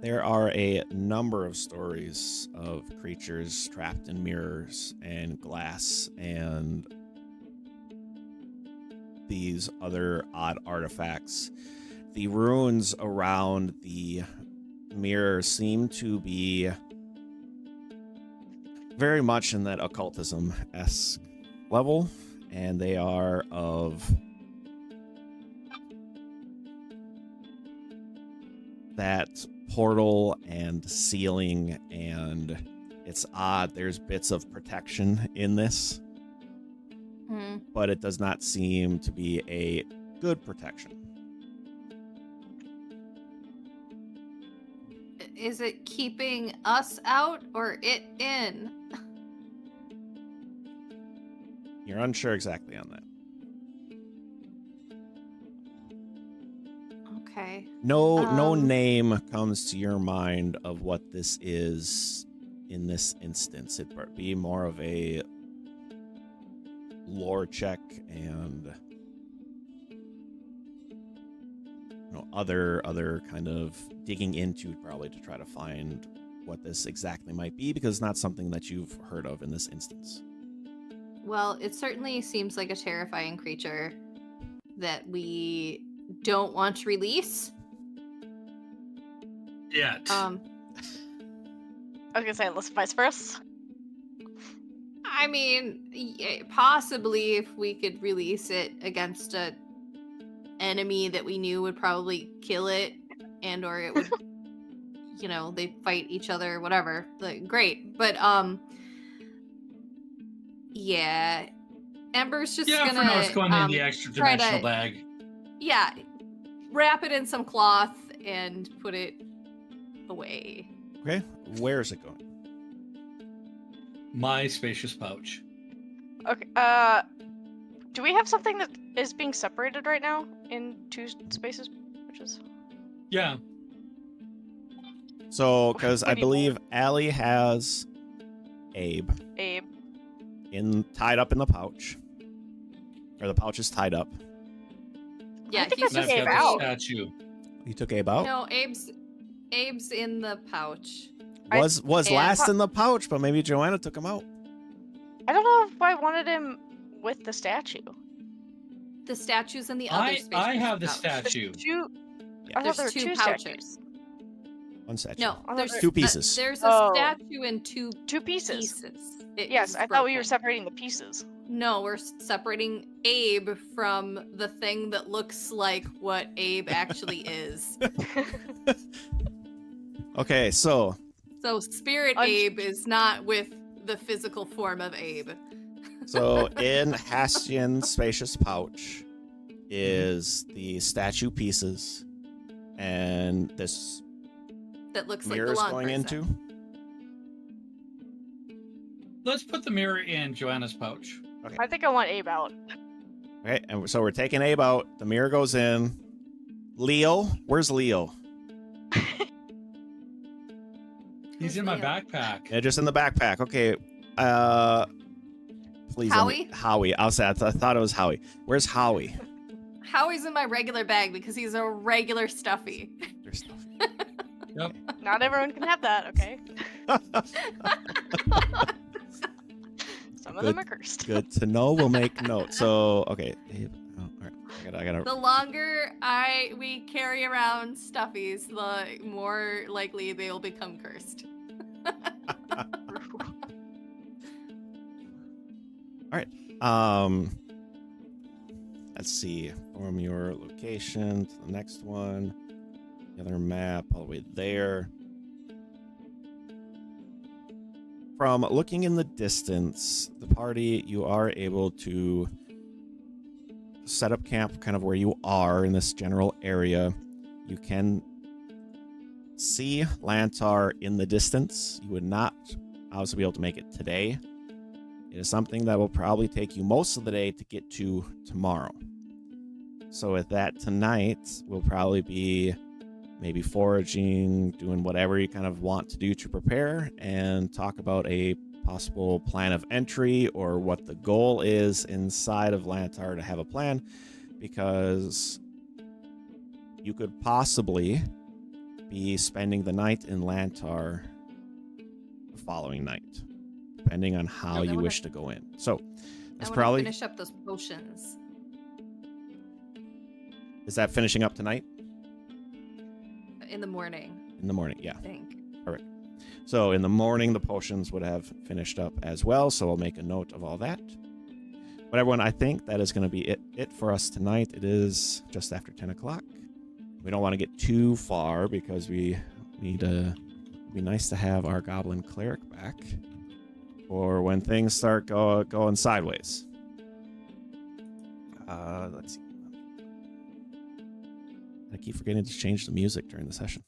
[SPEAKER 1] There are a number of stories of creatures trapped in mirrors and glass and these other odd artifacts. The runes around the mirror seem to be very much in that occultism-esque level, and they are of that portal and ceiling, and it's odd. There's bits of protection in this, but it does not seem to be a good protection.
[SPEAKER 5] Is it keeping us out or it in?
[SPEAKER 1] You're unsure exactly on that.
[SPEAKER 5] Okay.
[SPEAKER 1] No name comes to your mind of what this is in this instance. It'd be more of a lore check and other kind of digging into probably to try to find what this exactly might be, because it's not something that you've heard of in this instance.
[SPEAKER 5] Well, it certainly seems like a terrifying creature that we don't want to release.
[SPEAKER 2] Yet.
[SPEAKER 3] I was gonna say, let's vice versa.
[SPEAKER 5] I mean, possibly if we could release it against a enemy that we knew would probably kill it, and or it would they fight each other, whatever, like, great. But yeah, Ember's just gonna
[SPEAKER 2] for now it's going in the extra dimensional bag.
[SPEAKER 5] Yeah, wrap it in some cloth and put it away.
[SPEAKER 1] Okay, where is it going?
[SPEAKER 2] My spacious pouch.
[SPEAKER 3] Okay. Do we have something that is being separated right now in two spaces? Which is
[SPEAKER 2] Yeah.
[SPEAKER 1] So, because I
[SPEAKER 3] What do you
[SPEAKER 1] believe Allie has Abe tied up in the pouch, or the pouch is tied up.
[SPEAKER 5] Yeah,
[SPEAKER 3] I think
[SPEAKER 5] he's
[SPEAKER 3] I
[SPEAKER 2] And
[SPEAKER 3] took
[SPEAKER 2] I've
[SPEAKER 3] Abe
[SPEAKER 2] got
[SPEAKER 3] out.
[SPEAKER 2] the statue.
[SPEAKER 1] You took Abe out?
[SPEAKER 5] No, Abe's in the pouch.
[SPEAKER 1] Was
[SPEAKER 3] and-
[SPEAKER 1] last in the pouch, but maybe Joanna took him out.
[SPEAKER 3] I don't know if I wanted him with the statue.
[SPEAKER 5] The statue's in the other space.
[SPEAKER 2] I have the
[SPEAKER 5] pouch.
[SPEAKER 2] statue.
[SPEAKER 3] I thought
[SPEAKER 5] There's
[SPEAKER 3] there were
[SPEAKER 5] two
[SPEAKER 3] two
[SPEAKER 5] pouches.
[SPEAKER 3] statues.
[SPEAKER 1] One statue.
[SPEAKER 5] No,
[SPEAKER 3] Oh,
[SPEAKER 5] there's
[SPEAKER 1] two pieces.
[SPEAKER 5] There's a
[SPEAKER 3] Oh.
[SPEAKER 5] statue in two
[SPEAKER 3] Two pieces.
[SPEAKER 5] pieces.
[SPEAKER 3] Yes,
[SPEAKER 5] is
[SPEAKER 3] I thought we were
[SPEAKER 5] broken.
[SPEAKER 3] separating the pieces.
[SPEAKER 5] No, we're separating Abe from the thing that looks like what Abe actually is.
[SPEAKER 1] Okay, so
[SPEAKER 5] So Spirit Abe is not with the physical form of Abe.
[SPEAKER 1] in Hastian's spacious pouch is the statue pieces, and this
[SPEAKER 5] That looks like
[SPEAKER 1] mirror
[SPEAKER 5] the
[SPEAKER 1] is
[SPEAKER 5] long
[SPEAKER 1] going
[SPEAKER 5] person.
[SPEAKER 1] into.
[SPEAKER 2] Let's put the mirror in Joanna's pouch.
[SPEAKER 3] I think I want Abe out.
[SPEAKER 1] Okay, and so we're taking Abe out. The mirror goes in. Leo, where's Leo?
[SPEAKER 2] He's
[SPEAKER 5] Who's
[SPEAKER 2] in my
[SPEAKER 5] Leo?
[SPEAKER 2] backpack.
[SPEAKER 1] Yeah, just in the backpack. Okay. Please.
[SPEAKER 5] Howie?
[SPEAKER 1] Howie. I'll say. I thought it was Howie. Where's Howie?
[SPEAKER 5] Howie's in my regular bag because he's a regular stuffy.
[SPEAKER 1] There's stuff.
[SPEAKER 2] Yep.
[SPEAKER 3] Not everyone can have that, okay? Some of them are cursed.
[SPEAKER 1] Good to know. We'll make note. So, okay. Oh, all right. I gotta.
[SPEAKER 5] The longer we carry around stuffies, the more likely they will become cursed.
[SPEAKER 1] All right. Let's see. From your location to the next one. The other map all the way there. From looking in the distance, the party, you are able to set up camp kind of where you are in this general area. You can see Lantar in the distance. You would not obviously be able to make it today. It is something that will probably take you most of the day to get to tomorrow. So with that, tonight will probably be maybe foraging, doing whatever you kind of want to do to prepare, and talk about a possible plan of entry or what the goal is inside of Lantar to have a plan, because you could possibly be spending the night in Lantar the following night, depending on how you wish to go in. So that's
[SPEAKER 5] I want
[SPEAKER 1] probably...
[SPEAKER 5] to finish up those potions.
[SPEAKER 1] Is that finishing up tonight?
[SPEAKER 5] In the morning.
[SPEAKER 1] In the morning, yeah.
[SPEAKER 5] I think.
[SPEAKER 1] Perfect. So in the morning, the potions would have finished up as well, so I'll make a note of all that. But everyone, I think that is going to be it for us tonight. It is just after 10 o'clock. We don't want to get too far because we need to... It'd be nice to have our goblin cleric back for when things start going sideways. Let's see. I keep forgetting to change the music during the session.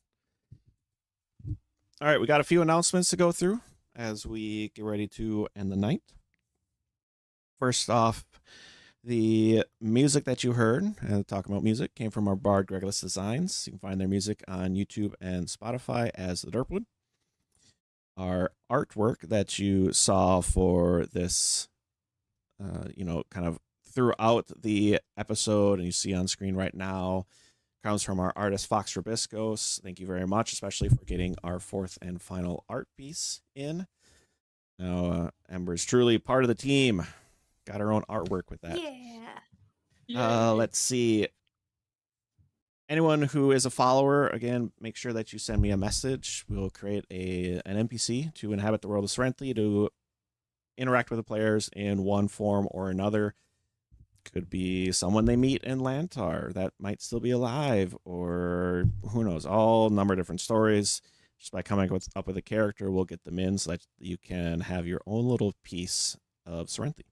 [SPEAKER 1] All right, we got a few announcements to go through as we get ready to end the night. First off, the music that you heard, talking about music, came from our bard Gregulus Designs. You can find their music on YouTube and Spotify as The Derpwood. Our artwork that you saw for this, kind of throughout the episode and you see on screen right now, comes from our artist Fox Robiscos. Thank you very much, especially for getting our fourth and final art piece in. Now, Ember's truly part of the team. Got her own artwork with that.
[SPEAKER 4] Yeah.
[SPEAKER 1] Let's see. Anyone who is a follower, again, make sure that you send me a message. We'll create an NPC to inhabit the world of Serenity to interact with the players in one form or another. Could be someone they meet in Lantar that might still be alive, or who knows, all number of different stories. Just by coming up with a character, we'll get them in so that you can have your own little piece of Serenity.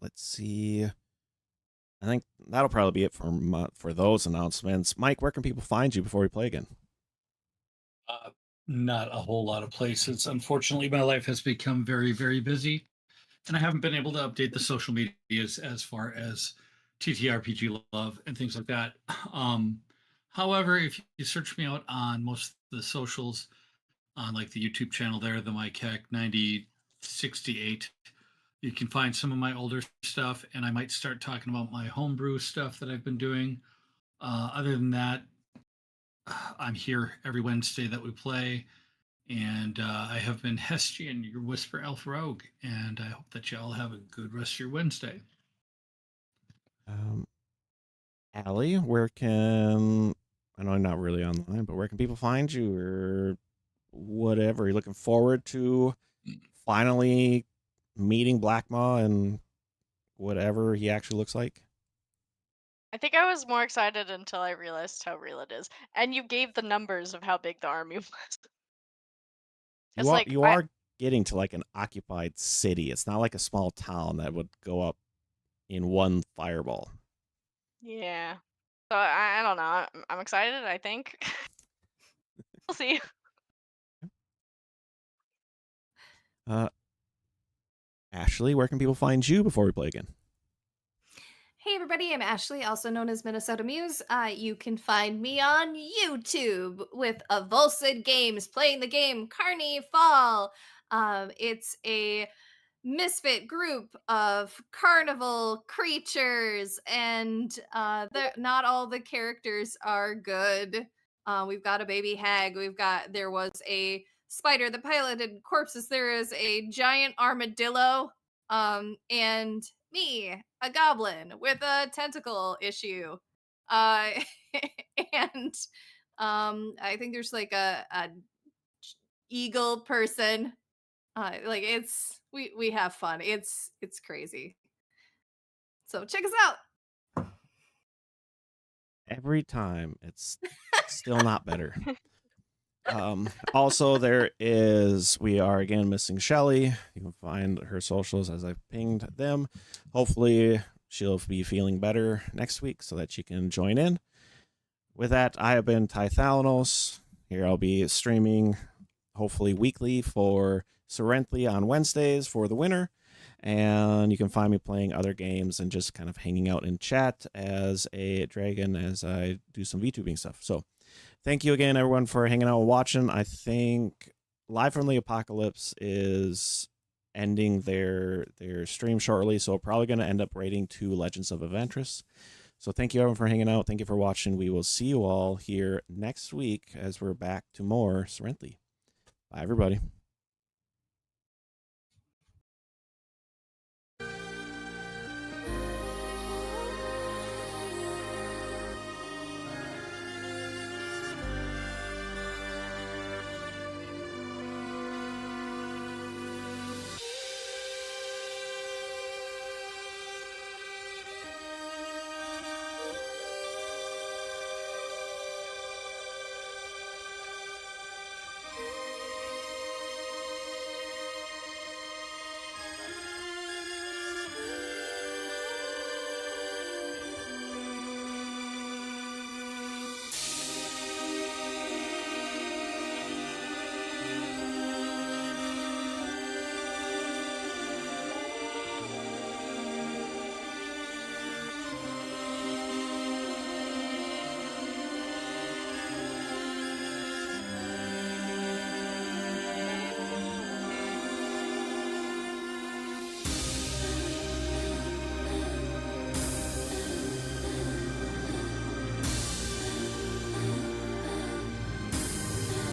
[SPEAKER 1] Let's see. I think that'll probably be it for those announcements. Mike, where can people find you before we play again?
[SPEAKER 2] Not a whole lot of places. Unfortunately, my life has become very, very busy. And I haven't been able to update the social medias as far as TTRPG Love and things like that. However, if you search me out on most of the socials, on like the YouTube channel there, the MikeHack 9068, you can find some of my older stuff, and I might start talking about my homebrew stuff that I've been doing. Other than that, I'm here every Wednesday that we play. And I have been Hestian, your Whisper Elf Rogue, and I hope that you all have a good rest of your Wednesday.
[SPEAKER 1] Allie, where can... I know I'm not really online, but where can people find you or whatever? Are you looking forward to finally meeting Blackmaw and whatever he actually looks like?
[SPEAKER 3] I think I was more excited until I realized how real it is. And you gave the numbers of how big the army was.
[SPEAKER 1] You are getting to like an occupied city. It's not like a small town that would go up in one fireball.
[SPEAKER 3] Yeah. So I don't know. I'm excited, I think. We'll see.
[SPEAKER 1] Ashley, where can people find you before we play again?
[SPEAKER 4] Hey everybody, I'm Ashley, also known as Minnesota Muse. You can find me on YouTube with Avulsid Games, playing the game Carnival. It's a misfit group of carnival creatures, and not all the characters are good.
[SPEAKER 5] We've got a baby hag. There was a spider that piloted corpses. There is a giant armadillo. And me, a goblin with a tentacle issue. Uh, and I think there's like a eagle person. Like we have fun. It's crazy. So check us out.
[SPEAKER 1] Every time, it's still not better. Also, we are again missing Shelly. You can find her socials as I pinged them. Hopefully, she'll be feeling better next week so that she can join in. With that, I have been Ty Thalanos. Here I'll be streaming hopefully weekly for Serenthly on Wednesdays for the winter. And you can find me playing other games and just kind of hanging out in chat as a dragon as I do some VTubing stuff. So thank you again, everyone, for hanging out and watching. I think Live from the Apocalypse is ending their stream shortly, so probably going to end up rating 2 Legends of Eventris. So thank you, everyone, for hanging out. Thank you for watching. We will see you all here next week as we're back to more Serenthly. Bye, everybody.